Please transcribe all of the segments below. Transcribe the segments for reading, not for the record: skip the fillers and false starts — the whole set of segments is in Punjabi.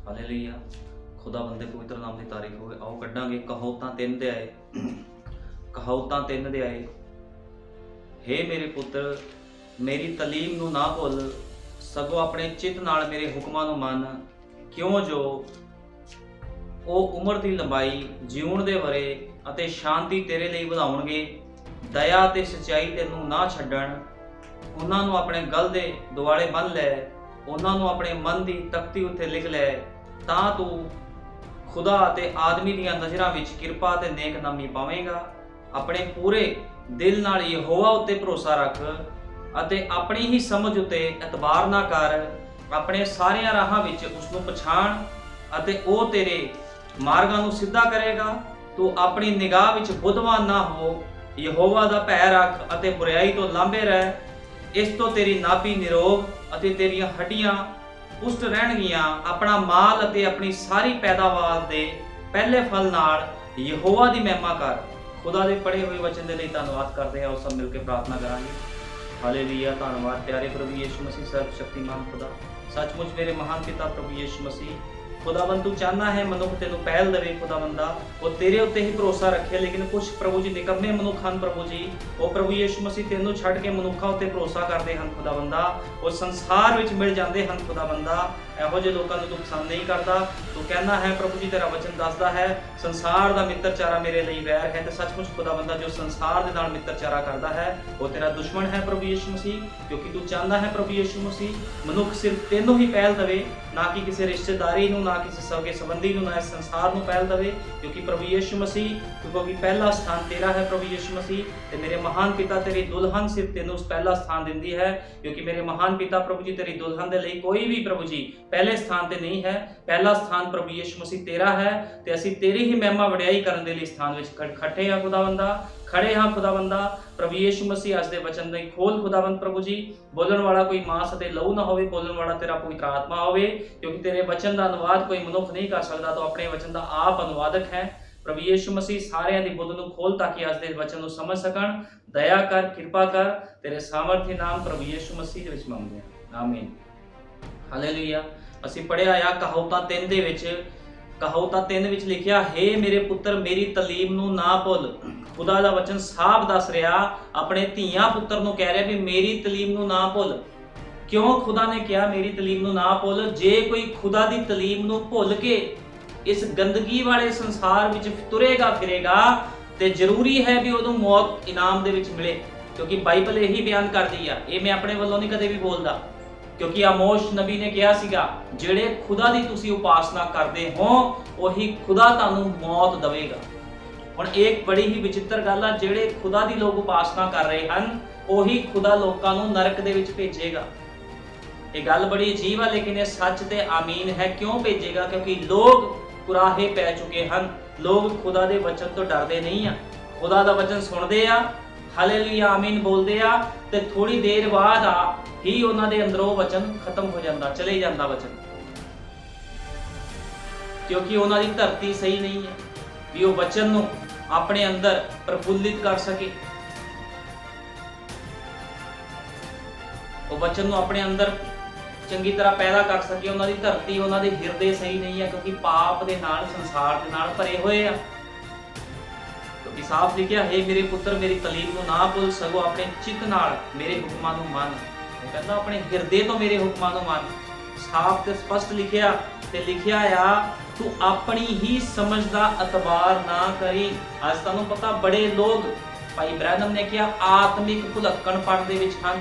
ਹਾਲੇਲੂਇਆ। ਖੁਦਾਵੰਦ ਦੇ ਪਵਿੱਤਰ ਨਾਮ ਦੀ ਤਾਰੀਫ ਹੋਵੇ। ਆਓ ਕੱਢਾਂਗੇ ਕਹਾਵਤਾਂ 3 ਅਧਿਆਏ। ਕਹਾਵਤਾਂ 3 ਅਧਿਆਏ। ਹੇ ਮੇਰੇ ਪੁੱਤਰ, ਮੇਰੀ ਤਾਲੀਮ ਨੂੰ ਨਾ ਭੁੱਲ, ਸਗੋਂ ਆਪਣੇ ਚਿੱਤ ਨਾਲ ਮੇਰੇ ਹੁਕਮਾਂ ਨੂੰ ਮੰਨ, ਕਿਉਂ ਜੋ ਉਹ ਉਮਰ ਦੀ ਲੰਬਾਈ, ਜਿਉਣ ਦੇ ਵਰੇ ਅਤੇ ਸ਼ਾਂਤੀ ਤੇਰੇ ਲਈ ਵਧਾਉਣਗੇ। ਦਇਆ ਤੇ ਸੱਚਾਈ ਤੈਨੂੰ ਨਾ ਛੱਡਣ। ਉਹਨਾਂ ਨੂੰ ਆਪਣੇ ਗਲ ਦੇ ਦੁਆਲੇ ਬੰਨ੍ਹ ਲੈ, ਉਹਨਾਂ ਨੂੰ ਆਪਣੇ ਮਨ ਦੀ ਤਖਤੀ ਉੱਤੇ ਲਿਖ ਲੈ, ਤਾਂ ਤੂੰ ਖੁਦਾ ਅਤੇ ਆਦਮੀ ਦੀਆਂ ਨਜ਼ਰਾਂ ਵਿੱਚ ਕਿਰਪਾ ਤੇ ਨੇਕ ਨਾਮੀ ਪਾਵੇਂਗਾ। ਆਪਣੇ ਪੂਰੇ ਦਿਲ ਨਾਲ ਯਹੋਵਾ ਉੱਤੇ ਭਰੋਸਾ ਰੱਖ ਅਤੇ ਆਪਣੀ ਹੀ ਸਮਝ ਉੱਤੇ ਇਤਬਾਰ ਨਾ ਕਰ। ਆਪਣੇ ਸਾਰਿਆਂ ਰਾਹਾਂ ਵਿੱਚ ਉਸ ਨੂੰ ਪਛਾਣ ਅਤੇ ਉਹ ਤੇਰੇ ਮਾਰਗਾਂ ਨੂੰ ਸਿੱਧਾ ਕਰੇਗਾ। ਤੂੰ ਆਪਣੀ ਨਿਗਾਹ ਵਿੱਚ ਬੁੱਧਵਾਨ ਨਾ ਹੋ। ਯਹੋਵਾ ਦਾ ਭੈ ਰੱਖ ਅਤੇ ਬੁਰਾਈ ਤੋਂ ਲਾਂਭੇ ਰਹਿ। ਇਸ ਤੋਂ ਤੇਰੀ ਨਾਭੀ ਨਿਰੋਗ ਅਤੇ ਤੇਰੀਆਂ ਹੱਡੀਆਂ ਪੁਸ਼ਟ ਰਹਿਣਗੀਆਂ। ਆਪਣਾ ਮਾਲ ਅਤੇ ਆਪਣੀ ਸਾਰੀ ਪੈਦਾਵਾਰ ਦੇ ਪਹਿਲੇ ਫਲ ਨਾਲ ਯਹੋਵਾ ਦੀ ਮਹਿਮਾ ਕਰ। ਖੁਦਾ ਦੇ ਪੜ੍ਹੇ ਹੋਏ ਵਚਨ ਦੇ ਲਈ ਧੰਨਵਾਦ ਕਰਦੇ ਹਾਂ। ਉਹ ਸਭ ਮਿਲ ਕੇ ਪ੍ਰਾਰਥਨਾ ਕਰਾਂਗੇ। ਹਾਲੇਲੂਇਆ। ਧੰਨਵਾਦ ਪਿਆਰੇ ਪ੍ਰਭੂ ਯਿਸੂ ਮਸੀਹ, ਸਰਬ ਸ਼ਕਤੀਮਾਨ ਖੁਦਾ। ਸੱਚਮੁੱਚ ਮੇਰੇ ਮਹਾਨ ਪਿਤਾ ਪ੍ਰਭੂ ਯਿਸੂ ਮਸੀਹ, खुदावन तू चाहना है मनुख तेनू पहल देवे खुदावंदा, वो तेरे उत्ते ही भरोसा रखे। लेकिन कुछ प्रभु जी निकम्मे मनुख हैं प्रभु जी, वो प्रभु यीशु मसीह तेनू छड़ के मनुखा उत्ते भरोसा करते हैं खुदावंदा, वो संसार विच मिल जाते हैं खुदावंदा। ਇਹੋ ਜਿਹੇ ਲੋਕਾਂ ਨੂੰ ਤੂੰ ਪਸੰਦ ਨਹੀਂ ਕਰਦਾ। ਤੂੰ ਕਹਿਣਾ ਹੈ ਪ੍ਰਭੂ ਜੀ, ਤੇਰਾ ਵਚਨ ਦੱਸਦਾ ਹੈ ਸੰਸਾਰ ਦਾ ਮਿੱਤਰਚਾਰਾ ਮੇਰੇ ਲਈ ਵੈਰ ਹੈ। ਤੇ ਸੱਚਮੁੱਚ ਖੁਦਾਵੰਦਾ ਜੋ ਸੰਸਾਰ ਦੇ ਨਾਲ ਮਿੱਤਰਚਾਰਾ ਕਰਦਾ ਹੈ ਉਹ ਤੇਰਾ ਦੁਸ਼ਮਣ ਹੈ ਪ੍ਰਭੂ ਯਿਸੂ ਮਸੀਹ। ਕਿਉਂਕਿ ਤੂੰ ਚਾਹੁੰਦਾ ਹੈ ਪ੍ਰਭੂ ਯਿਸੂ ਮਸੀਹ ਮਨੁੱਖ ਸਿਰਫ ਤੈਨੂੰ ਹੀ ਪਹਿਲ ਦੇਵੇ, ਨਾ ਕਿ ਕਿਸੇ ਰਿਸ਼ਤੇਦਾਰੀ ਨੂੰ, ਨਾ ਕਿਸੇ ਸਗੇ ਸੰਬੰਧੀ ਨੂੰ, ਨਾ ਇਸ ਸੰਸਾਰ ਨੂੰ ਪਹਿਲ ਦੇਵੇ। ਕਿਉਂਕਿ ਪ੍ਰਭੂ ਯਿਸੂ ਮਸੀਹ, ਕਿਉਂਕਿ ਪਹਿਲਾ ਸਥਾਨ ਤੇਰਾ ਹੈ ਪ੍ਰਭੂ ਯਿਸੂ ਮਸੀਹ। ਤੇ ਮੇਰੇ ਮਹਾਨ ਪਿਤਾ ਤੇਰੀ ਦੁਲਹਨ ਸਿਰਫ ਤੈਨੂੰ ਪਹਿਲਾ ਸਥਾਨ ਦਿੰਦੀ ਹੈ। ਕਿਉਂਕਿ ਮੇਰੇ ਮਹਾਨ ਪਿਤਾ ਪ੍ਰਭੂ ਜੀ ਤੇਰੀ ਦੁਲਹਨ ਦੇ ਲਈ ਕੋਈ ਵੀ ਪ੍ਰਭੂ ਜੀ ਪਹਿਲੇ ਸਥਾਨ ਤੇ ਨਹੀਂ ਹੈ। ਪਹਿਲਾ ਸਥਾਨ ਪ੍ਰਭੂ ਯਿਸੂ ਮਸੀਹ ਤੇਰਾ ਹੈ ਤੇ ਅਸੀਂ ਤੇਰੀ ਹੀ ਮਹਿਮਾ ਵਡਿਆਈ ਕਰਨ ਦੇ ਲਈ ਸਥਾਨ ਵਿੱਚ ਖੜੇ ਹਾਂ ਖੁਦਾਵੰਦਾ, ਖੜੇ ਹਾਂ ਖੁਦਾਵੰਦਾ। ਪ੍ਰਭੂ ਯਿਸੂ ਮਸੀਹ ਅੱਜ ਦੇ ਵਚਨ ਦੇ ਖੋਲ ਖੁਦਾਵੰਦ ਪ੍ਰਭੂ ਜੀ। ਬੋਲਣ ਵਾਲਾ ਕੋਈ ਮਾਂਸ ਅਤੇ ਲਹੂ ਨਾ ਹੋਵੇ, ਬੋਲਣ ਵਾਲਾ ਤੇਰਾ ਪਵਿੱਤਰ ਆਤਮਾ ਹੋਵੇ। ਕਿਉਂਕਿ ਤੇਰੇ ਵਚਨ ਦਾ ਅਨੁਵਾਦ ਕੋਈ ਮਨੁੱਖ ਨਹੀਂ ਕਰ ਸਕਦਾ, ਤੂੰ ਆਪਣੇ ਵਚਨ ਦਾ ਆਪ ਅਨੁਵਾਦਕ ਹੈ। ਪ੍ਰਭੂ ਯਿਸੂ ਮਸੀਹ ਸਾਰਿਆਂ ਦੀ ਬੁੱਧ ਨੂੰ ਖੋਲ ਤਾਂ ਕਿ ਅੱਜ ਦੇ ਵਚਨ ਨੂੰ ਸਮਝ ਸਕਣ। ਦਇਆ ਕਰ, ਕਿਰਪਾ ਕਰ, ਤੇਰੇ ਸਾਮਰਥੀ ਨਾਮ ਪ੍ਰਭੂ ਯਿਸੂ ਮਸੀਹ ਦੇ ਵਿੱਚ ਮੰਗਦੇ ਹਾਂ, ਆਮੀਨ। ਹਾਲੇਲੂਇਆ। ਅਸੀਂ ਪੜ੍ਹਿਆ ਆ ਕਹਾਵਤਾਂ 3 ਦੇ ਵਿੱਚ, ਕਹਾਵਤਾਂ 3 ਵਿੱਚ ਲਿਖਿਆ, ਹੇ ਮੇਰੇ ਪੁੱਤਰ ਮੇਰੀ ਤਾਲੀਮ ਨੂੰ ਨਾ ਭੁੱਲ। ਖੁਦਾ ਦਾ ਵਚਨ ਸਾਫ਼ ਦੱਸ ਰਿਹਾ, ਆਪਣੇ ਧੀਆਂ ਪੁੱਤਰ ਨੂੰ ਕਹਿ ਰਿਹਾ ਵੀ ਮੇਰੀ ਤਾਲੀਮ ਨੂੰ ਨਾ ਭੁੱਲ। ਕਿਉਂ ਖੁਦਾ ਨੇ ਕਿਹਾ ਮੇਰੀ ਤਾਲੀਮ ਨੂੰ ਨਾ ਭੁੱਲ? ਜੇ ਕੋਈ ਖੁਦਾ ਦੀ ਤਾਲੀਮ ਨੂੰ ਭੁੱਲ ਕੇ ਇਸ ਗੰਦਗੀ ਵਾਲੇ ਸੰਸਾਰ ਵਿੱਚ ਤੁਰੇਗਾ ਫਿਰੇਗਾ ਤੇ ਜ਼ਰੂਰੀ ਹੈ ਵੀ ਉਹਨੂੰ ਮੌਤ ਇਨਾਮ ਦੇ ਵਿੱਚ ਮਿਲੇ। ਕਿਉਂਕਿ ਬਾਈਬਲ ਇਹੀ ਬਿਆਨ ਕਰਦੀ ਆ, ਇਹ ਮੈਂ ਆਪਣੇ ਵੱਲੋਂ ਨਹੀਂ ਕਦੇ ਵੀ ਬੋਲਦਾ। ਕਿਉਂਕਿ ਆਮੋਸ਼ ਨਬੀ ਨੇ ਕਿਹਾ ਸੀਗਾ, ਜਿਹੜੇ ਖੁਦਾ ਦੀ ਤੁਸੀਂ ਉਪਾਸਨਾ ਕਰਦੇ ਹੋ ਉਹੀ ਖੁਦਾ ਤੁਹਾਨੂੰ ਮੌਤ ਦੇਵੇਗਾ। ਹੁਣ ਇੱਕ ਬੜੀ ਹੀ ਵਿਚਿੱਤਰ ਗੱਲ ਆ, ਜਿਹੜੇ ਖੁਦਾ ਦੀ ਲੋਕ ਉਪਾਸਨਾ ਕਰ ਰਹੇ ਹਨ ਉਹੀ ਖੁਦਾ ਲੋਕਾਂ ਨੂੰ ਨਰਕ ਦੇ ਵਿੱਚ ਭੇਜੇਗਾ। ਇਹ ਗੱਲ ਬੜੀ ਅਜੀਬ ਆ, ਲੇਕਿਨ ਇਹ ਸੱਚ ਤੇ ਆਮੀਨ ਹੈ। ਕਿਉਂ ਭੇਜੇਗਾ? ਕਿਉਂਕਿ ਲੋਕ ਕੁਰਾਹੇ ਪੈ ਚੁੱਕੇ ਹਨ। ਲੋਕ ਖੁਦਾ ਦੇ ਵਚਨ ਤੋਂ ਡਰਦੇ ਨਹੀਂ ਆ। ਖੁਦਾ ਦਾ ਵਚਨ ਸੁਣਦੇ ਆ, ਹਾਲੇਲੂਇਆ ਆਮੀਨ ਬੋਲਦੇ ਆ, ਤੇ ਥੋੜੀ ਦੇਰ ਬਾਅਦ ਹੀ ਉਹਨਾਂ ਦੇ ਅੰਦਰੋਂ ਵਚਨ ਖਤਮ ਹੋ ਜਾਂਦਾ, ਚਲੇ ਜਾਂਦਾ ਵਚਨ। ਕਿਉਂਕਿ ਉਹਨਾਂ ਦੀ ਧਰਤੀ ਸਹੀ ਨਹੀਂ ਹੈ ਵੀ ਉਹ ਵਚਨ ਨੂੰ ਆਪਣੇ ਅੰਦਰ ਪ੍ਰਫੁੱਲਿਤ ਕਰ ਸਕੇ, ਉਹ ਵਚਨ ਨੂੰ ਆਪਣੇ ਅੰਦਰ ਚੰਗੀ ਤਰ੍ਹਾਂ ਪੈਦਾ ਕਰ ਸਕੇ। ਉਹਨਾਂ ਦੀ ਧਰਤੀ, ਉਹਨਾਂ ਦੇ ਹਿਰਦੇ ਸਹੀ ਨਹੀਂ ਹੈ, ਕਿਉਂਕਿ ਪਾਪ ਦੇ ਨਾਲ, ਸੰਸਾਰ ਦੇ ਨਾਲ ਭਰੇ ਹੋਏ ਆ। ਕਿਉਂਕਿ ਸਾਫ਼ ਲਿਖਿਆ, ਹੈ ਮੇਰੇ ਪੁੱਤਰ ਮੇਰੀ ਤਾਲੀਮ ਨੂੰ ਨਾ ਭੁੱਲ, ਸਗੋਂ ਆਪਣੇ ਚਿੱਤ ਨਾਲ ਮੇਰੇ ਹੁਕਮਾਂ ਨੂੰ ਮੰਨ। ਉਹ ਕਹਿੰਦਾ ਆਪਣੇ ਹਿਰਦੇ ਤੋਂ ਮੇਰੇ ਹੁਕਮਾਂ ਨੂੰ ਮੰਨ। ਸਾਫ਼ ਤੇ ਸਪਸ਼ਟ ਲਿਖਿਆ, ਤੇ ਲਿਖਿਆ ਆ ਤੂੰ ਆਪਣੀ ਹੀ ਸਮਝ ਦਾ ਇਤਬਾਰ ਨਾ ਕਰੀ। ਅੱਜ ਤੁਹਾਨੂੰ ਪਤਾ ਬੜੇ ਲੋਕ, ਭਾਈ ਬ੍ਰੈਨਮ ਨੇ ਕਿਹਾ, ਆਤਮਿਕ ਭੁਲੱਕਣਪਣ ਦੇ ਵਿੱਚ ਹਨ।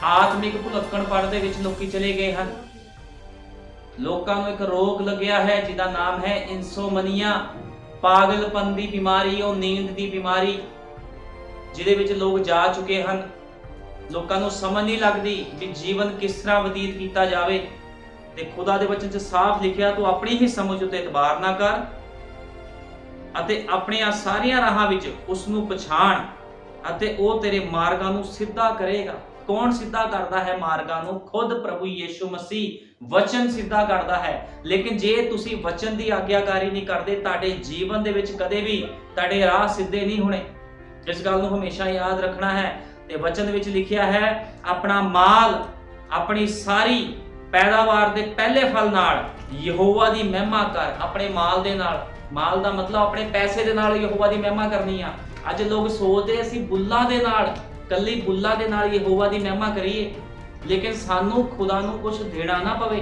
ਆਤਮਿਕ ਭੁਲੱਕਣਪਣ ਦੇ ਵਿੱਚ ਲੋਕੀ ਚਲੇ ਗਏ ਹਨ। ਲੋਕਾਂ ਨੂੰ ਇੱਕ ਰੋਗ ਲੱਗਿਆ ਹੈ ਜਿਹਦਾ ਨਾਮ ਹੈ ਇਨਸੋਮਨੀਆ, ਪਾਗਲਪਨ ਦੀ ਬਿਮਾਰੀ, ਉਹ ਨੀਂਦ ਦੀ ਬਿਮਾਰੀ, ਜਿਹਦੇ ਵਿੱਚ ਲੋਕ ਜਾ ਚੁੱਕੇ ਹਨ। ਲੋਕਾਂ ਨੂੰ ਸਮਝ ਨਹੀਂ ਲੱਗਦੀ ਕਿ ਜੀਵਨ ਕਿਸ ਤਰ੍ਹਾਂ ਬਤੀਤ ਕੀਤਾ ਜਾਵੇ। ਤੇ ਖੁਦਾ ਦੇ ਵਚਨ 'ਚ ਸਾਫ਼ ਲਿਖਿਆ, ਤੂੰ ਆਪਣੀ ਹੀ ਸਮਝ ਉੱਤੇ ਇਤਬਾਰ ਨਾ ਕਰ ਅਤੇ ਆਪਣੀਆਂ ਸਾਰੀਆਂ ਰਾਹਾਂ ਵਿੱਚ ਉਸ ਨੂੰ ਪਛਾਣ ਅਤੇ ਉਹ ਤੇਰੇ ਮਾਰਗਾਂ ਨੂੰ ਸਿੱਧਾ ਕਰੇਗਾ। ਕੌਣ ਸਿੱਧਾ ਕਰਦਾ ਹੈ ਮਾਰਗਾਂ ਨੂੰ? ਖੁਦ ਪ੍ਰਭੂ ਯਿਸੂ ਮਸੀਹ ਵਚਨ ਸਿੱਧਾ ਕਰਦਾ ਹੈ। ਲੇਕਿਨ ਜੇ ਤੁਸੀਂ ਵਚਨ ਦੀ ਆਗਿਆਕਾਰੀ ਨਹੀਂ ਕਰਦੇ, ਤੁਹਾਡੇ ਜੀਵਨ ਦੇ ਵਿੱਚ ਕਦੇ ਵੀ ਤੁਹਾਡੇ ਰਾਹ ਸਿੱਧੇ ਨਹੀਂ ਹੋਣੇ। ਇਸ ਗੱਲ ਨੂੰ ਹਮੇਸ਼ਾ ਯਾਦ ਰੱਖਣਾ ਹੈ। ਤੇ ਵਚਨ ਵਿੱਚ ਲਿਖਿਆ ਹੈ, ਆਪਣਾ ਮਾਲ, ਆਪਣੀ ਸਾਰੀ पैदावार के पहले फल नाल यहोवा की महिमा कर, अपने माल दे नाल, माल का मतलब अपने पैसे दे नाल यहोवा की महिमा करनी आ। अज लोग सोचते असीं बुल्लां दे नाल, कल्ली बुल्लां दे नाल यहोवा की महिमा करिए, लेकिन सानू खुदा नू कुछ देना ना पवे।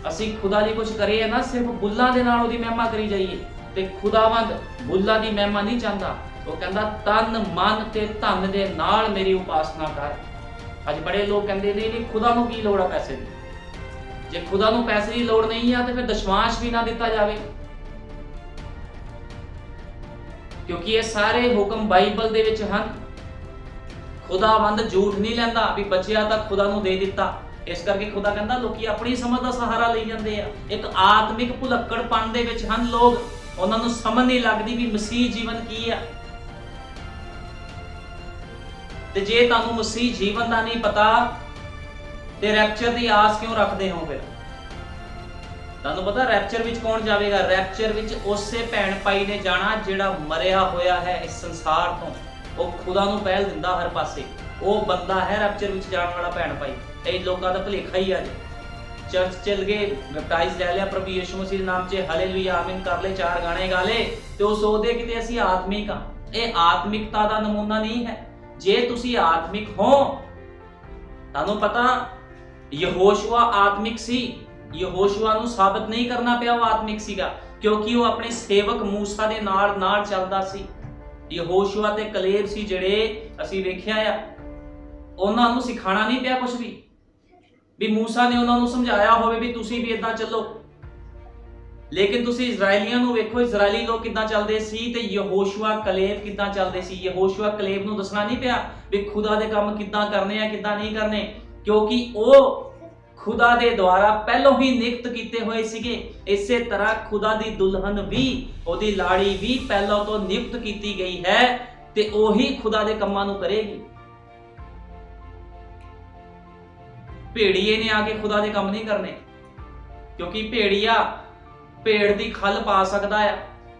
असीं खुदा दी कुछ करिए ना, सिर्फ बुल्लां दे नाल उहदी महिमा करी जाइए, ते खुदावंद बुल्लां दी महिमा नहीं चाहता। वो कहंदा तन मन ते धन दे नाल मेरी उपासना कर। अज बड़े लोग कहते नहीं खुदा नू की लोड़ आ पैसे की, जे खुदा नू पैसे की लोड़ नहीं है तो फिर दशमांश भी ना दिता जाए, क्योंकि ये सारे हुक्म बाइबल दे विच हन। खुदावंद झूठ नहीं लैंदा भी बचिया तो खुदा नू दे दिता। इस करके खुदा कहंदा लोकी अपनी समझ का सहारा ले जाते हैं। एक आत्मिक भुलक्कड़पन दे विच हन लोग, उन्हां नू समझ नहीं लगदी भी मसीह जीवन की है। ते जे तुहानू मसीह जीवन का नहीं पता ते रैप्चर की आस क्यों रखते हो? फिर तुहानू पता रैप्चर विच कौन जाएगा? रैप्चर विच उसे भैन भाई ने जाना जिहड़ा मरिया होया है इस संसार तो, वो खुदा नू पहल दिंदा हर पासे। वो बंदा है रैप्चर विच जाण वाला भैन भाई। कई लोगों का भुलेखा ही है, चर्च चल गए, बैपटाइज ले लिया प्रभु यीशु मसीह नाम से, हालेलुया आमीन कर ले, 4 गाने गा ले, ते वो सोचदे कि असीं आत्मिक हाँ। ये आत्मिकता का नमूना नहीं है। जे तुसी आत्मिक हो, तानू पता यहोशुआ आत्मिक सी, यहोशुआ नू साबित नहीं करना पिया वो आत्मिक सीगा, क्योंकि वो अपने सेवक मूसा दे नाल नाल चलदा सी। यहोशुआ ते कलेब सी जिहड़े असीं वेखिया आ, उन्हां नू सिखाना नहीं पिया कुछ भी मूसा ने उन्हां नू समझाया होवे भी तुसी भी इदां चलो। लेकिन तुसी इजराइलियां नू वेखो, इजराइली लोग किदां चलदे सी ते यहोशुआ कलेब किदां चलदे सी। यहोशुआ कलेब नू दसना नहीं पिया भी खुदा दे काम किदां करने आ किदां नहीं करने, क्योंकि वो खुदा दे द्वारा पहलों ही नियुक्त कीते हुए सीगे। इसे तरह खुदा दी दुल्हन भी, ओदी लाड़ी भी पहलों तो नियुक्त कीती गई है ते ओही खुदा दे कम्मां नू करेगी। भेड़िए ने आके खुदा दे काम नहीं करने, क्योंकि भेड़िया भेड़ दी खल पा सकता है,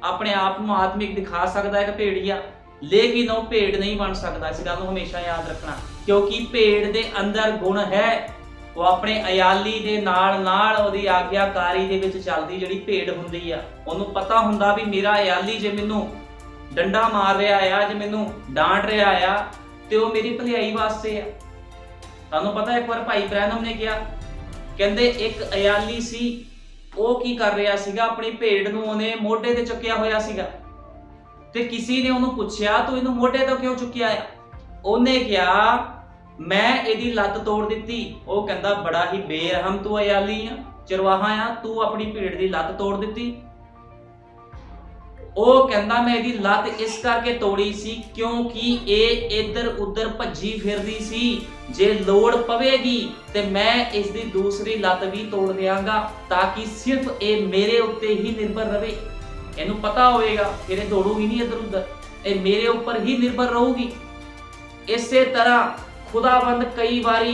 अपने आप को आत्मिक दिखा सकता है कि भेड़िया, लेकिन वो भेड़ नहीं बन सकता। इस गल को हमेशा याद रखना, क्योंकि भेड़ दे अंदर गुण है, वो अपने अयाली दे नाल नाल ओदी आग्याकारी दे विच चलदी जिहड़ी भेड़ हुंदी आ। ओनू पता हुंदा भी मेरा अयाली जे मैनू डंडा मार रहा है, जे मैनू डांट रहा है, ते वो मेरी भलाई वास्ते है। तुहानू पता एक बार भाई ब्रैनम ने कहा, कहंदे एक अयाली सी, वो की कर रहा सीगा, अपनी भेड़ नू ओने मोढे ते चुक्या होया सीगा, ते किसी ने ओनू पुछया तू इनू मोढे तो क्यों चुक्या है? ओने कहा मैं इहदी लत्त तोड़ दित्ती। वो कहंदा बड़ा ही बेरहम तू अयाली आ, चरवाहा आ, तू अपनी भेड़ दी लत्त तोड़ दित्ती। वो कहंदा मैं इहदी लत्त इस करके तोड़ी सी क्योंकि ये इधर उधर भज्जी फिरदी सी, जे लोड़ पवेगी ते मैं इसकी दूसरी लत्त भी तोड़ देंगा, ताकि सिर्फ ये मेरे उत्ते ही निर्भर रहे। इनू पता होएगा फिर ये दौड़ूगी नहीं इधर उधर, ये मेरे ऊपर ही निर्भर रहूगी। इसे तरह खुदावंद कई बारी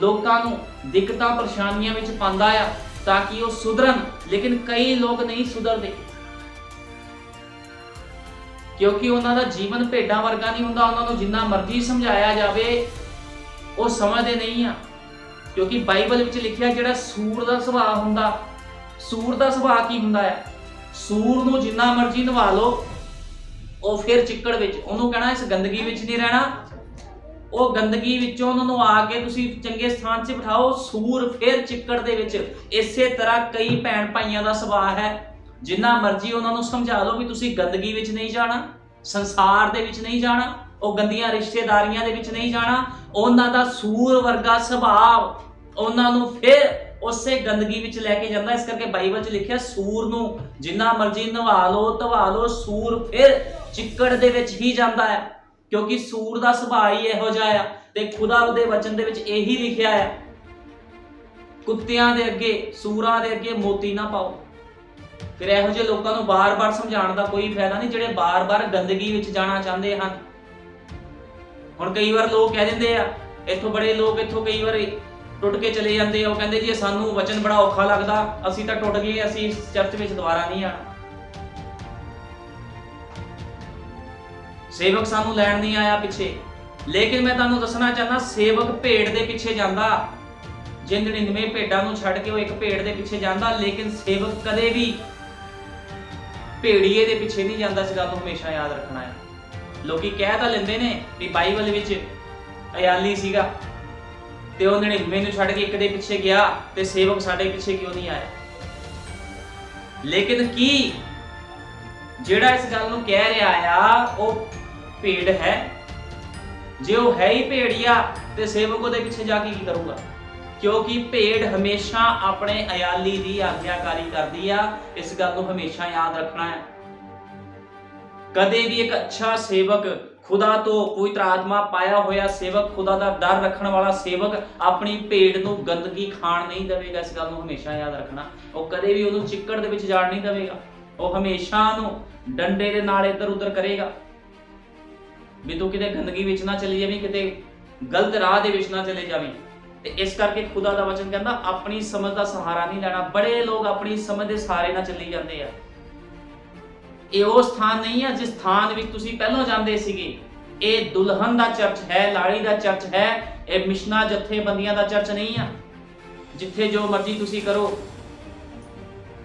लोगों को दिक्कतां परेशानियां विच पांदा आ ताकि वो सुधरन, लेकिन कई लोग नहीं सुधरते, क्योंकि उन्हों का जीवन भेडां वर्गा नहीं हुंदा। उन्होंने जिन्ना मर्जी समझाया जाए वो समझते नहीं आ, क्योंकि बाइबल विच लिखिया जिहड़ा सूर का सुभाव हुंदा, सूर का सुभाव की हुंदा है, सूर नूं जिन्ना मर्जी नवा लो वो फिर चिक्कड़ विच, उन्होंने कहना इस गंदगी विच नहीं रहना, वो गंदगी विचों उन्होंने आके तुसीं चंगे स्थान से बिठाओ, सूर फिर चिक्कड़ दे विच। इसे तरह कई भैन भाइयों का सुभाव है, जिन्ना मर्जी उन्होंने समझा लो भी तुसीं गंदगी विच नहीं जाना, संसार दे विच नहीं जाना, वो गंदियां रिश्तेदारियां दे विच नहीं जाना, उन्हां दा सूर वर्गा सुभाव उन्हां नूं फिर उसे गंदगी विच लैके जांदा। इस करके बाइबल च लिखिया सूर नूं जिन्ना मर्जी नवा लो धवा लो, सूर फिर चिक्कड़ दे विच ही जांदा है, क्योंकि सूर दा सुभाव ही इहो जिहा आ। ते खुदा दे वचन दे विच यही लिखिया है, कुत्तियां दे अगे सूरां दे अगे मोती ना पाओ। फिर इहो जिहे लोकां नूं बार-बार समझाउण दा कोई फायदा नहीं, जिहड़े बार-बार गंदगी विच जाना चाहते हैं। हुण कई बार लोग कह दिंदे आ, इत्थों बड़े लोग इत्थों कई बार टुट के चले जाते हैं, वो कहते जी सानू वचन बड़ा औखा लगता, असीं तां टुट गए, असीं इस चर्च विच दोबारा नहीं आना। सेवक सानू लैण नहीं आया पिछे, लेकिन मैं तुहानू दसना चाहना सेवक भेड़ दे पिछे जांदा, जे 99 भेडां नूं छड्ड के वो एक भेड़ दे पिछे जांदा, लेकिन सेवक कदे भी भेड़िए दे पिछे नहीं जांदा। इस गल नूं हमेशा याद रखना है। लोकी कह तां लैंदे ने भी बाइबल विच अयाली सीगा ते वो 99 नूं छड्ड के एक दे पिछे गया ते सेवक साडे पिछे क्यों नहीं आया। लेकिन की जिहड़ा इस गल नूं कह रहा आ वो भेड़ है? जे वो है ही भेड़िया ते सेवक उहदे पिछे जाके की करूगा? क्योंकि भेड़ हमेशा अपने अयाली की आग्ञाकारी करती है। इस गल को हमेशा याद रखना है। कदे भी एक अच्छा सेवक, खुदा तो पवित्र आत्मा पाया होया सेवक, खुदा का डर रखने वाला सेवक अपनी भेड़ को गंदगी खाण नहीं देगा। इस गल को हमेशा याद रखना। वो कदे भी उन्होंने चिक्कड़ दे विच जाण नहीं देगा। वो हमेशा उन्होंने डंडे दे नाल इधर उधर करेगा भी तू किते गंदगी विच ना चली जावी, किते गलत राह दे विच ना चले जावी। ते इस करके खुदा दा वचन कहंदा अपनी समझ दा सहारा नहीं लेना। बड़े लोग अपनी समझ दे सहारे ना चली जाते हैं। ये वो स्थान नहीं है जिस स्थान विच तुसीं पहलों जांदे सीगे। ये दुल्हन दा चर्च है, लाड़ी दा चर्च है। ये मिशना जथेबंदियां दा चर्च नहीं है जिथे जो मर्जी तुसीं करो।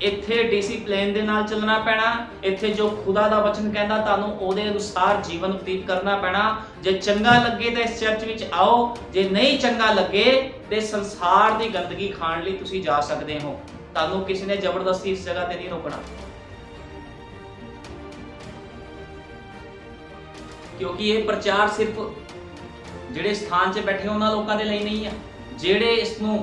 इत्थे डिसिप्लिन दे नाल चलना पैना। इत्थे जो खुदा दा वचन कहंदा तुहानूं ओहदे अनुसार जीवन व्यतीत करना पैना। जे चंगा लगे तो इस चर्च विच आओ, जे नहीं चंगा लगे तो संसार दी गंदगी खाण लई तुसीं जा सकदे हो। तुहानूं किसी ने जबरदस्ती इस जगह ते नहीं रोकना, क्योंकि ये प्रचार सिर्फ जिहड़े स्थान 'च बैठे उन्हां लोकां दे लई नहीं है। जिहड़े इसनूं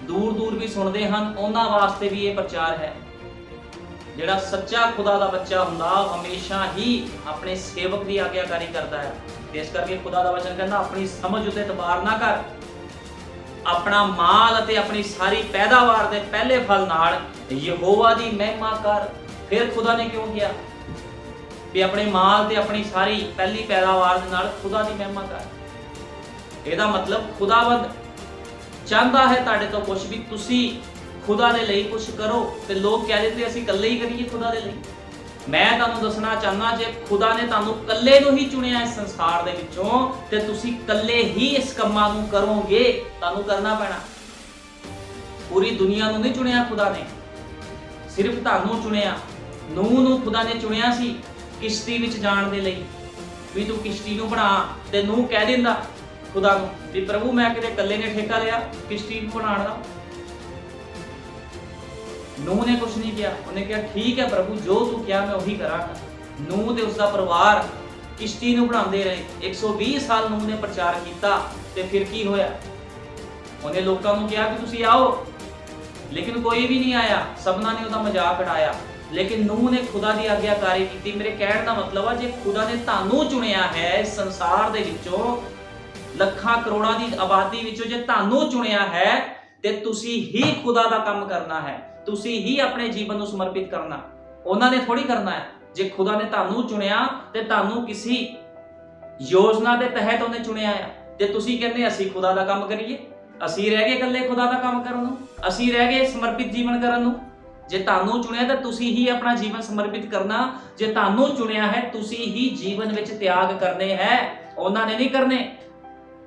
दूर दूर भी सुनते हैं उन्हां वास्ते भी ये प्रचार है। जिहड़ा सच्चा खुदा दा बच्चा हुंदा हमेशा ही अपने सेवक की आग्याकारी करता है। ते इस करके खुदा दा वचन कहंदा अपनी समझ उत्ते इतबार ना कर, अपना माल अते अपनी सारी पैदावार दे पहले फल नाल यहोवा दी महिमा कर। फिर खुदा ने क्यों किया भी अपने माल ते अपनी सारी पहली पैदावार दे नाल खुदा दी महिमा कर। ਇਹਦਾ मतलब खुदावंद चाहता है तुहाडे तो कुछ भी तुसी खुदा दे लई कुछ करो। ते लोग कह देते असीं कल्ले ही करिए खुदा दे लई। मैं तुहानूं दसना चाहना जे खुदा ने तुहानूं कल्ले नूं ही चुनिया इस संसार दे विचों ते तुसी कल्ले ही इस कम्मां नूं करोगे। तुहानूं करना पैना। पूरी दुनिया नूं नहीं चुनिया खुदा ने, सिर्फ तुहानूं चुनिया। नूह नूं खुदा ने चुनिया सी किश्ती विच जाण दे लई भी तू किश्ती नूं बना। ते नूह कह दिंदा खुदा नूं भी प्रभु मैं किते कल्ले ने ठेका लिया किश्ती बनाण दा। नूह ने कुछ नहीं किया। उन्हें कहा ठीक है प्रभु जो तू किया मैं वही करांगा। नूह ते उसका परिवार किश्ती नूं बनांदे रहे। 120 साल नूह ने प्रचार किया ते फिर की होया? उन्हें लोकां नूं कहा कि तुसीं आओ, लेकिन कोई भी नहीं आया। सबना ने उसदा मजाक उड़ाया। लेकिन नूह ने खुदा की आग्याकारी की। मेरे कहण दा मतलब है जे खुदा ने तुहानूं चुनिया है इस संसार दे विचों, ਲੱਖਾਂ ਕਰੋੜਾਂ ਦੀ ਆਬਾਦੀ ਵਿੱਚੋਂ ਜੇ ਤੁਹਾਨੂੰ ਚੁਣਿਆ ਹੈ ਤੇ ਤੁਸੀਂ ਹੀ ਖੁਦਾ ਦਾ ਕੰਮ ਕਰਨਾ ਹੈ। ਤੁਸੀਂ ਹੀ ਆਪਣੇ ਜੀਵਨ ਨੂੰ ਸਮਰਪਿਤ ਕਰਨਾ, ਉਹਨਾਂ ਨੇ ਥੋੜੀ ਕਰਨਾ ਹੈ। ਜੇ ਖੁਦਾ ਨੇ ਤੁਹਾਨੂੰ ਚੁਣਿਆ ਤੇ ਤੁਹਾਨੂੰ ਕਿਸੇ ਯੋਜਨਾ ਦੇ ਤਹਿਤ ਉਹਨੇ ਚੁਣਿਆ ਆ ਤੇ ਤੁਸੀਂ ਕਹਿੰਦੇ ਅਸੀਂ ਖੁਦਾ ਦਾ ਕੰਮ ਕਰੀਏ। ਅਸੀਂ ਰਹਿ ਗਏ ਇਕੱਲੇ ਖੁਦਾ ਦਾ ਕੰਮ ਕਰਨ ਨੂੰ, ਅਸੀਂ ਰਹਿ ਗਏ ਸਮਰਪਿਤ ਜੀਵਨ ਕਰਨ ਨੂੰ। ਜੇ ਤੁਹਾਨੂੰ ਚੁਣਿਆ ਤਾਂ ਤੁਸੀਂ ਹੀ ਆਪਣਾ ਜੀਵਨ ਸਮਰਪਿਤ ਕਰਨਾ। ਜੇ ਤੁਹਾਨੂੰ ਚੁਣਿਆ ਹੈ ਤੁਸੀਂ ਹੀ ਜੀਵਨ ਵਿੱਚ ਤਿਆਗ ਕਰਨੇ ਹੈ, ਉਹਨਾਂ ਨੇ ਨਹੀਂ ਕਰਨੇ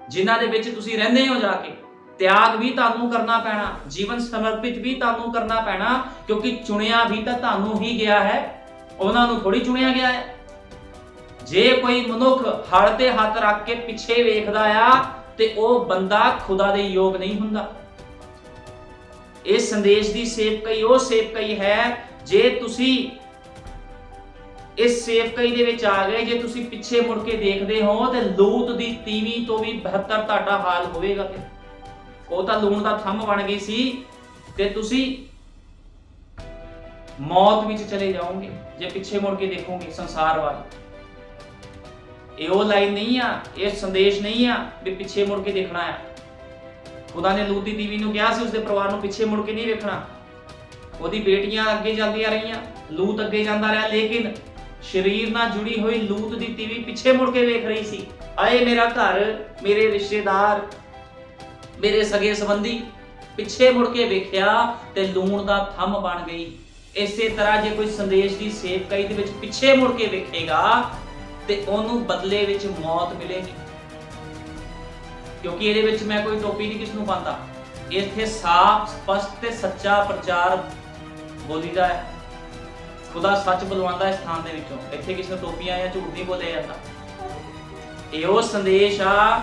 ਜਿਨ੍ਹਾਂ ਦੇ ਵਿੱਚ ਤੁਸੀਂ ਰਹਿੰਦੇ ਹੋ। ਜਾ ਕੇ ਤਿਆਗ ਵੀ ਤੁਹਾਨੂੰ ਕਰਨਾ ਪੈਣਾ, ਜੀਵਨ ਸਮਰਪਿਤ ਵੀ ਤੁਹਾਨੂੰ ਕਰਨਾ ਪੈਣਾ, ਕਿਉਂਕਿ ਚੁਣਿਆ ਵੀ ਤਾਂ ਤੁਹਾਨੂੰ ਹੀ ਗਿਆ ਹੈ, ਉਹਨਾਂ ਨੂੰ ਥੋੜੀ ਚੁਣਿਆ ਗਿਆ ਹੈ। ਜੇ ਕੋਈ ਮਨੁੱਖ ਹਲ ਤੇ ਹੱਥ ਰੱਖ ਕੇ ਪਿੱਛੇ ਵੇਖਦਾ ਆ ਤੇ ਉਹ ਬੰਦਾ ਖੁਦਾ ਦੇ ਯੋਗ ਨਹੀਂ ਹੁੰਦਾ। ਇਸ ਸੰਦੇਸ਼ ਦੀ ਸੇਵਕਾਈ ਉਹ ਸੇਵਕਾਈ ਹੈ ਜੇ ਤੁਸੀਂ इस सेवकाई दे विच आ गए, जे तुसी पिछे मुड़ के देखदे हो ते लूत दी तीवी तो भी बेहतर तुहाडा हाल होवेगा। वो तां लूण दा थंम बन गई सी ते तुसी मौत विच चले जाओगे जे पिछे मुड़ के देखोगे संसार वाल। ये वो लाइन नहीं आ, ये संदेश नहीं आ भी पिछे मुड़ के देखना है। खुदा ने लूत दी तीवी नूं कहा सी उसदे परिवार नूं पिछे मुड़ के नहीं वेखना। ओहदी बेटियां अगे जांदियां रहियां, लूत अगे जांदा रहा, लेकिन शरीर नाल जुड़ी हुई लूत दी तीवी पिछे मुड़ के वेख रही सी। आए मेरा घर, मेरे रिश्तेदार, मेरे सगे संबंधी पिछे मुड़ के वेख्या ते लूण दा थंम बन गई। इसे तरह जे कोई संदेश दी सेवकाई दे विच पिछे मुड़ के वेखेगा ते ओनू बदले विच मौत मिलेगी। क्योंकि इहदे विच मैं कोई टोपी नहीं किस नूं पांदा, इत्थे साफ स्पष्ट ते सच्चा प्रचार बोलीदा है। खुदा सच बुलवांदा इस थां दे विचों। इत्थे किसी ने टोपियां या झूठ नहीं बोलिया जांदा। इहो संदेश आ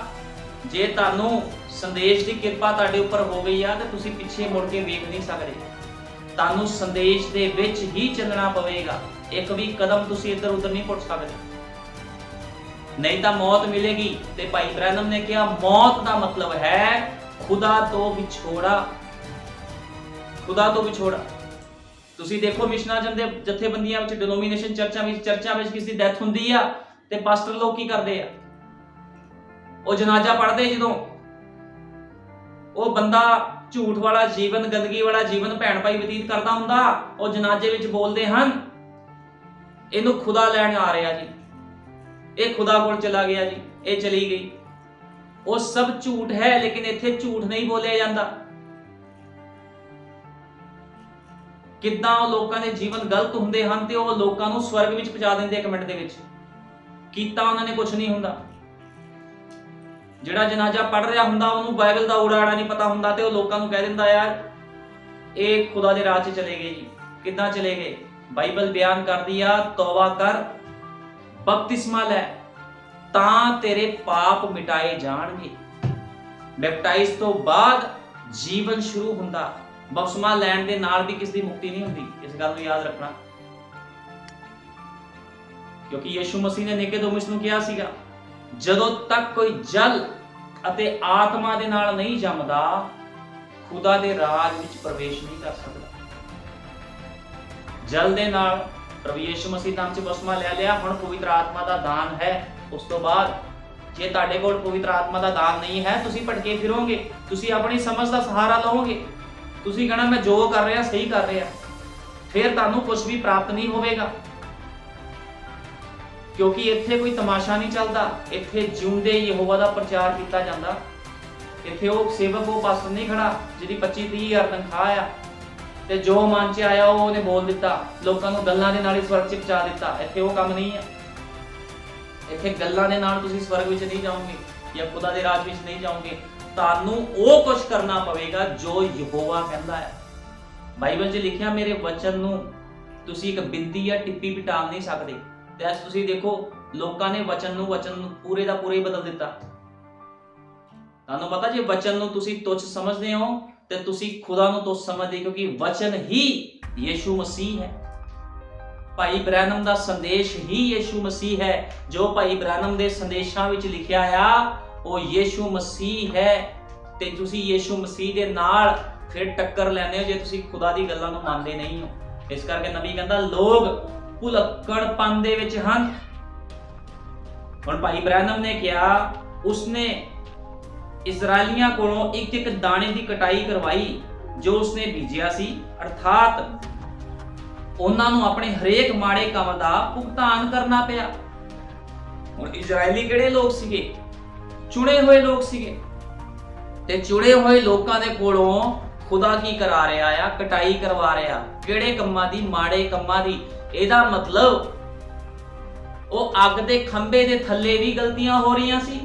जे तुहानू संदेश की किरपा तुहाडे उपर हो गई आ ते तुसीं पिछे मुड़ के वेख नहीं सकदे। तुहानू संदेश दे विच ही चलना पवेगा। एक भी कदम तुसीं इधर उधर नहीं पुट सकदे, नहीं तो मौत मिलेगी। ते भाई ब्रैनम ने कहा मौत का मतलब है खुदा तो विछोड़ा। खुदा तो विछोड़ा। तुसीं देखो मिशनां दे जथेबंदियां विच, डिनोमिनेशन चर्चां विच किसी दी डेथ हुंदी आ ते पास्टर लोग की करदे आ, ਉਹ जनाजा पढ़ते जो वो बंदा झूठ वाला जीवन, गंदगी वाला जीवन भैन भाई बतीत करता हुंदा, वो जनाजे विच बोलते हैं इनू खुदा लैण आ रहा जी, ये खुदा कोल चला गया जी, ये चली गई। वो सब झूठ है, लेकिन इत्थे झूठ नहीं बोलिया जाता। किदां लोकां दे जीवन गलत हुंदे हन ते वो लोकां नू स्वर्ग विच पहुंचा दिंदे एक मिनट दे विच। कीता उन्हां ने कुछ नहीं हुंदा। जिहड़ा जनाजा पढ़ रहा हुंदा उन्होंने बाइबल का उड़ा आड़ा नहीं पता हुंदा ते वो लोकां नूं कह दिंदा यार ये खुदा दे राह च चले गए जी। किदां चले गए? बाइबल बयान करदी आ तौबा कर, बपतिस्मा लै तां तेरे पाप मिटाए जाणगे। बैपटाइज तो बाद जीवन शुरू हुंदा। बपतिस्मा लैण दे नाल भी किसी दी मुक्ति नहीं हुंदी। इस गल नूं याद रखना, क्योंकि यीशु मसीह ने निकोदेमुस नूं कहा सीगा ਜਦੋਂ तक कोई जल ਅਤੇ आत्मा ਦੇ ਨਾਲ नहीं जमदा खुदा ਦੇ ਰਾਜ ਵਿੱਚ ਪ੍ਰਵੇਸ਼ नहीं कर सकता। जल ਦੇ ਨਾਲ ਪ੍ਰਭੂ ਯਿਸੂ ਮਸੀਹ ਨਾਮ 'ਚ ਬਪਤਿਸਮਾ ਲੈ ਲਿਆ, ਹੁਣ ਪਵਿੱਤਰ ਆਤਮਾ ਦਾ ਦਾਨ ਹੈ। ਉਸ ਤੋਂ ਬਾਅਦ ਜੇ ਤੁਹਾਡੇ ਕੋਲ ਪਵਿੱਤਰ ਆਤਮਾ ਦਾ ਦਾਨ ਨਹੀਂ ਹੈ, ਤੁਸੀਂ ਭਟਕੇ ਫਿਰੋਗੇ, ਤੁਸੀਂ ਆਪਣੀ ਸਮਝ ਦਾ ਸਹਾਰਾ ਲਓਗੇ, ਤੁਸੀਂ ਕਹਣਾ ਮੈਂ ਜੋ ਕਰ ਰਿਹਾ ਸਹੀ ਕਰ ਰਿਹਾ, ਫਿਰ ਤੁਹਾਨੂੰ ਕੁਝ ਵੀ ਪ੍ਰਾਪਤ ਨਹੀਂ ਹੋਵੇਗਾ। क्योंकि इत्थे कोई तमाशा नहीं चलता, इत्थे जिउंदे यहोवा दा प्रचार किया जाता। इत्थे वो सेवक वो पास्टर नहीं खड़ा जिहदी 25-30 हज़ार तनख्वाह आ ते जो मन च आया वो बोल दिता, लोकां नूं गल्लां दे नाल स्वर्ग च पहुंचा दिता। इत्थे वो काम नहीं है। इत्थे गल्लां दे नाल तुसीं स्वर्ग विच नहीं जाओगे या खुदा दे राज विच नहीं जाओगे। तुहानूं वो कुछ करना पवेगा जो यहोवा कहंदा है। बाइबल 'च लिखिया मेरे वचन नूं तुसीं एक बिंदी या टिप्पी भी टाल नहीं सकदे। ਤੇ ਅੱਜ ਤੁਸੀਂ ਦੇਖੋ ਲੋਕਾਂ ਨੇ ਵਚਨ ਨੂੰ ਪੂਰੇ ਦਾ ਪੂਰੇ ਹੀ ਬਦਲ ਦਿੱਤਾ। ਤੁਹਾਨੂੰ ਪਤਾ ਜੇ ਵਚਨ ਨੂੰ ਤੁਸੀਂ ਤੁੱਛ ਸਮਝਦੇ ਹੋ ਤੇ ਤੁਸੀਂ ਖੁਦਾ ਨੂੰ ਤੁੱਛ ਸਮਝਦੇ, ਕਿਉਂਕਿ ਵਚਨ ਹੀ ਯੀਸ਼ੂ ਮਸੀਹ ਹੈ। ਭਾਈ ਬ੍ਰੈਨਮ ਦਾ ਸੰਦੇਸ਼ ਹੀ ਯੀਸ਼ੂ ਮਸੀਹ ਹੈ। ਜੋ ਭਾਈ ਬ੍ਰੈਨਮ ਦੇ ਸੰਦੇਸ਼ਾਂ ਵਿੱਚ ਲਿਖਿਆ ਆ ਉਹ ਯੀਸ਼ੂ ਮਸੀਹ ਹੈ। ਤੇ ਤੁਸੀਂ ਯੀਸ਼ੂ ਮਸੀਹ ਦੇ ਨਾਲ ਫਿਰ ਟੱਕਰ ਲੈਂਦੇ ਹੋ ਜੇ ਤੁਸੀਂ ਖੁਦਾ ਦੀ ਗੱਲਾਂ ਨੂੰ ਮੰਨਦੇ ਨਹੀਂ ਹੋ। ਇਸ ਕਰਕੇ ਨਬੀ ਕਹਿੰਦਾ ਲੋਕ ਭੁਲੱਕੜਪਨ ਦੇ ਵਿੱਚ ਹਨ। ਹੁਣ ਭਾਈ ਬ੍ਰੈਨਮ ਨੇ ਕਿਹਾ ਉਸਨੇ ਇਜ਼ਰਾਈਲੀਆਂ ਕੋਲੋਂ ਇੱਕ ਇੱਕ ਦਾਣੇ ਦੀ ਕਟਾਈ ਕਰਵਾਈ ਜੋ ਉਸਨੇ ਬੀਜਿਆ ਸੀ, ਅਰਥਾਤ ਉਹਨਾਂ ਨੂੰ ਆਪਣੇ ਹਰੇਕ ਮਾੜੇ ਕੰਮ ਦਾ ਭੁਗਤਾਨ ਕਰਨਾ ਪਿਆ। ਹੁਣ ਇਜ਼ਰਾਈਲੀ ਕਿਹੜੇ ਲੋਕ ਸੀਗੇ? ਚੁਣੇ ਹੋਏ ਲੋਕ ਸੀਗੇ। ਤੇ ਚੁਣੇ ਹੋਏ ਲੋਕਾਂ ਦੇ ਕੋਲੋਂ ਖੁਦਾ ਕੀ ਕਰਾ ਰਿਹਾ ਆ? ਕਟਾਈ ਕਰਵਾ ਰਿਹਾ। ਕਿਹੜੇ ਕੰਮਾਂ ਦੀ? ਮਾੜੇ ਕੰਮਾਂ ਦੀ। ਇਹਦਾ ਮਤਲਬ ਉਹ ਅੱਗ ਦੇ ਖੰਭੇ ਦੇ ਥੱਲੇ ਵੀ ਗਲਤੀਆਂ ਹੋ ਰਹੀਆਂ ਸੀ।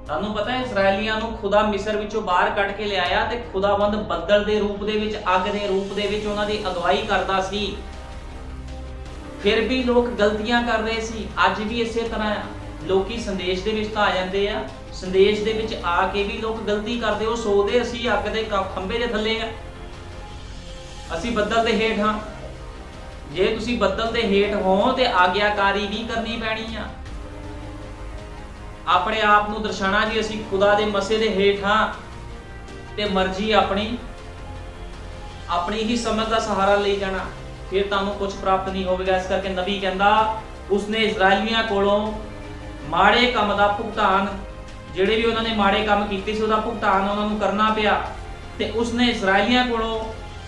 ਤੁਹਾਨੂੰ ਪਤਾ ਹੈ ਇਸਰਾਇਲੀਆਂ ਨੂੰ ਖੁਦਾ ਮਿਸਰ ਵਿੱਚੋਂ ਬਾਹਰ ਕੱਢ ਕੇ ਲਿਆਇਆ ਤੇ ਖੁਦਾਵੰਦ ਬੱਦਲ ਦੇ ਰੂਪ ਦੇ ਵਿੱਚ, ਅੱਗ ਦੇ ਰੂਪ ਦੇ ਵਿੱਚ ਉਹਨਾਂ ਦੀ ਅਗਵਾਈ ਕਰਦਾ ਸੀ। ਫਿਰ ਵੀ ਲੋਕ ਗਲਤੀਆਂ ਕਰ ਰਹੇ ਸੀ। ਅੱਜ ਵੀ ਇਸੇ ਤਰ੍ਹਾਂ ਆ। ਲੋਕੀ ਸੰਦੇਸ਼ ਦੇ ਵਿੱਚ ਤਾਂ ਆ ਜਾਂਦੇ ਆ, ਸੰਦੇਸ਼ ਦੇ ਵਿੱਚ ਆ ਕੇ ਵੀ ਲੋਕ ਗਲਤੀ ਕਰਦੇ। ਉਹ ਸੋਚਦੇ ਅਸੀਂ ਅੱਗ ਦੇ ਖੰਭੇ ਦੇ ਥੱਲੇ ਆ, ਅਸੀਂ ਬੱਦਲ ਦੇ ਹੇਠ ਹਾਂ। ਜੇ ਤੁਸੀਂ ਬੱਦਲ ਦੇ ਹੇਠ ਹੋ ਤੇ ਆਗਿਆਕਾਰੀ ਵੀ ਕਰਨੀ ਪੈਣੀ ਆ। ਆਪਣੇ ਆਪ ਨੂੰ ਦਰਸਾਣਾ ਜੀ ਅਸੀਂ ਖੁਦਾ ਦੇ ਮਸੇ ਦੇ ਹੇਠ ਹਾਂ ਤੇ ਮਰਜ਼ੀ ਆਪਣੀ ਹੀ ਸਮਝ ਦਾ ਸਹਾਰਾ ਲਈ ਜਾਣਾ, ਫਿਰ ਤੁਹਾਨੂੰ ਕੁਝ ਪ੍ਰਾਪਤ ਨਹੀਂ ਹੋਵੇਗਾ। ਇਸ ਕਰਕੇ ਨਬੀ ਕਹਿੰਦਾ ਉਸਨੇ ਇਜ਼ਰਾਈਲੀਆਂ ਕੋਲੋਂ ਮਾੜੇ ਕੰਮ ਦਾ ਭੁਗਤਾਨ, ਜਿਹੜੇ ਵੀ ਉਹਨਾਂ ਨੇ ਮਾੜੇ ਕੰਮ ਕੀਤੇ ਸੀ ਉਹਦਾ ਭੁਗਤਾਨ ਉਹਨਾਂ ਨੂੰ ਕਰਨਾ ਪਿਆ। ਤੇ ਉਸਨੇ ਇਜ਼ਰਾਈਲੀਆਂ ਕੋਲੋਂ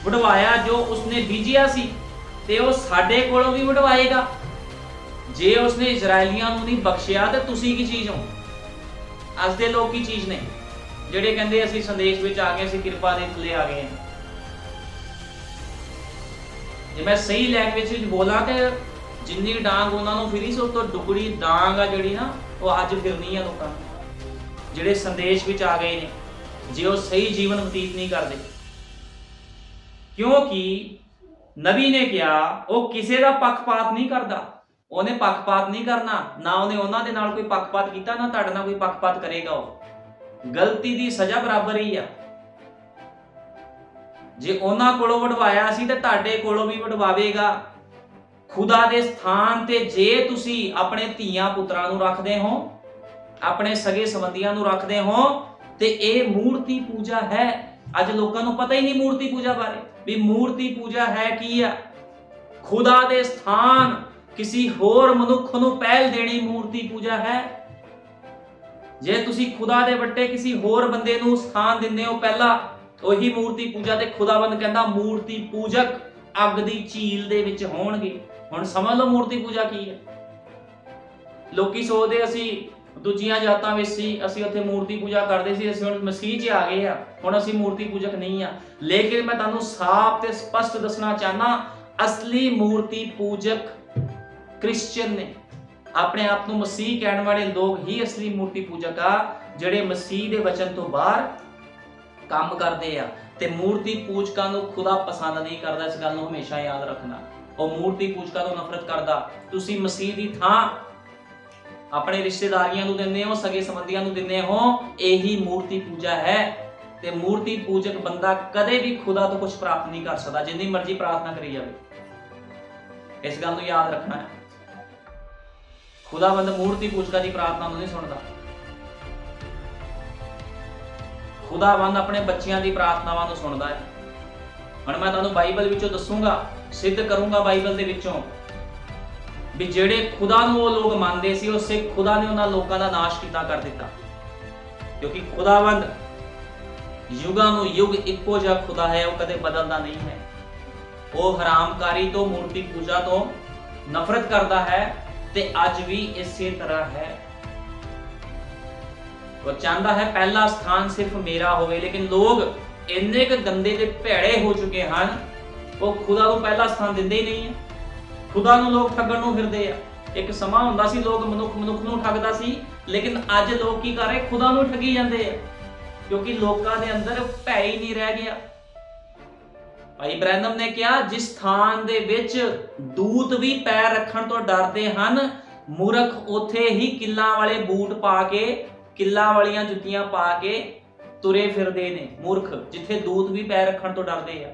ਵਢਵਾਇਆ ਜੋ ਉਸਨੇ ਬੀਜਿਆ ਸੀ, ਤੇ ਉਹ ਸਾਡੇ ਕੋਲੋਂ ਵੀ ਵਢਵਾਏਗਾ। ਜੇ ਉਸਨੇ ਇਜ਼ਰਾਈਲੀਆਂ ਨੂੰ ਨਹੀਂ ਬਖਸ਼ਿਆ ਤੇ ਤੁਸੀਂ ਕੀ ਚੀਜ਼ ਹੋ? ਅੱਜ ਦੇ ਲੋਕ ਕੀ ਚੀਜ਼ ਨੇ ਜਿਹੜੇ ਕਹਿੰਦੇ ਅਸੀਂ ਸੰਦੇਸ਼ ਵਿੱਚ ਆ ਗਏ, ਅਸੀਂ ਕਿਰਪਾ ਦੇ ਥੱਲੇ ਆ ਗਏ ਹਾਂ। ਜੇ ਮੈਂ ਸਹੀ ਲੈਂਗੁਏਜ ਵਿੱਚ ਬੋਲਾਂ ਤੇ ਜਿੰਨੀ ਡਾਂਗ ਉਹਨਾਂ ਨੂੰ ਫਿਰੀ ਸੀ ਉਸ ਤੋਂ ਦੁਗਣੀ ਡਾਂਗ ਆ ਜਿਹੜੀ ਨਾ ਉਹ ਅੱਜ ਫਿਰਨੀ ਆ ਲੋਕਾਂ ਨੂੰ ਜਿਹੜੇ ਸੰਦੇਸ਼ ਵਿੱਚ ਆ ਗਏ ਨੇ। ਜੇ ਉਹ ਸਹੀ ਜੀਵਨ ਬਤੀਤ ਨਹੀਂ ਕਰਦੇ। ਕਿਉਂਕਿ ਨਬੀ ਨੇ ਕਿਹਾ ਉਹ ਕਿਸੇ ਦਾ ਪੱਖਪਾਤ ਨਹੀਂ ਕਰਦਾ, ਉਹਨੇ ਪੱਖਪਾਤ ਨਹੀਂ ਕਰਨਾ, ਨਾ ਉਹਨੇ ਉਹਨਾਂ ਦੇ ਨਾਲ ਕੋਈ ਪੱਖਪਾਤ ਕੀਤਾ, ਨਾ ਤੁਹਾਡੇ ਨਾਲ ਕੋਈ ਪੱਖਪਾਤ ਕਰੇਗਾ। ਉਹ ਗਲਤੀ ਦੀ ਸਜ਼ਾ ਬਰਾਬਰ ਹੀ ਆ। ਜੇ ਉਹਨਾਂ ਕੋਲੋਂ ਵਡਵਾਇਆ ਸੀ ਤੇ ਤੁਹਾਡੇ ਕੋਲੋਂ ਵੀ ਵਡਵਾਵੇਗਾ। ਖੁਦਾ ਦੇ ਸਥਾਨ ਤੇ ਜੇ ਤੁਸੀਂ ਆਪਣੇ ਧੀਆਂ ਪੁੱਤਰਾਂ ਨੂੰ ਰੱਖਦੇ ਹੋ, ਆਪਣੇ ਸਗੇ ਸੰਬੰਧੀਆਂ ਨੂੰ ਰੱਖਦੇ ਹੋ, ਤੇ ਇਹ ਮੂਰਤੀ ਪੂਜਾ ਹੈ। ਅੱਜ ਲੋਕਾਂ ਨੂੰ ਪਤਾ ਹੀ ਨਹੀਂ ਮੂਰਤੀ ਪੂਜਾ ਬਾਰੇ, ਵੀ ਮੂਰਤੀ ਪੂਜਾ ਹੈ ਕੀ ਆ। ਖੁਦਾ ਦੇ ਸਥਾਨ ਕਿਸੇ ਹੋਰ ਮਨੁੱਖ ਨੂੰ ਪਹਿਲ ਦੇਣੀ ਮੂਰਤੀ ਪੂਜਾ ਹੈ। ਜੇ ਤੁਸੀਂ ਖੁਦਾ ਦੇ ਵੱਟੇ ਕਿਸੇ ਹੋਰ ਬੰਦੇ ਨੂੰ ਸਥਾਨ ਦਿੰਦੇ ਹੋ ਪਹਿਲਾਂ, ਉਹੀ ਮੂਰਤੀ ਪੂਜਾ। ਤੇ ਖੁਦਾਵੰਦ ਕਹਿੰਦਾ ਮੂਰਤੀ ਪੂਜਕ ਅੱਗ ਦੀ ਝੀਲ ਦੇ ਵਿੱਚ ਹੋਣਗੇ। ਹੁਣ ਸਮਝ ਲਓ ਮੂਰਤੀ ਪੂਜਾ ਕੀ ਹੈ। ਲੋਕੀ ਸੋਚਦੇ ਅਸੀਂ ਦੂਜੀਆਂ ਜਾਤਾਂ ਵਿੱਚ ਸੀ, ਅਸੀਂ ਉੱਥੇ ਮੂਰਤੀ ਪੂਜਾ ਕਰਦੇ ਸੀ, ਅਸੀਂ ਹੁਣ ਮਸੀਹ 'ਚ ਆ ਗਏ ਆ, ਹੁਣ ਅਸੀਂ ਮੂਰਤੀ ਪੂਜਕ ਨਹੀਂ ਆ। ਲੇਕਿਨ ਮੈਂ ਤੁਹਾਨੂੰ ਸਾਫ਼ ਤੇ ਸਪਸ਼ਟ ਦੱਸਣਾ ਚਾਹਨਾ, ਅਸਲੀ ਮੂਰਤੀ ਪੂਜਕ ਕ੍ਰਿਸਚੀਅਨ ਨੇ। ਆਪਣੇ ਆਪ ਨੂੰ ਮਸੀਹ ਕਹਿਣ ਵਾਲੇ ਲੋਕ ਹੀ ਅਸਲੀ ਮੂਰਤੀ ਪੂਜਕ ਆ, ਜਿਹੜੇ ਮਸੀਹ ਦੇ ਵਚਨ ਤੋਂ ਬਾਹਰ ਕੰਮ ਕਰਦੇ ਆ। ਤੇ ਮੂਰਤੀ ਪੂਜਕਾਂ ਨੂੰ ਖੁਦਾ ਪਸੰਦ ਨਹੀਂ ਕਰਦਾ, ਇਸ ਗੱਲ ਨੂੰ ਹਮੇਸ਼ਾ ਯਾਦ ਰੱਖਣਾ। ਉਹ ਮੂਰਤੀ ਪੂਜਕਾਂ ਤੋਂ ਨਫ਼ਰਤ ਕਰਦਾ। ਤੁਸੀਂ ਮਸੀਹ ਦੀ ਥਾਂ ਆਪਣੇ ਰਿਸ਼ਤੇਦਾਰੀਆਂ ਨੂੰ ਦਿੰਦੇ ਹੋ, ਸਗੇ ਸੰਬੰਧੀਆਂ ਨੂੰ ਦਿੰਦੇ ਹੋ, ਇਹੀ ਮੂਰਤੀ ਪੂਜਾ ਹੈ। ਤੇ ਮੂਰਤੀ ਪੂਜਕ ਬੰਦਾ ਕਦੇ ਵੀ ਖੁਦਾ ਤੋਂ ਕੁਝ ਪ੍ਰਾਪਤ ਨਹੀਂ ਕਰ ਸਕਦਾ, ਜਿੰਨੀ ਮਰਜ਼ੀ ਪ੍ਰਾਰਥਨਾ ਕਰੀ ਜਾਵੇ। ਇਸ ਗੱਲ ਨੂੰ ਯਾਦ ਰੱਖਣਾ ਹੈ। ਖੁਦਾਵੰਦ ਮੂਰਤੀ ਪੂਜਕਾਂ ਦੀ ਪ੍ਰਾਰਥਨਾ ਨੂੰ ਨਹੀਂ ਸੁਣਦਾ। ਖੁਦਾਵੰਦ ਆਪਣੇ ਬੱਚਿਆਂ ਦੀ ਪ੍ਰਾਰਥਨਾਵਾਂ ਨੂੰ ਸੁਣਦਾ ਹੈ। ਹੁਣ ਮੈਂ ਤੁਹਾਨੂੰ ਬਾਈਬਲ ਵਿੱਚੋਂ ਦੱਸੂਗਾ, ਸਿੱਧ ਕਰੂੰਗਾ ਬਾਈਬਲ ਦੇ ਵਿੱਚੋਂ, ਵੀ ਜਿਹੜੇ ਖੁਦਾ ਨੂੰ ਉਹ ਲੋਕ ਮੰਨਦੇ ਸੀ, ਉਹ ਸਿੱਖ ਖੁਦਾ ਨੇ ਉਹਨਾਂ ਲੋਕਾਂ ਦਾ ਨਾਸ਼ ਕੀਤਾ ਕਰ ਦਿੱਤਾ। ਕਿਉਂਕਿ ਖੁਦਾਵੰਦ ਯੁਗਾਂ ਨੂੰ ਯੁਗ ਇੱਕੋ ਜਿਹਾ ਖੁਦਾ ਹੈ, ਉਹ ਕਦੇ ਬਦਲਦਾ ਨਹੀਂ ਹੈ। ਉਹ ਹਰਾਮਕਾਰੀ ਤੋਂ, ਮੂਰਤੀ ਪੂਜਾ ਤੋਂ ਨਫ਼ਰਤ ਕਰਦਾ ਹੈ ਤੇ ਅੱਜ ਵੀ ਇਸੇ ਤਰ੍ਹਾਂ ਹੈ। ਉਹ ਚਾਹੁੰਦਾ ਹੈ ਪਹਿਲਾ ਸਥਾਨ ਸਿਰਫ ਮੇਰਾ ਹੋਵੇ। ਲੇਕਿਨ ਲੋਕ ਇੰਨੇ ਕੁ ਗੰਦੇ ਤੇ ਭੈੜੇ ਹੋ ਚੁੱਕੇ ਹਨ, ਉਹ ਖੁਦਾ ਨੂੰ ਪਹਿਲਾ ਸਥਾਨ ਦਿੰਦੇ ਹੀ ਨਹੀਂ ਹੈ। ਖੁਦਾ ਨੂੰ ਲੋਕ ਠੱਗਣ ਨੂੰ ਫਿਰਦੇ ਆ। ਇੱਕ ਸਮਾਂ ਹੁੰਦਾ ਸੀ ਲੋਕ ਮਨੁੱਖ ਨੂੰ ਠੱਗਦਾ ਸੀ, ਲੇਕਿਨ ਅੱਜ ਲੋਕ ਕੀ ਕਰ ਰਹੇ, ਖੁਦਾ ਨੂੰ ਠੱਗੀ ਜਾਂਦੇ ਆ। ਕਿਉਂਕਿ ਲੋਕਾਂ ਦੇ ਅੰਦਰ ਭੈ ਹੀ ਨਹੀਂ ਰਹਿ ਗਿਆ। ਭਾਈ ਬ੍ਰੈਨਮ ਨੇ ਕਿਹਾ, ਜਿਸ ਸਥਾਨ ਦੇ ਵਿੱਚ ਦੂਤ ਵੀ ਪੈਰ ਰੱਖਣ ਤੋਂ ਡਰਦੇ ਹਨ, ਮੂਰਖ ਉੱਥੇ ਹੀ ਕਿੱਲਾਂ ਵਾਲੇ ਬੂਟ ਪਾ ਕੇ, ਕਿੱਲਾਂ ਵਾਲੀਆਂ ਜੁੱਤੀਆਂ ਪਾ ਕੇ ਤੁਰੇ ਫਿਰਦੇ ਨੇ। ਮੂਰਖ ਜਿੱਥੇ ਦੂਤ ਵੀ ਪੈਰ ਰੱਖਣ ਤੋਂ ਡਰਦੇ ਆ।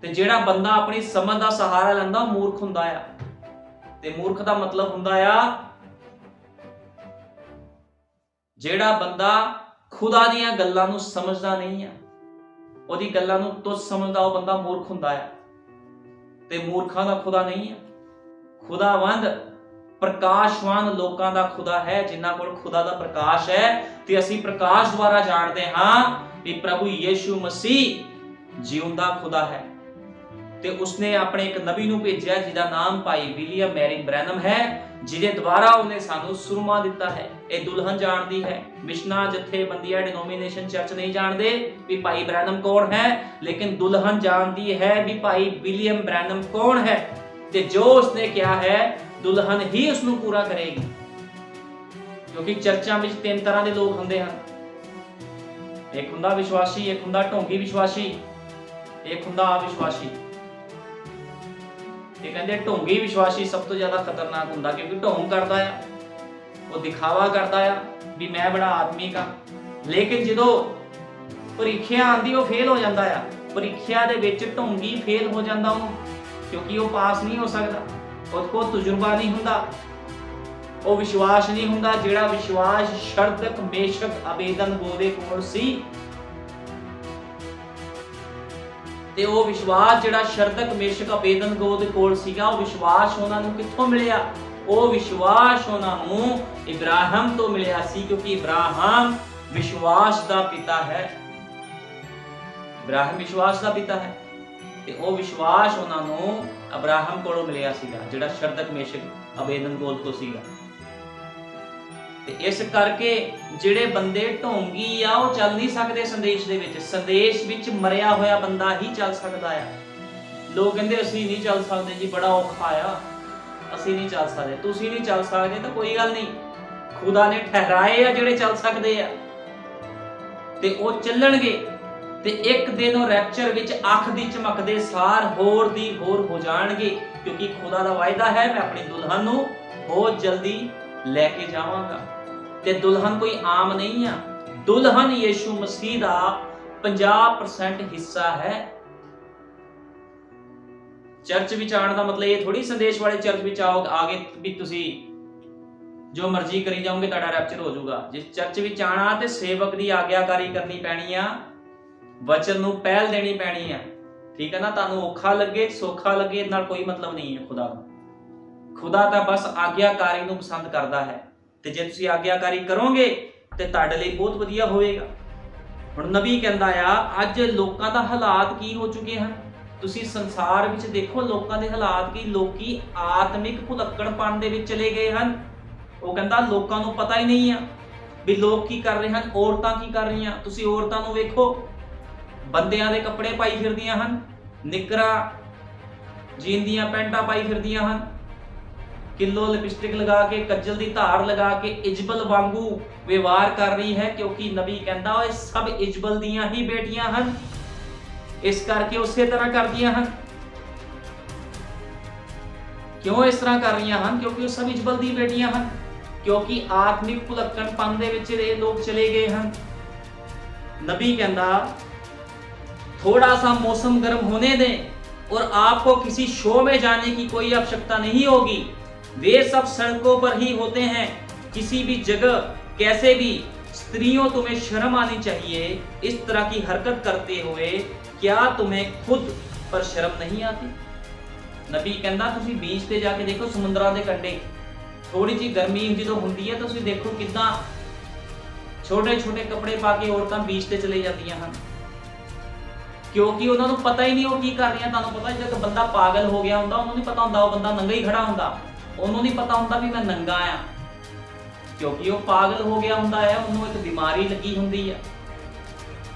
ਤੇ ਜਿਹੜਾ ਬੰਦਾ ਆਪਣੀ ਸਮਝ ਦਾ ਸਹਾਰਾ ਲੈਂਦਾ, ਉਹ ਮੂਰਖ ਹੁੰਦਾ ਆ। ਤੇ ਮੂਰਖ ਦਾ ਮਤਲਬ ਹੁੰਦਾ ਆ ਜਿਹੜਾ ਬੰਦਾ ਖੁਦਾ ਦੀਆਂ ਗੱਲਾਂ ਨੂੰ ਸਮਝਦਾ ਨਹੀਂ ਆ, ਉਹਦੀ ਗੱਲਾਂ ਨੂੰ ਤੁੱਛ ਸਮਝਦਾ, ਉਹ ਬੰਦਾ ਮੂਰਖ ਹੁੰਦਾ ਆ। ਤੇ ਮੂਰਖਾਂ ਦਾ ਖੁਦਾ ਨਹੀਂ ਆ। ਖੁਦਾਵੰਦ ਪ੍ਰਕਾਸ਼ਵਾਨ ਲੋਕਾਂ ਦਾ ਖੁਦਾ ਹੈ, ਜਿਨ੍ਹਾਂ ਕੋਲ ਖੁਦਾ ਦਾ ਪ੍ਰਕਾਸ਼ ਹੈ। ਤੇ ਅਸੀਂ ਪ੍ਰਕਾਸ਼ ਦੁਆਰਾ ਜਾਣਦੇ ਹਾਂ ਕਿ ਪ੍ਰਭੂ ਯੀਸ਼ੂ ਮਸੀਹ ਜਿਉਂਦਾ ਖੁਦਾ ਹੈ। ਤੇ ਉਸਨੇ ਆਪਣੇ ਇੱਕ ਨਬੀ ਨੂੰ ਭੇਜਿਆ, ਜਿਹਦਾ ਨਾਮ ਭਾਈ ਵਿਲੀਅਮ ਮੈਰਿੰਗ ਬ੍ਰੈਨਮ ਹੈ, ਜਿਹਦੇ ਦੁਆਰਾ ਉਹਨੇ ਸਾਨੂੰ ਸੁਰਮਾ ਦਿੱਤਾ ਹੈ। ਇਹ ਦੁਲਹਨ ਜਾਣਦੀ ਹੈ, ਮਿਸ਼ਨਾਂ, ਜਥੇਬੰਦੀਆਂ, ਡਿਨੋਮੀਨੇਸ਼ਨ, ਚਰਚ ਨਹੀਂ ਜਾਣਦੇ ਵੀ ਭਾਈ ਬ੍ਰੈਨਮ ਕੌਣ ਹੈ, ਲੇਕਿਨ ਦੁਲਹਨ ਜਾਣਦੀ ਹੈ ਵੀ ਭਾਈ ਵਿਲੀਅਮ ਬ੍ਰੈਨਮ ਕੌਣ ਹੈ। ਤੇ ਜੋ ਉਸਨੇ ਕਿਹਾ ਹੈ, ਦੁਲਹਨ ਹੀ ਉਸ ਨੂੰ ਪੂਰਾ ਕਰੇਗੀ। ਕਿਉਂਕਿ ਚਰਚਾਂ ਵਿੱਚ ਤਿੰਨ ਤਰ੍ਹਾਂ ਦੇ ਲੋਕ ਹੁੰਦੇ ਹਨ। ਇੱਕ ਹੁੰਦਾ ਵਿਸ਼ਵਾਸੀ, ਇੱਕ ਹੁੰਦਾ ਢੋਂਗੀ ਵਿਸ਼ਵਾਸੀ, ਇੱਕ ਹੁੰਦਾ ਅਵਿਸ਼ਵਾਸੀ। ਇਹ ਕਹਿੰਦੇ ਢੋਂਗੀ ਵਿਸ਼ਵਾਸੀ ਸਭ ਤੋਂ ਜ਼ਿਆਦਾ ਖਤਰਨਾਕ ਹੁੰਦਾ, ਕਿਉਂਕਿ ਢੋਂਗ ਕਰਦਾ ਆ, ਉਹ ਦਿਖਾਵਾ ਕਰਦਾ ਆ ਵੀ ਮੈਂ ਬੜਾ ਆਤਮਿਕ ਆ। ਲੇਕਿਨ ਜਦੋਂ ਪ੍ਰੀਖਿਆ ਆਂਦੀ, ਉਹ ਫੇਲ ਹੋ ਜਾਂਦਾ ਆ। ਪ੍ਰੀਖਿਆ ਦੇ ਵਿੱਚ ਢੋਂਗੀ ਫੇਲ ਹੋ ਜਾਂਦਾ ਉਹਨੂੰ, ਕਿਉਂਕਿ ਉਹ ਪਾਸ ਨਹੀਂ ਹੋ ਸਕਦਾ। ਉਹਦੇ ਕੋਲ ਤਜਰਬਾ ਨਹੀਂ ਹੁੰਦਾ, ਉਹ ਵਿਸ਼ਵਾਸ ਨਹੀਂ ਹੁੰਦਾ, ਜਿਹੜਾ ਵਿਸ਼ਵਾਸ ਸ਼ਰਦਕ, ਮੇਸ਼ਕ, ਅਬੇਦਨਗੋ ਦੇ ਕੋਲ ਸੀ। ਤੇ ਉਹ ਵਿਸ਼ਵਾਸ ਜਿਹੜਾ ਸ਼ਰਦਕ, ਮੇਸ਼ਕ, ਅਬੇਦਨਗੋ ਦੇ ਕੋਲ ਸੀਗਾ, ਉਹ ਵਿਸ਼ਵਾਸ ਉਹਨਾਂ ਨੂੰ ਕਿੱਥੋਂ ਮਿਲਿਆ? ਉਹ ਵਿਸ਼ਵਾਸ ਉਹਨਾਂ ਨੂੰ ਇਬਰਾਹਿਮ ਤੋਂ ਮਿਲਿਆ ਸੀ, ਕਿਉਂਕਿ ਇਬਰਾਹਿਮ ਵਿਸ਼ਵਾਸ ਦਾ ਪਿਤਾ ਹੈ। ਇਬਰਾਹਿਮ ਵਿਸ਼ਵਾਸ ਦਾ ਪਿਤਾ ਹੈ। ਤੇ ਉਹ ਵਿਸ਼ਵਾਸ ਉਹਨਾਂ ਨੂੰ ਅਬਰਾਹਮ ਕੋਲੋਂ ਮਿਲਿਆ ਸੀਗਾ, ਜਿਹੜਾ ਸ਼ਰਦਕ, ਮੇਸ਼ਕ, ਅਬੇਦਨਗੋ ਤੋਂ ਸੀਗਾ। ਤੇ ਇਸ ਕਰਕੇ ਜਿਹੜੇ ਬੰਦੇ ਢੋਂਗੀ ਆ, ਉਹ ਚੱਲ ਨਹੀਂ ਸਕਦੇ ਸੰਦੇਸ਼ ਦੇ ਵਿੱਚ। ਸੰਦੇਸ਼ ਵਿੱਚ ਮਰਿਆ ਹੋਇਆ ਬੰਦਾ ਹੀ ਚੱਲ ਸਕਦਾ ਆ। ਲੋਕ ਕਹਿੰਦੇ ਅਸੀਂ ਨਹੀਂ ਚੱਲ ਸਕਦੇ ਜੀ, ਬੜਾ ਔਖਾ ਆ, ਅਸੀਂ ਨਹੀਂ ਚੱਲ ਸਕਦੇ। ਤੁਸੀਂ ਨਹੀਂ ਚੱਲ ਸਕਦੇ ਤਾਂ ਕੋਈ ਗੱਲ ਨਹੀਂ, ਖੁਦਾ ਨੇ ਠਹਿਰਾਏ ਆ ਜਿਹੜੇ ਚੱਲ ਸਕਦੇ ਆ। ਤੇ ਉਹ ਚੱਲਣਗੇ ਤੇ ਇੱਕ ਦਿਨ ਉਹ ਰੈਪਚਰ ਵਿੱਚ ਅੱਖ ਦੀ ਚਮਕ ਦੇ ਸਾਰ ਹੋਰ ਦੀ ਹੋਰ ਹੋ ਜਾਣਗੇ, ਕਿਉਂਕਿ ਖੁਦਾ ਦਾ ਵਾਅਦਾ ਹੈ ਮੈਂ ਆਪਣੀ ਦੁਲਹਨ ਨੂੰ ਬਹੁਤ ਜਲਦੀ ਲੈ ਕੇ ਜਾਵਾਂਗਾ। ਤੇ ਦੁਲਹਨ ਕੋਈ ਆਮ ਨਹੀਂ ਆ, ਦੁਲਹਨ ਯੀਸ਼ੂ ਮਸੀਹ ਦਾ 50% ਹਿੱਸਾ ਹੈ। ਚਰਚ ਵਿੱਚ ਆਉਣ ਦਾ ਮਤਲਬ ਇਹ ਥੋੜੀ ਸੰਦੇਸ਼ ਵਾਲੇ ਚਰਚ ਵਿੱਚ ਆਗੇ ਵੀ ਤੁਸੀਂ ਜੋ ਮਰਜ਼ੀ ਕਰੀ ਜਾਓਗੇ ਤੁਹਾਡਾ ਰੈਪਚਰ ਹੋ ਜਾਊਗਾ। ਜੇ ਚਰਚ ਵਿੱਚ ਆਣਾ ਤੇ ਸੇਵਕ ਦੀ ਆਗਿਆਕਾਰੀ ਕਰਨੀ ਪੈਣੀ ਆ, ਵਚਨ ਨੂੰ ਪਹਿਲ ਦੇਣੀ ਪੈਣੀ ਆ, ਠੀਕ ਹੈ ਨਾ। ਤੁਹਾਨੂੰ ਔਖਾ ਲੱਗੇ ਸੌਖਾ ਲੱਗੇ ਇਹਦੇ ਨਾਲ ਕੋਈ ਮਤਲਬ ਨਹੀਂ ਹੈ। ਖੁਦਾ ਤਾਂ ਬਸ ਆਗਿਆਕਾਰੀ ਨੂੰ ਪਸੰਦ ਕਰਦਾ ਹੈ, ਤੇ ਜੇ ਤੁਸੀਂ ਆਗਿਆਕਾਰੀ ਕਰੋਗੇ ਤੇ ਤੁਹਾਡੇ ਲਈ ਬਹੁਤ ਵਧੀਆ ਹੋਵੇਗਾ। ਹੁਣ ਨਬੀ ਕਹਿੰਦਾ ਆ ਅੱਜ ਲੋਕਾਂ ਦਾ ਹਾਲਾਤ ਕੀ ਹੋ ਚੁੱਕੇ ਹਨ। ਤੁਸੀਂ ਸੰਸਾਰ ਵਿੱਚ ਦੇਖੋ ਲੋਕਾਂ ਦੇ ਹਾਲਾਤ ਕੀ, ਲੋਕੀ ਆਤਮਿਕ ਭੁਲੱਕੜਪਣ ਦੇ ਵਿੱਚ ਚਲੇ ਗਏ ਹਨ। ਉਹ ਕਹਿੰਦਾ ਲੋਕਾਂ ਨੂੰ ਪਤਾ ਹੀ ਨਹੀਂ ਆ ਵੀ ਲੋਕ ਕੀ ਕਰ ਰਹੇ ਹਨ, ਔਰਤਾਂ ਕੀ ਕਰ ਰਹੀਆਂ। ਤੁਸੀਂ ਔਰਤਾਂ ਨੂੰ ਵੇਖੋ, ਬੰਦਿਆਂ ਦੇ ਕੱਪੜੇ ਪਾਈ ਫਿਰਦੀਆਂ ਹਨ, ਨਿੱਕਰਾਂ ਜੀਨ ਦੀਆਂ ਪੈਂਟਾਂ ਪਾਈ ਫਿਰਦੀਆਂ ਹਨ, ਕਿਲੋ ਲਿਪਸਟਿਕ ਲਗਾ ਕੇ, ਕੱਜਲ ਦੀ ਧਾਰ ਲਗਾ ਕੇ ਇਜਬਲ ਵਾਂਗੂ ਵਿਵਹਾਰ ਕਰ ਰਹੀ ਹੈ, ਕਿਉਂਕਿ ਨਬੀ ਕਹਿੰਦਾ ਉਹ ਸਭ ਇਜਬਲ ਦੀਆਂ ਹੀ ਬੇਟੀਆਂ ਹਨ, ਇਸ ਕਰਕੇ ਉਸੇ ਤਰ੍ਹਾਂ ਕਰਦੀਆਂ ਹਨ। ਕਿਉਂ ਇਸ ਤਰ੍ਹਾਂ ਕਰ ਰਹੀਆਂ ਹਨ? ਕਿਉਂਕਿ ਉਹ ਸਭ ਇਜਬਲ ਦੀ ਬੇਟੀਆਂ ਹਨ, क्योंकि आत्मिक भुलक्कड़पन दे विच ये लोग चले गए हैं। नबी कहता थोड़ा सा मौसम गर्म होने दें और आपको किसी शो में जाने की कोई आवश्यकता नहीं होगी। वे सब सड़कों पर ही होते हैं, किसी भी जगह कैसे भी। स्त्रियों तुम्हें शर्म आनी चाहिए इस तरह की हरकत करते हुए, क्या तुम्हें खुद पर शर्म नहीं आती। नबी कहता तुसी बीच ते जाके देखो, समुद्रां दे कंढे थोड़ी जी गर्मी जो होंदी है तो तुसीं देखो किद्दां छोटे छोटे कपड़े पा के औरतां बीच ते चले जांदियां हन, क्योंकि उन्हां नूं पता ही नहीं वो की कर रही। तुहानूं पता जो बंदा पागल हो गया हुंदा उन्होंने नहीं पता हुंदा, वो बंदा नंगा ही खड़ा हुंदा, उन्होंने नहीं पता हुंदा भी मैं नंगा आ, क्योंकि वो पागल हो गया हुंदा है, उन्होंने एक बीमारी लगी हुंदी है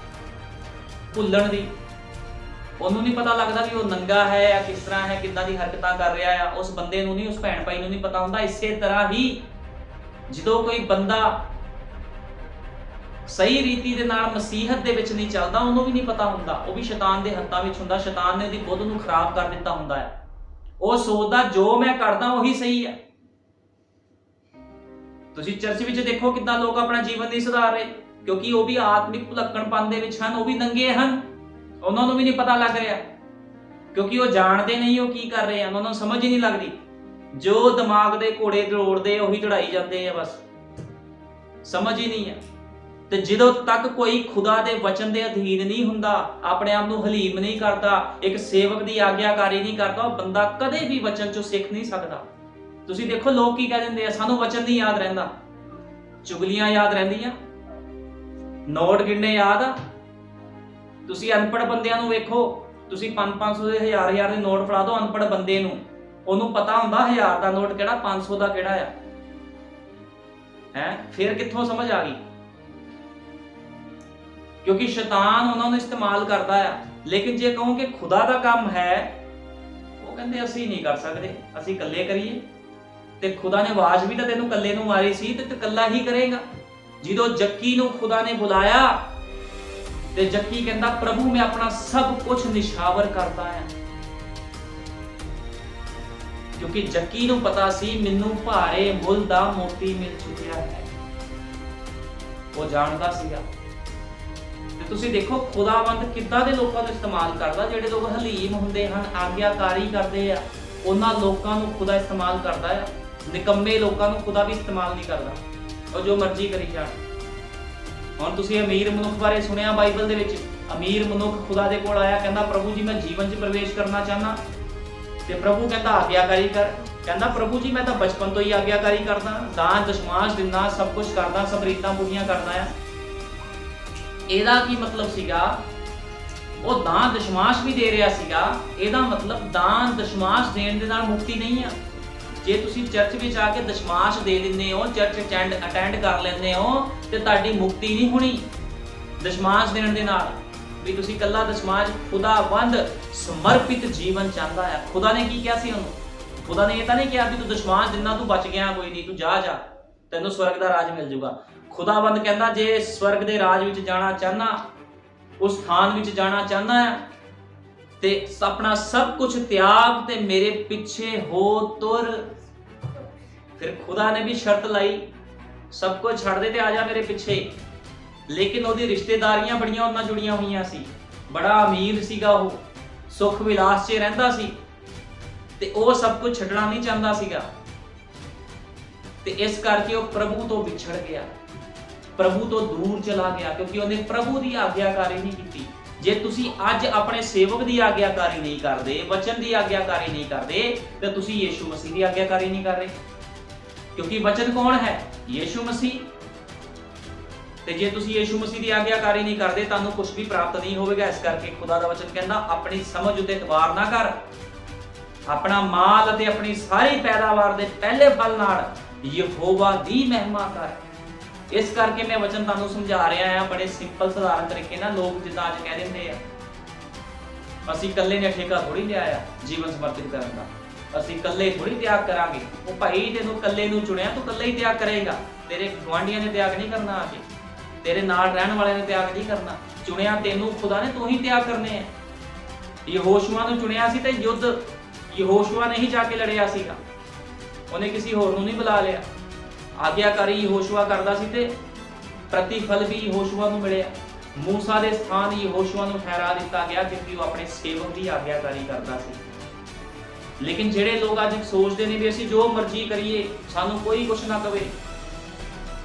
भुल्लण दी। ਉਹਨੂੰ नहीं पता लगता भी वो नंगा है या किस तरह है, किद्दां दी हरकतां कर रहा है, उस बंदे नूं नहीं, उस भैण भाई नूं नहीं पता हुंदा। इसे तरह ही ਜਦੋਂ कोई बंदा सही रीति दे नाल मसीहत दे विच नहीं चलदा, ਉਹਨੂੰ भी नहीं पता हुंदा, वो भी शैतान दे हत्थां विच हुंदा, शैतान ने ਉਹਦੀ बुੱਧ ਨੂੰ खराब कर दिता हुंदा है। ਉਹ ਸੋਚਦਾ जो मैं करदा ਉਹੀ सही है। ਤੁਸੀਂ ਚਰਚ ਵਿੱਚ ਦੇਖੋ ਕਿੱਦਾਂ ਲੋਕ ਆਪਣਾ ਜੀਵਨ ਨਹੀਂ ਸੁਧਾਰ ਰਹੇ, ਕਿਉਂਕਿ ਉਹ ਵੀ ਆਤਮਿਕ ਭੁਲੱਕੜਪਣ ਦੇ ਵਿੱਚ ਹਨ, ਉਹ ਵੀ ਨੰਗੇ ਹਨ, ਉਹਨਾਂ ਨੂੰ ਵੀ ਨਹੀਂ ਪਤਾ ਲੱਗ ਰਿਹਾ, ਕਿਉਂਕਿ ਉਹ ਜਾਣਦੇ ਨਹੀਂ ਉਹ ਕੀ ਕਰ ਰਹੇ ਹਨ, ਉਹਨਾਂ ਨੂੰ ਸਮਝ ਹੀ ਨਹੀਂ ਲੱਗਦੀ। ਜੋ ਦਿਮਾਗ ਦੇ ਘੋੜੇ ਦੌੜਦੇ ਉਹੀ ਚੜਾਈ ਜਾਂਦੇ ਆ, ਬਸ ਸਮਝ ਹੀ ਨਹੀਂ ਹੈ। ਤੇ ਜਦੋਂ ਤੱਕ ਕੋਈ ਖੁਦਾ ਦੇ ਵਚਨ ਦੇ ਅਧੀਨ ਨਹੀਂ ਹੁੰਦਾ, ਆਪਣੇ ਆਪ ਨੂੰ ਹਲੀਮ ਨਹੀਂ ਕਰਦਾ, ਇੱਕ ਸੇਵਕ ਦੀ ਆਗਿਆਕਾਰੀ ਨਹੀਂ ਕਰਦਾ, ਉਹ ਬੰਦਾ ਕਦੇ ਵੀ ਵਚਨ ਚੋਂ ਸਿੱਖ ਨਹੀਂ ਸਕਦਾ। ਤੁਸੀਂ ਦੇਖੋ ਲੋਕ ਕੀ ਕਹਿ ਦਿੰਦੇ ਆ, ਸਾਨੂੰ ਵਚਨ ਨਹੀਂ ਯਾਦ ਰਹਿੰਦਾ, ਚੁਗਲੀਆਂ ਯਾਦ ਰਹਿੰਦੀਆਂ, ਨੋਟ ਗਿਣਨੇ ਯਾਦ ਆ। ਤੁਸੀਂ ਅਨਪੜ੍ਹ ਬੰਦਿਆਂ ਨੂੰ ਵੇਖੋ, ਤੁਸੀਂ 500 ਦੇ 1000 ਦੇ ਨੋਟ ਫੜਾ ਦਿਓ ਅਨਪੜ੍ਹ ਬੰਦੇ ਨੂੰ, ਉਹਨੂੰ ਪਤਾ ਹੁੰਦਾ 1000 ਦਾ ਨੋਟ ਕਿਹੜਾ 500 ਦਾ ਕਿਹੜਾ ਆ ਹੈ। ਫਿਰ ਕਿੱਥੋਂ ਸਮਝ ਆ ਗਈ? ਕਿਉਂਕਿ ਸ਼ੈਤਾਨ ਉਹਨਾਂ ਨੂੰ ਇਸਤੇਮਾਲ ਕਰਦਾ ਆ। ਲੇਕਿਨ ਜੇ ਕਹੋ ਕਿ ਖੁਦਾ ਦਾ ਕੰਮ ਹੈ, ਉਹ ਕਹਿੰਦੇ ਅਸੀਂ ਨਹੀਂ ਕਰ ਸਕਦੇ, ਅਸੀਂ ਇਕੱਲੇ ਕਰੀਏ। ਤੇ ਖੁਦਾ ਨੇ ਆਵਾਜ਼ ਵੀ ਤਾਂ ਤੈਨੂੰ ਇਕੱਲੇ ਨੂੰ ਮਾਰੀ ਸੀ, ਤੇ ਇਕੱਲਾ ਹੀ ਕਰੇਗਾ। ਜਦੋਂ ਜੱਕੀ ਨੂੰ ਖੁਦਾ ਨੇ ਬੁਲਾਇਆ ਤੇ ਜੱਕੀ ਕਹਿੰਦਾ ਪ੍ਰਭੂ ਮੈਂ ਆਪਣਾ ਸਭ ਕੁਝ ਨਿਸ਼ਾਵਰ ਕਰਦਾ ਹਾਂ, ਕਿਉਂਕਿ ਜੱਕੀ ਨੂੰ ਪਤਾ ਸੀ ਮੈਨੂੰ ਭਾਰੇ ਮੁੱਲ ਦਾ ਮੋਤੀ ਮਿਲ ਚੁੱਕਿਆ ਹੈ, ਉਹ ਜਾਣਦਾ ਸੀਗਾ। ਤੇ ਤੁਸੀਂ ਦੇਖੋ ਖੁਦਾਵੰਦ ਕਿੱਦਾਂ ਦੇ ਲੋਕਾਂ ਨੂੰ ਇਸਤੇਮਾਲ ਕਰਦਾ। ਜਿਹੜੇ ਲੋਕ ਹਲੀਮ ਹੁੰਦੇ ਹਨ, ਆਗਿਆਕਾਰੀ ਕਰਦੇ ਆ, ਉਹਨਾਂ ਲੋਕਾਂ ਨੂੰ ਖੁਦਾ ਇਸਤੇਮਾਲ ਕਰਦਾ ਆ। ਨਿਕੰਮੇ ਲੋਕਾਂ ਨੂੰ ਖੁਦਾ ਵੀ ਇਸਤੇਮਾਲ ਨਹੀਂ ਕਰਦਾ, ਉਹ ਜੋ ਮਰਜ਼ੀ ਕਰੀ ਜਾਣ। ਹੁਣ ਤੁਸੀਂ ਅਮੀਰ ਮਨੁੱਖ ਬਾਰੇ ਸੁਣਿਆ ਬਾਈਬਲ ਦੇ ਵਿੱਚ, ਅਮੀਰ ਮਨੁੱਖ ਖੁਦਾ ਦੇ ਕੋਲ ਆਇਆ, ਕਹਿੰਦਾ ਪ੍ਰਭੂ ਜੀ ਮੈਂ ਜੀਵਨ 'ਚ ਪ੍ਰਵੇਸ਼ ਕਰਨਾ ਚਾਹੁੰਦਾ। ਤੇ ਪ੍ਰਭੂ ਕਹਿੰਦਾ ਆਗਿਆਕਾਰੀ ਕਰ। ਕਹਿੰਦਾ ਪ੍ਰਭੂ ਜੀ ਮੈਂ ਤਾਂ ਬਚਪਨ ਤੋਂ ਹੀ ਆਗਿਆਕਾਰੀ ਕਰਦਾ, ਦਾਨ ਦਸ਼ਮਾਂਸ਼ ਦਿੰਦਾ, ਸਭ ਕੁਝ ਕਰਦਾ, ਸਭ ਰੀਤਾਂ ਪੂਰੀਆਂ ਕਰਦਾ ਆ। ਇਹਦਾ ਕੀ ਮਤਲਬ ਸੀਗਾ? ਉਹ ਦਾਨ ਦਸ਼ਮਾਂਸ਼ ਵੀ ਦੇ ਰਿਹਾ ਸੀਗਾ। ਇਹਦਾ ਮਤਲਬ ਦਾਨ ਦਸ਼ਮਾਂਸ਼ ਦੇਣ ਦੇ ਨਾਲ ਮੁਕਤੀ ਨਹੀਂ ਆ। ਜੇ ਤੁਸੀਂ ਚਰਚ ਵਿੱਚ ਆ ਕੇ ਦਸ਼ਮਾਂਸ਼ ਦੇ ਦਿੰਦੇ ਹੋ, ਚਰਚ ਅਟੈਂਡ ਕਰ ਲੈਂਦੇ ਹੋ, ਤੇ ਤੁਹਾਡੀ ਮੁਕਤੀ ਨਹੀਂ ਹੋਣੀ ਦਸ਼ਮਾਂਸ਼ ਦੇਣ ਦੇ ਨਾਲ। ਵੀ ਤੁਸੀਂ ਇਕੱਲਾ ਦਸ਼ਮਾਂਸ਼, ਖੁਦਾਵੰਦ ਸਮਰਪਿਤ ਜੀਵਨ ਚਾਹੁੰਦਾ ਹੈ। ਖੁਦਾ ਨੇ ਕੀ ਕਿਹਾ ਸੀ ਉਹਨੂੰ? ਖੁਦਾ ਨੇ ਇਹ ਤਾਂ ਨਹੀਂ ਕਿਹਾ ਵੀ ਤੂੰ ਦਸ਼ਮਾਂਸ਼ ਦਿੰਦਾ ਤੂੰ ਬਚ ਗਿਆ, ਕੋਈ ਨਹੀਂ, ਤੂੰ ਜਾ ਤੈਨੂੰ ਸਵਰਗ ਦਾ ਰਾਜ ਮਿਲ ਜਾਊਗਾ। खुदाबंद कहता जे स्वर्ग के राज विच जाना चाहना, उस स्थान विच जाना चाहना है ते अपना सब कुछ त्याग ते मेरे पीछे हो तुर। फिर खुदा ने भी शर्त लाई, सब कुछ छड़ दे ते आ जा मेरे पीछे। लेकिन ओदी रिश्तेदारियां बड़ियां उन्हां जुड़ियां हुईयां सी, बड़ा अमीर सीगा, वो सुख विलास च रहिंदा सी ते वो सब कुछ छड्डना नहीं चाहता सीगा ते इस करके वो प्रभु तो विछड़ गया, प्रभु तो दूर चला गया, क्योंकि उन्हें प्रभु की आग्याकारी नहीं की। जे तुसी अज अपने सेवक की आग्याकारी नहीं करते, वचन की आग्याकारी नहीं करते, तो तुसी यीशु मसीह की आग्याकारी नहीं कर रहे, क्योंकि वचन कौन है? यीशु मसीह। ते जे तुसी यीशु मसीह की आग्याकारी नहीं करते, तुहानू कुछ भी प्राप्त नहीं होगा। इस करके खुदा दा वचन कहंदा अपनी समझ उते इतबार ना कर, अपना माल ते अपनी सारी पैदावार दे पहले फल नाल यहोवा दी महिमा कर। इस करके मैं वचन तुहानू समझा रहा हां बड़े सिंपल साधारण तरीके नाल। लोग जिद्दां अज कह दिंदे आ असीं कल्ले ने ठेका थोड़ी लिया जीवन समर्पित करन दा, असीं कल्ले थोड़ी त्याग करांगे। वो भाई तैनूं कल्ले नूं चुनिया, तू कल्ले ही त्याग करेगा, तेरे गुआंढियां ने त्याग नहीं करना, आके तेरे नाल रहण वाले ने त्याग नहीं करना। चुनिया तैनूं खुदा ने, तू ही त्याग करने हैं। यहोशुआ नूं चुनिया सी ते युद्ध यहोशुआ ने ही जाके लड़िया सीगा, उन्हें किसी होर नूं नहीं बुला लिया। आग्याकारी यहोशुआ करदा सी ते प्रतिफल भी यहोशुआ नूं मिलिया। मूसा दे स्थान यहोशुआ नूं ठहरा दिता गया, क्योंकि वो अपने सेवक की आग्याकारी करदा सी। लेकिन ਜਿਹੜੇ लोग अज सोचते ने भी असीं जो मर्जी करिए, सानू कोई कुछ ना कहे,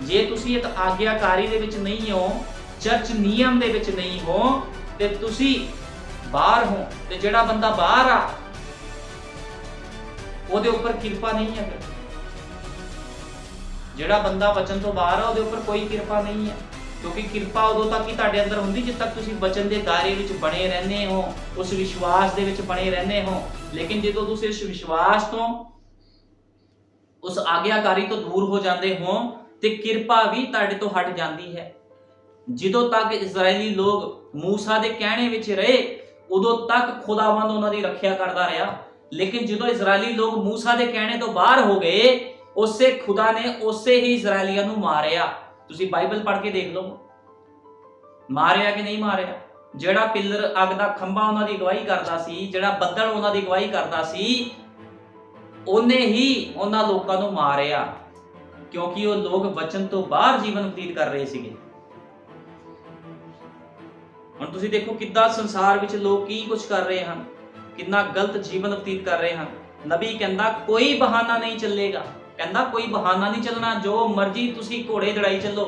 जे तुसीं एक आग्याकारी दे विच नहीं हो, चर्च नियम दे विच नहीं हो, ते तुसीं बाहर हो, ते जिहड़ा बंदा बाहर आ ਉਹਦੇ ਉੱਪਰ ਕਿਰਪਾ नहीं है। ਜਿਹੜਾ ਬੰਦਾ वचन तो बाहर ਆ ਉਹਦੇ ਉੱਪਰ ਕੋਈ ਕਿਰਪਾ नहीं है, क्योंकि किरपा उदों तक ही ਤੁਹਾਡੇ अंदर ਹੁੰਦੀ जब तक ਤੁਸੀਂ वचन ਦੇ ਦਾਇਰੇ ਵਿੱਚ ਬਣੇ ਰਹਿੰਦੇ ਹੋ, ਉਸ ਵਿਸ਼ਵਾਸ ਦੇ ਵਿੱਚ ਬਣੇ ਰਹਿੰਦੇ ਹੋ। लेकिन ਜਦੋਂ ਤੁਸੀਂ ਇਸ ਵਿਸ਼ਵਾਸ ਤੋਂ, ਉਸ ਆਗਿਆਕਾਰੀ ਤੋਂ ਦੂਰ ਹੋ ਜਾਂਦੇ ਹੋ, ਤੇ ਕਿਰਪਾ ਵੀ ਤੁਹਾਡੇ ਤੋਂ ਹਟ ਜਾਂਦੀ ਹੈ। ਜਦੋਂ ਤੱਕ ਇਜ਼ਰਾਈਲੀ ਲੋਕ मूसा ਦੇ ਕਹਿਣੇ ਵਿੱਚ ਰਹੇ, ਉਦੋਂ ਤੱਕ ਖੁਦਾਵੰਦ ਉਹਨਾਂ ਦੀ ਰੱਖਿਆ ਕਰਦਾ ਰਿਹਾ। लेकिन जो इजरायली लोग मूसा के कहने तो बाहर हो गए, उससे खुदा ने उससे ही इजरायलियों को मारिया। तुसी बाइबल पढ़ के देख लो, मारिया कि नहीं मारिया। जेड़ा पिलर अग दा खंभा उन्हां दी अगवाई करदा सी, जेड़ा बद्दल उन्हां दी अगवाई करदा सी, उन्हें ही उन्हां लोकां नूं मारिया, क्योंकि वो लोग वचन तो बाहर जीवन व्यतीत कर रहे सीगे। हुण तुसी देखो किद्दां संसार विच लोग की कुछ कर रहे हैं, कितना गलत जीवन व्यतीत कर रहे हैं। नबी कहता कोई बहाना नहीं चलेगा, कहता कोई बहाना नहीं चलना, जो मर्जी तुसी घोड़े दड़ाई चलो,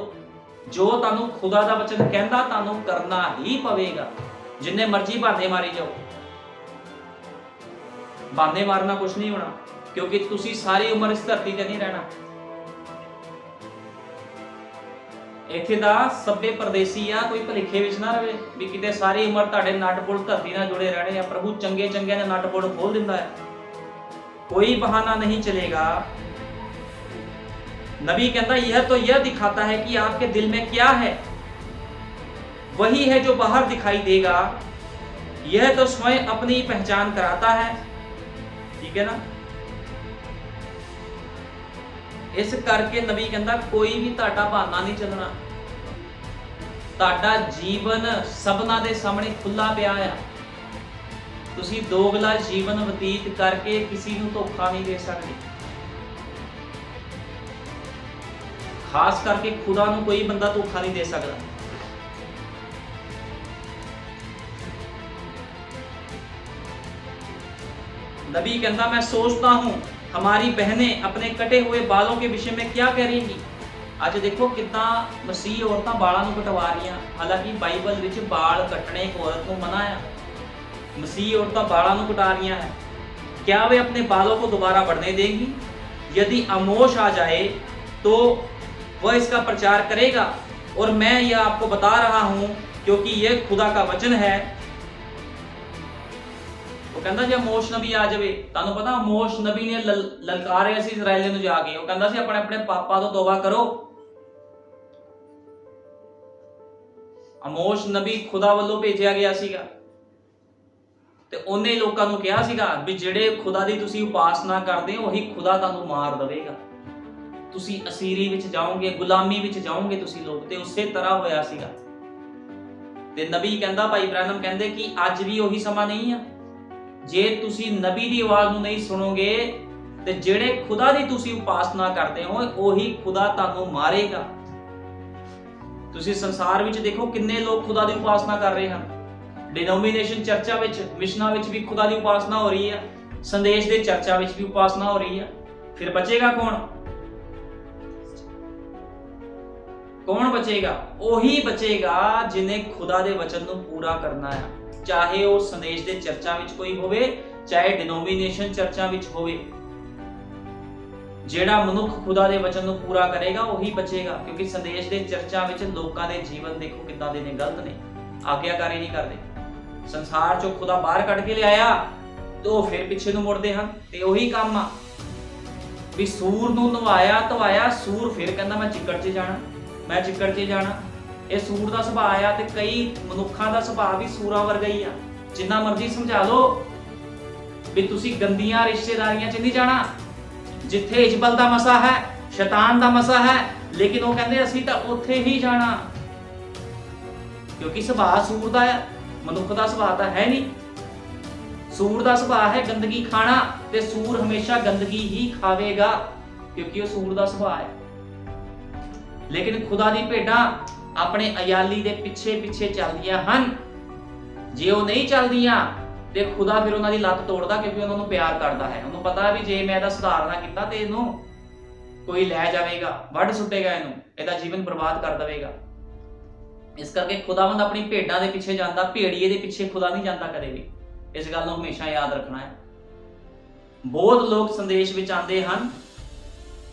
जो तुहानू खुदा दा वचन कहता तुहानू करना ही पवेगा। जिन्ने मर्जी बहाने मारी जाओ, बहाने मारना कुछ नहीं होना, क्योंकि तुसी सारी उम्र इस धरती ते नहीं रहना। इत्थे दा सभ्य परदेसी आ, कोई भुलेखे विच ना रहे भी किते सारी उम्र तुहाडे नट पुल धरती नाल जुड़े रहने। प्रभु चंगे चंगे दे नट पुल खोल दिंदा है, कोई बहाना नहीं चलेगा। नबी कहता यह तो यह दिखाता है कि आपके दिल में क्या है, वही है जो बाहर दिखाई देगा। यह तो स्वयं अपनी पहचान कराता है, ठीक है ना। इस करके नबी कहता कोई भी तुहाडा बहाना नहीं चलना, तुहाडा जीवन सबना दे सामने खुला पिया है। तुसी दोगला जीवन व्यतीत करके किसी नूं धोखा नहीं दे सकते, खास करके खुदा नूं कोई बंदा धोखा नहीं दे सकता। नबी कहता मैं सोचता हूं हमारी बहनें अपने कटे हुए बालों के विषय में क्या करेंगी। आज देखो कितना मसीह औरतां बालों को कटवा रही, हालांकि बाइबल विच बाल कटने एक औरत को मना है, मसीह औरतां बालों को कटा रही हैं। क्या वे अपने बालों को दोबारा बढ़ने देंगी? यदि आमोश आ जाए तो वह इसका प्रचार करेगा, और मैं यह आपको बता रहा हूं क्योंकि यह खुदा का वचन है। वो कहता जे आमोश नबी आ जाए, तुहानू पता आमोश नबी ने ललकारिया सी इजराइलियों नूं जाके, वो कहता सी अपने अपने पापा तो तौबा करो। आमोश नबी खुदा वालों भेजिया गया सीगा, ते उन्हें लोकां नूं कहा सीगा भी जिहड़े खुदा दी तुसीं उपासना करदे हो, वही खुदा तुहानू मार देवेगा। ਤੁਸੀਂ ਅਸੀਰੀ ਵਿੱਚ ਜਾਓਗੇ, ਗੁਲਾਮੀ ਵਿੱਚ ਜਾਓਗੇ ਤੁਸੀਂ ਲੋਕ। ਤੇ ਉਸੇ ਤਰ੍ਹਾਂ ਹੋਇਆ ਸੀਗਾ। ਤੇ ਨਬੀ ਕਹਿੰਦਾ, ਭਾਈ ਬ੍ਰੈਨਮ ਕਹਿੰਦੇ ਕਿ ਅੱਜ ਵੀ ਉਹੀ ਸਮਾਂ ਨਹੀਂ ਆ। ਜੇ ਤੁਸੀਂ ਨਬੀ ਦੀ ਆਵਾਜ਼ ਨੂੰ ਨਹੀਂ ਸੁਣੋਗੇ ਤੇ ਜਿਹੜੇ ਖੁਦਾ ਦੀ ਤੁਸੀਂ ਉਪਾਸਨਾ ਕਰਦੇ ਹੋ ਉਹੀ ਖੁਦਾ ਤੁਹਾਨੂੰ ਮਾਰੇਗਾ। ਤੁਸੀਂ ਸੰਸਾਰ ਵਿੱਚ ਦੇਖੋ ਕਿੰਨੇ ਲੋਕ ਖੁਦਾ ਦੀ ਉਪਾਸਨਾ ਕਰ ਰਹੇ ਹਨ। ਡਿਨੋਮੀਨੇਸ਼ਨ ਚਰਚਾਂ ਵਿੱਚ, ਮਿਸ਼ਨਾਂ ਵਿੱਚ ਵੀ ਖੁਦਾ ਦੀ ਉਪਾਸਨਾ ਹੋ ਰਹੀ ਹੈ, ਸੰਦੇਸ਼ ਦੇ ਚਰਚਾ ਵਿੱਚ ਵੀ ਉਪਾਸਨਾ ਹੋ ਰਹੀ ਹੈ। ਫਿਰ ਬਚੇਗਾ ਕੌਣ? ਕੌਣ ਬਚੇਗਾ? ਉਹੀ ਬਚੇਗਾ ਜਿਨੇ ਖੁਦਾ ਦੇ ਵਚਨ ਨੂੰ ਪੂਰਾ ਕਰਨਾ ਹੈ, ਚਾਹੇ ਉਹ ਸੰਦੇਸ਼ ਦੇ ਚਰਚਾ ਵਿੱਚ ਕੋਈ ਹੋਵੇ, ਚਾਹੇ ਡਿਨੋਮੀਨੇਸ਼ਨ ਚਰਚਾ ਵਿੱਚ ਹੋਵੇ। ਜਿਹੜਾ ਮਨੁੱਖ ਖੁਦਾ ਦੇ ਵਚਨ ਨੂੰ ਪੂਰਾ ਕਰੇਗਾ ਉਹੀ ਬਚੇਗਾ, ਕਿਉਂਕਿ ਸੰਦੇਸ਼ ਦੇ ਚਰਚਾ ਵਿੱਚ ਲੋਕਾਂ ਦੇ ਜੀਵਨ ਦੇਖੋ ਕਿੱਦਾਂ ਦੇ ਨੇ, ਗਲਤ ਨੇ, ਆਗਿਆਕਾਰੀ ਨਹੀਂ ਕਰਦੇ। ਸੰਸਾਰ ਚੋਂ ਖੁਦਾ ਬਾਹਰ ਕੱਢ ਕੇ ਲਿਆਇਆ ਤੇ ਉਹ ਫਿਰ ਪਿੱਛੇ ਨੂੰ ਮੁੜਦੇ ਹਨ। ਤੇ ਉਹੀ ਕੰਮ ਆ ਵੀ ਸੂਰ ਨੂੰ ਨਵਾਇਆ ਧਵਾਇਆ, ਸੂਰ ਫਿਰ ਕਹਿੰਦਾ ਮੈਂ ਚਿੱਕੜ 'ਚ ਜਾਣਾ, ਮੈਂ ਚਿੱਕੜ 'ਚ ਜਾਣਾ। ਇਹ ਸੂਰ ਦਾ ਸੁਭਾਅ ਆ। ਤੇ ਕਈ ਮਨੁੱਖਾਂ ਦਾ ਸੁਭਾਅ ਵੀ ਸੂਰਾਂ ਵਰਗਾ ਹੀ ਆ। ਜਿੰਨਾ ਮਰਜ਼ੀ ਸਮਝਾ ਲਓ ਵੀ ਤੁਸੀਂ ਗੰਦੀਆਂ ਰਿਸ਼ਤੇਦਾਰੀਆਂ 'ਚ ਨਹੀਂ ਜਾਣਾ ਜਿੱਥੇ ਇਜਬਲ ਦਾ ਮਸਾ ਹੈ, ਸ਼ੈਤਾਨ ਦਾ ਮਸਾ ਹੈ, ਲੇਕਿਨ ਉਹ ਕਹਿੰਦੇ ਅਸੀਂ ਤਾਂ ਉੱਥੇ ਹੀ ਜਾਣਾ, ਕਿਉਂਕਿ ਸੁਭਾਅ ਸੂਰ ਦਾ ਹੈ, ਮਨੁੱਖ ਦਾ ਸੁਭਾਅ ਤਾਂ ਹੈ ਨਹੀਂ। ਸੂਰ ਦਾ ਸੁਭਾਅ ਹੈ ਗੰਦਗੀ ਖਾਣਾ, ਤੇ ਸੂਰ ਹਮੇਸ਼ਾ ਗੰਦਗੀ ਹੀ ਖਾਵੇਗਾ, ਕਿਉਂਕਿ ਉਹ ਸੂਰ ਦਾ ਸੁਭਾਅ ਹੈ। ਲੇਕਿਨ ਖੁਦਾ ਦੀ ਭੇਡਾਂ ਆਪਣੇ ਅਯਾਲੀ ਦੇ ਪਿੱਛੇ ਪਿੱਛੇ ਚੱਲਦੀਆਂ ਹਨ। ਜੇ ਉਹ ਨਹੀਂ ਚੱਲਦੀਆਂ ਤੇ ਖੁਦਾ ਫਿਰ ਉਹਨਾਂ ਦੀ ਲੱਤ ਤੋੜਦਾ, ਕਿਉਂਕਿ ਉਹਨਾਂ ਨੂੰ ਪਿਆਰ ਕਰਦਾ ਹੈ। ਉਹਨੂੰ ਪਤਾ ਵੀ ਜੇ ਮੈਂ ਇਹਦਾ ਸੁਧਾਰ ਨਾ ਕੀਤਾ ਤੇ ਇਹਨੂੰ ਕੋਈ ਲੈ ਜਾਵੇਗਾ, ਵੱਢ ਸੁੱਟੇਗਾ, ਇਹਨੂੰ ਇਹਦਾ ਜੀਵਨ ਬਰਬਾਦ ਕਰ ਦੇਵੇਗਾ। ਇਸ ਕਰਕੇ ਖੁਦਾਵੰਦ ਆਪਣੀ ਭੇਡਾਂ ਦੇ ਪਿੱਛੇ ਜਾਂਦਾ, ਭੇੜੀਏ ਦੇ ਪਿੱਛੇ ਖੁਦਾ ਨਹੀਂ ਜਾਂਦਾ ਕਦੇ ਵੀ। ਇਸ ਗੱਲ ਨੂੰ ਹਮੇਸ਼ਾ ਯਾਦ ਰੱਖਣਾ ਹੈ। ਬਹੁਤ ਲੋਕ ਸੰਦੇਸ਼ ਵਿੱਚ ਆਉਂਦੇ ਹਨ,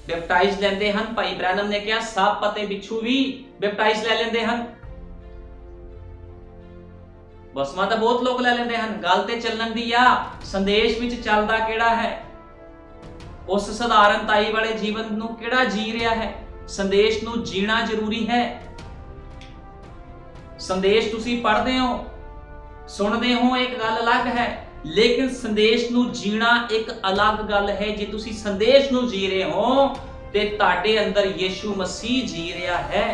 ਬੈਪਟਾਈਜ਼ ਲੈਂਦੇ ਹਨ। ਭਾਈ ਬ੍ਰੈਨਮ ਨੇ ਕਿਹਾ ਸੱਪ ਅਤੇ ਬਿੱਛੂ ਵੀ ਬੈਪਟਾਈਜ਼ ਲੈ ਲੈਂਦੇ ਹਨ। ਬਸਮਾ ਤਾਂ ਬਹੁਤ ਲੋਕ ਲੈ ਲੈਂਦੇ ਹਨ। ਗੱਲ ਤੇ ਚੱਲਣ ਦੀ ਆ, ਸੰਦੇਸ਼ ਵਿੱਚ ਚੱਲਦਾ ਕਿਹੜਾ ਹੈ? ਉਸ ਸਧਾਰਨਤਾਈ ਵਾਲੇ ਜੀਵਨ ਨੂੰ ਕਿਹੜਾ ਜੀ ਰਿਹਾ ਹੈ? ਸੰਦੇਸ਼ ਨੂੰ ਜੀਣਾ ਜ਼ਰੂਰੀ ਹੈ। ਸੰਦੇਸ਼ ਤੁਸੀਂ ਪੜ੍ਹਦੇ ਹੋ, ਸੁਣਦੇ ਹੋ, ਇੱਕ ਗੱਲ ਅਲੱਗ ਹੈ, ਲੇਕਿਨ ਸੰਦੇਸ਼ ਨੂੰ ਜੀਣਾ ਇੱਕ ਅਲੱਗ ਗੱਲ ਹੈ। ਜੇ ਤੁਸੀਂ ਸੰਦੇਸ਼ ਨੂੰ ਜੀ ਰਹੇ ਹੋ ਤੇ ਤੁਹਾਡੇ ਅੰਦਰ ਯੀਸ਼ੂ ਮਸੀਹ ਜੀ ਰਿਹਾ ਹੈ,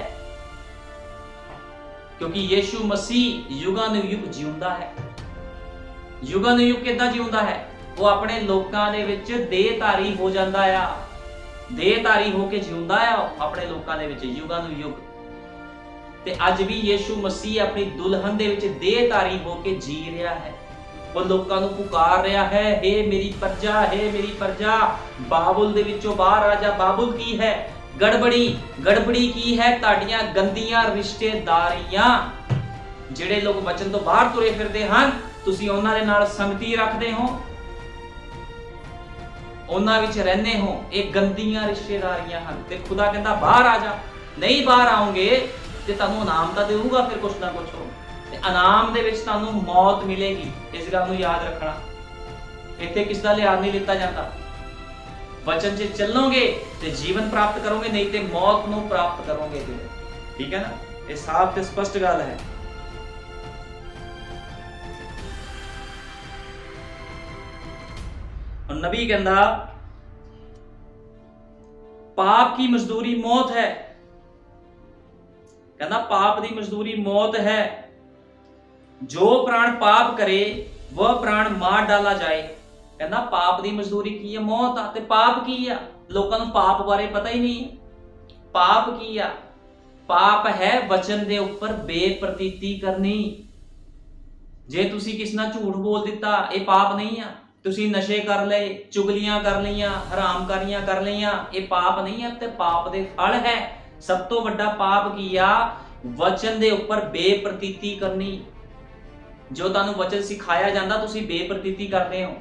ਕਿਉਂਕਿ ਯੀਸ਼ੂ ਮਸੀਹ ਯੁਗਾਂ ਨੂੰ ਯੁਗ ਜਿਉਂਦਾ ਹੈ। ਯੁਗਾਂ ਨੂੰ ਯੁਗ ਕਿੱਦਾਂ ਜਿਉਂਦਾ ਹੈ? ਉਹ ਆਪਣੇ ਲੋਕਾਂ ਦੇ ਵਿੱਚ ਦੇਹਧਾਰੀ ਹੋ ਜਾਂਦਾ ਆ, ਦੇਹਧਾਰੀ ਹੋ ਕੇ ਜਿਉਂਦਾ ਆ ਆਪਣੇ ਲੋਕਾਂ ਦੇ ਵਿੱਚ ਯੁਗਾਂ ਨੂੰ ਯੁਗ। ਤੇ ਅੱਜ ਵੀ ਯੀਸ਼ੂ ਮਸੀਹ ਆਪਣੀ ਦੁਲਹਨ ਦੇ ਵਿੱਚ ਦੇਹਧਾਰੀ ਹੋ ਕੇ ਜੀ ਰਿਹਾ ਹੈ। ਉਹ ਲੋਕਾਂ ਨੂੰ ਪੁਕਾਰ ਰਿਹਾ ਹੈ, ਹੇ ਮੇਰੀ ਪ੍ਰਜਾ, ਹੇ ਮੇਰੀ ਪ੍ਰਜਾ, ਬਾਬੁਲ ਦੇ ਵਿੱਚੋਂ ਬਾਹਰ ਆ ਜਾ। ਬਾਬੁਲ ਕੀ ਹੈ? ਗੜਬੜੀ ਕੀ ਹੈ? ਤੁਹਾਡੀਆਂ ਗੰਦੀਆਂ ਰਿਸ਼ਤੇਦਾਰੀਆਂ। ਜਿਹੜੇ ਲੋਕ ਵਚਨ ਤੋਂ ਬਾਹਰ ਤੁਰੇ ਫਿਰਦੇ ਹਨ, ਤੁਸੀਂ ਉਹਨਾਂ ਦੇ ਨਾਲ ਸੰਗਤੀ ਰੱਖਦੇ ਹੋ, ਉਹਨਾਂ ਵਿੱਚ ਰਹਿੰਦੇ ਹੋ, ਇਹ ਗੰਦੀਆਂ ਰਿਸ਼ਤੇਦਾਰੀਆਂ ਹਨ। ਤੇ ਖੁਦਾ ਕਹਿੰਦਾ ਬਾਹਰ ਆ ਜਾ। ਨਹੀਂ ਬਾਹਰ ਆਓਗੇ ਤੇ ਤੁਹਾਨੂੰ ਇਨਾਮ ਤਾਂ ਦੇਊਗਾ ਫਿਰ ਕੁਛ ਨਾ ਕੁਛ, ਤੇ ਇਨਾਮ ਦੇ ਵਿੱਚ ਤੁਹਾਨੂੰ ਮੌਤ ਮਿਲੇਗੀ। ਇਸ ਗੱਲ ਨੂੰ ਯਾਦ ਰੱਖਣਾ। ਇੱਥੇ ਕਿਸ ਦਾ ਲਿਹਾਜ਼ ਨਹੀਂ ਲਿੱਤਾ ਜਾਂਦਾ। ਵਚਨ 'ਚ ਚੱਲੋਗੇ ਤੇ ਜੀਵਨ ਪ੍ਰਾਪਤ ਕਰੋਗੇ, ਨਹੀਂ ਤੇ ਮੌਤ ਨੂੰ ਪ੍ਰਾਪਤ ਕਰੋਗੇ। ਠੀਕ ਹੈ ਨਾ? ਇਹ ਸਾਫ਼ ਤੇ ਸਪਸ਼ਟ ਗੱਲ ਹੈ। नबी कहता पाप की मजदूरी मौत है। कहता पाप की मजदूरी मौत है, जो प्राण पाप करे वह प्राण मार डाला जाए। कहता पाप की मजदूरी की है? मौत आ। ते पाप की आ? लोगों को पाप बारे पता ही नहीं है। पाप की आ? पाप है वचन दे उपर बेप्रतीति करनी। जे तुसी किसी नाल झूठ बोल दिता, ये पाप नहीं आ। तुसी नशे कर ले, चुगलियां कर लियां, हरामकारियां कर लियां, ये पाप नहीं है, ते पाप दे फल है। सब तो वड्डा पाप की आ? वचन दे उपर बेप्रतीति करनी। जो तुहानू वचन सिखाया जांदा तुसी बेप्रतीति करते हो।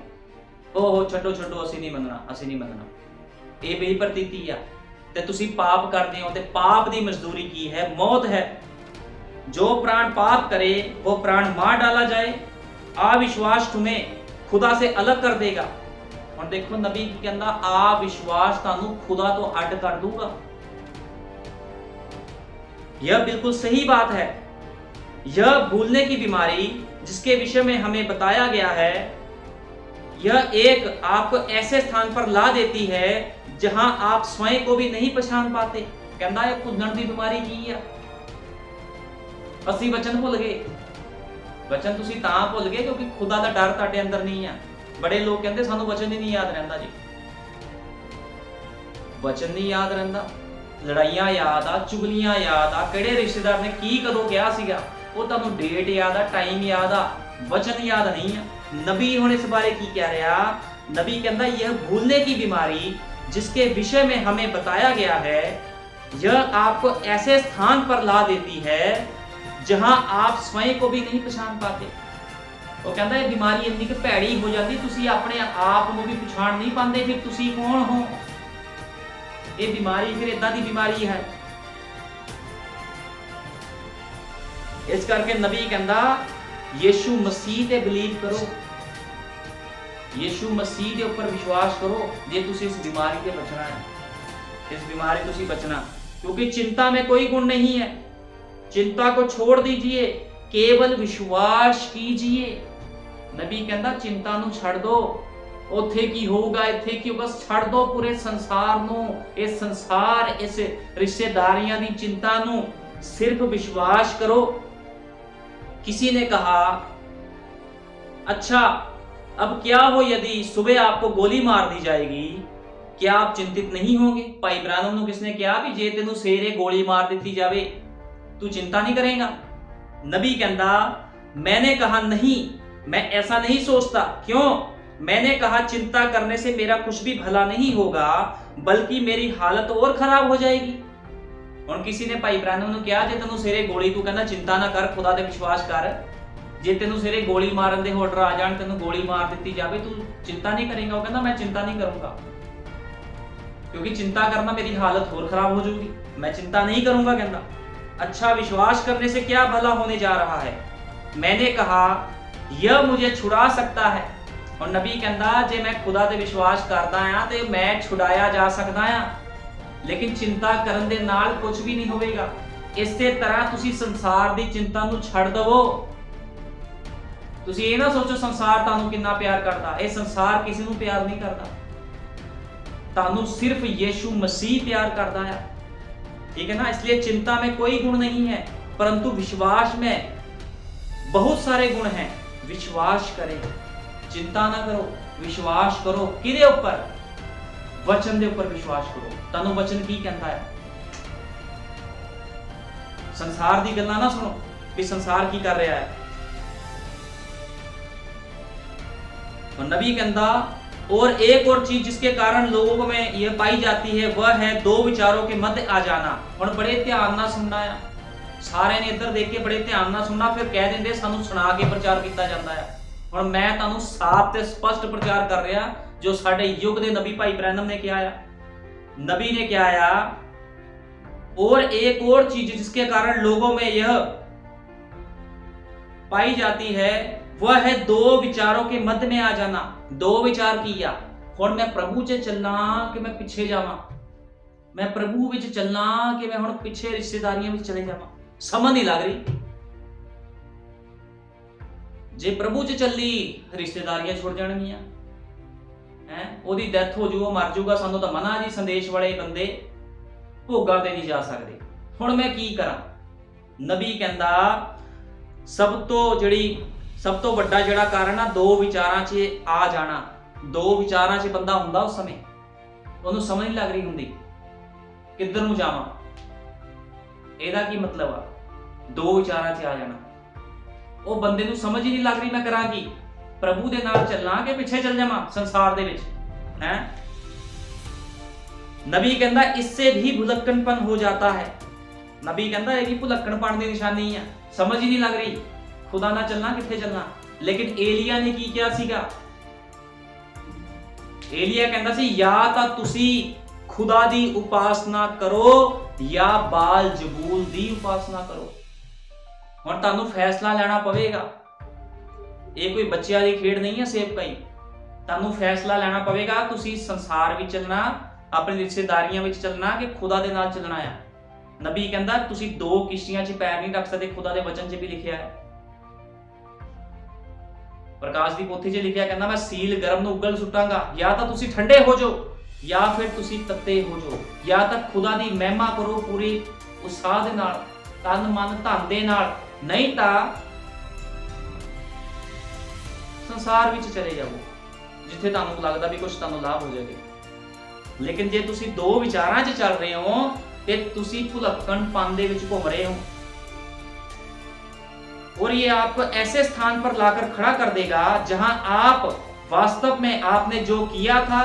ओहो छड्डो छड्डो, असीं नहीं मनना, असीं नहीं मनना, ये बेप्रतीति आ। ते तुसी पाप करदे हो, ते पाप दी मजदूरी की है? मौत है। जो प्राण पाप करे वो प्राण मार डाला जाए। अविश्वास तुम्हें खुदा से अलग कर देगा। हुण देखो नबी की कहंदा अविश्वास तुहानू खुदा तो अड कर दूंगा। यह बिल्कुल सही बात है। यह भूलने की बीमारी जिसके विषय में हमें बताया गया है, यह एक आपको ऐसे स्थान पर ला देती है जहां आप स्वयं को भी नहीं पहचान पाते। कहता है भुल्लण की बीमारी की है। ਅਸੀਂ वचन भुल गए। वचन तुसी तां भुल गए क्योंकि खुदा दा डर ਤੁਹਾਡੇ अंदर नहीं है। बड़े लोग कहते सानू वचन ही नहीं याद रहता जी। वचन नहीं याद रहता, लड़ाइयां याद आ, चुगलियां याद आ, किहड़े रिश्तेदार ने की कदों कहा सीगा वो तुहानू डेट याद आ, टाइम याद आ, वचन याद नहीं है। नबी हुण इस बारे की कह रहा, नबी कहता यह भूलने की बीमारी जिसके विषय में हमें बताया गया है, यह आपको ऐसे स्थान पर ला देती है जहां आप स्वयं को भी नहीं पहचान पाते। वो कहता है बीमारी इतनी कि भैड़ी हो जाती, तुसी अपने आप को भी पहचान नहीं पाते, फिर तुसी कौन हो। ये बीमारी फिर इदां दी बीमारी है। इस करके नबी कहता यीशु मसीह ते बिलीव करो, यीशु मसीह के ऊपर विश्वास करो जे तुसी इस बीमारी से बचना है। इस बीमारी तुसी बचना, क्योंकि चिंता में कोई गुण नहीं है। चिंता को छोड़ दीजिए, केवल विश्वास कीजिए। नबी कहता चिंता नू छड़ दो, ਉੱਥੇ ਕੀ ਹੋਊਗਾ, ਇੱਥੇ ਕੀ ਹੋਊਗਾ, ਛੱਡ ਦੋ ਪੂਰੇ ਸੰਸਾਰ ਨੂੰ, ਇਸ ਸੰਸਾਰ, ਇਸ ਰਿਸ਼ਤੇਦਾਰੀਆਂ ਦੀ चिंता ਨੂੰ, सिर्फ विश्वास करो। किसी ने कहा अच्छा अब क्या हो यदि सुबह आपको गोली मार दी जाएगी, क्या आप चिंतित नहीं होंगे। भाई ब्रानम ਨੂੰ किसने कहा भी जे तेनू ਸਵੇਰੇ गोली मार दी जावे तू चिंता नहीं करेगा। नबी कहता मैंने कहा नहीं, मैं ऐसा नहीं सोचता। क्यों? मैंने कहा चिंता करने से मेरा कुछ भी भला नहीं होगा, बल्कि मेरी हालत और खराब हो जाएगी। ਹੁਣ किसी ने भाई ब्रानम ਨੂੰ ਕਿਹਾ ਜੇ ਤੈਨੂੰ ਸਵੇਰੇ ਗੋਲੀ, ਤੂੰ ਕਹਿੰਦਾ चिंता ना कर, खुदा ਤੇ विश्वास कर, ਜੇ ਤੈਨੂੰ ਸਵੇਰੇ ਗੋਲੀ ਮਾਰਨ ਦੇ ਆਰਡਰ ਆ ਜਾਣ, ਤੈਨੂੰ ਗੋਲੀ ਮਾਰ ਦਿੱਤੀ ਜਾਵੇ, ਤੂੰ चिंता नहीं करेगा। ਉਹ ਕਹਿੰਦਾ मैं चिंता नहीं करूंगा, क्योंकि चिंता करना मेरी हालत और खराब हो जाएगी, मैं चिंता नहीं करूंगा। कहता अच्छा विश्वास करने से क्या भला होने जा रहा है। मैंने कहा यह मुझे छुड़ा सकता है। और नबी कहता जे मैं खुदा ते विश्वास करदा हां ते मैं छुड़ाया जा सकदा हां, लेकिन चिंता करन दे नाल कुछ भी नहीं होवेगा। इसे तरह तुसी संसार दी चिंता नू छड़ दवो। तुसी ये ना सोचो संसार तानू कितना प्यार करदा, ये संसार किसी नू प्यार नहीं करदा, तानू सिर्फ यीशु मसीह प्यार करदा है। ठीक है ना। इसलिए चिंता में कोई गुण नहीं है, परंतु विश्वास में बहुत सारे गुण हैं। विश्वास करें, चिंता ना करो, विश्वास करो। किदे ऊपर? वचन दे ऊपर विश्वास करो। तानू वचन की कहता है, संसार दी गल्लां ना सुनो कि संसार की कर रहा है। और नबी कहता और एक और चीज जिसके कारण लोगों में यह पाई जाती है वह है दो विचारों के मध्य आ जाना। और बड़े ध्यान ना सुनना है, सारे ने इधर देख के बड़े ध्यान ना सुनना, फिर कह देंगे सानू सुना के प्रचार किया जाता है। और मैं तुहानू साफ ते स्पष्ट प्रचार कर रहा जो साडे युग दे नबी भाई ब्रैनम ने क्या आया। नबी ने क्या आया और एक और चीज जिसके कारण लोगों में यह पाई जाती है वह है दो विचारों के मध्य में आ जाना। दो विचार किया, हुण मैं प्रभु च चलना कि मैं पिछे जावां, मैं प्रभु विच चलना कि मैं हुण पिछे रिश्तेदारियां विच चले जावां, समझ नहीं लग रही। जे प्रभु च चली रिश्तेदारियां छुड़ जाणगियां हैं, ओदी डेथ हो जू, मर जूगा, सानू तां मना जी, संदेश वाले बंदे भोगां ते नहीं जा सकदे। हुण मैं की करां। नबी कहंदा सब तो वड्डा जिहड़ा कारण आ दो विचारां 'च आ जाना। दो विचारां 'च बंदा हुंदा उस समय ओनू समझ नहीं लग रही हुंदी किधर नूं जावां। ਇਹਦਾ ਕੀ मतलब आ दो विचारां 'च आ जाना। ਉਹ ਬੰਦੇ ਨੂੰ ਸਮਝ ਹੀ ਨਹੀਂ ਲੱਗ ਰਹੀ मैं ਕਰਾਂ ਕੀ, प्रभु ਦੇ ਨਾਲ ਚੱਲਾਂ ਕਿ ਪਿੱਛੇ ਚੱਲ ਜਾਵਾਂ ਸੰਸਾਰ ਦੇ ਵਿੱਚ हैं। नबी कहता इससे भी भुलक्कड़पन हो जाता है। नबी कहता ये भी भुलक्कड़पन की निशानी है, समझ ही नहीं लग रही खुदा ना चलना किथे चलना। लेकिन एलिया ने की किया सीगा। एलिया कहता सी या तां तुसी खुदा दी उपासना करो या बाल जबूल दी उपासना करो। हुण तुहानू फैसला लेना पवेगा। ये कोई बच्चियां दी खेड नहीं है सेवकाई। तुहानू फैसला लेना पवेगा तुसी संसार विच चलना, अपनी रिश्तेदारियां विच चलना कि खुदा दे नाल चलना है। नबी कहता तुसी दो किश्तियां 'च पैर नहीं रख सकते, खुदा दे वचन 'च भी लिखिया है। ਪ੍ਰਕਾਸ਼ ਦੀ ਪੋਥੀ 'ਚ ਲਿਖਿਆ, ਕਹਿੰਦਾ ਮੈਂ ਸੀਲ ਗਰਮ ਨੂੰ ਉਗਲ ਸੁੱਟਾਂਗਾ। ਜਾਂ ਤਾਂ ਤੁਸੀਂ ਠੰਡੇ ਹੋ ਜਾਓ ਜਾਂ ਫਿਰ ਤੁਸੀਂ ਤੱਤੇ ਹੋ ਜਾਓ। ਜਾਂ ਤਾਂ ਖੁਦਾ ਦੀ ਮਹਿਮਾ ਕਰੋ ਪੂਰੀ ਉਤਸ਼ਾਹ ਦੇ ਨਾਲ, ਤਨ ਮਨ ਧਨ ਦੇ ਨਾਲ, ਨਹੀਂ ਤਾਂ ਸੰਸਾਰ ਵਿੱਚ ਚਲੇ ਜਾਓ ਜਿੱਥੇ ਤੁਹਾਨੂੰ ਲੱਗਦਾ ਵੀ ਕੁਝ ਤੁਹਾਨੂੰ ਲਾਭ ਹੋ ਜਾਏਗਾ। ਲੇਕਿਨ ਜੇ ਤੁਸੀਂ ਦੋ ਵਿਚਾਰਾਂ 'ਚ ਚੱਲ ਰਹੇ ਹੋ ਤੇ ਤੁਸੀਂ ਭੁਲੱਕਣਪਨ ਦੇ ਵਿੱਚ ਘੁੰਮ ਰਹੇ हो और ये आपको ऐसे स्थान पर लाकर खड़ा कर देगा जहां आप वास्तव में आपने जो किया था,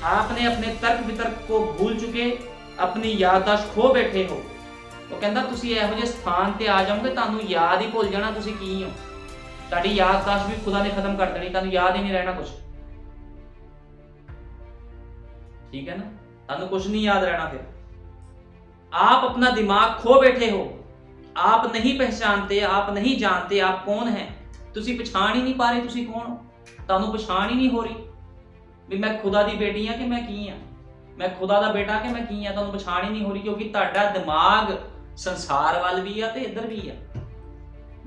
आपने अपने तर्क वितर्क को भूल चुके, अपनी याददाश्त खो बैठे हो। तो कहता तुसी ਇਹੋ ਜਿਹੇ ਸਥਾਨ ਤੇ ਆ ਜਾਓਗੇ ਤੁਹਾਨੂੰ ਯਾਦ ਹੀ ਭੁੱਲ ਜਾਣਾ ਤੁਸੀਂ ਕੀ ਹੋ। ਤੁਹਾਡੀ ਯਾਦਦਾਸ਼ਤ ਵੀ ਖੁਦਾ ਨੇ ਖਤਮ ਕਰ ਦੇਣੀ, ਤੁਹਾਨੂੰ ਯਾਦ ਹੀ ਨਹੀਂ ਰਹਿਣਾ ਕੁਝ। ठीक है ना, ਤੁਹਾਨੂੰ कुछ नहीं याद रहना। फिर आप अपना दिमाग खो बैठे हो, आप नहीं पहचानते, आप नहीं जानते आप कौन है। तुसी पछाण ही नहीं पा रहे तुसी कौन हो, ਤੁਹਾਨੂੰ पछाण ही नहीं हो रही भी मैं खुदा दी बेटी हाँ कि मैं की हाँ, मैं खुदा दा बेटा कि मैं की हाँ। ਤੁਹਾਨੂੰ पछाण ही नहीं हो रही क्योंकि ਤੁਹਾਡਾ दिमाग संसार वाल भी है ते इधर भी है।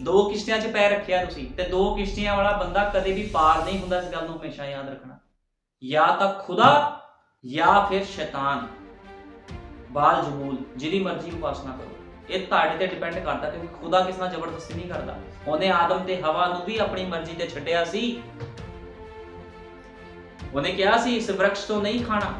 दो किश्तियां 'ਚ पैर रखिया तुसी ते दो किश्तियां वाला बंदा कदे भी पार नहीं हुंदा। इस गल ਨੂੰ हमेशा याद रखना, या तो खुदा या फिर शैतान, बाल जमूल, जिहदी मर्जी उपासना करो। ਇਹ ਤੁਹਾਡੇ ਤੇ ਡਿਪੈਂਡ ਕਰਦਾ ਕਿਉਂਕਿ ਖੁਦਾ ਕਿਸ ਨਾਲ ਜ਼ਬਰਦਸਤੀ ਨਹੀਂ ਕਰਦਾ। ਉਹਨੇ ਆਦਮ ਤੇ ਹਵਾ ਨੂੰ ਵੀ ਆਪਣੀ ਮਰਜ਼ੀ ਤੇ ਛੱਡਿਆ ਸੀ। ਉਹਨੇ ਕਿਹਾ ਸੀ ਇਸ ਵਰਕਸ਼ ਤੋਂ ਨਹੀਂ ਖਾਣਾ,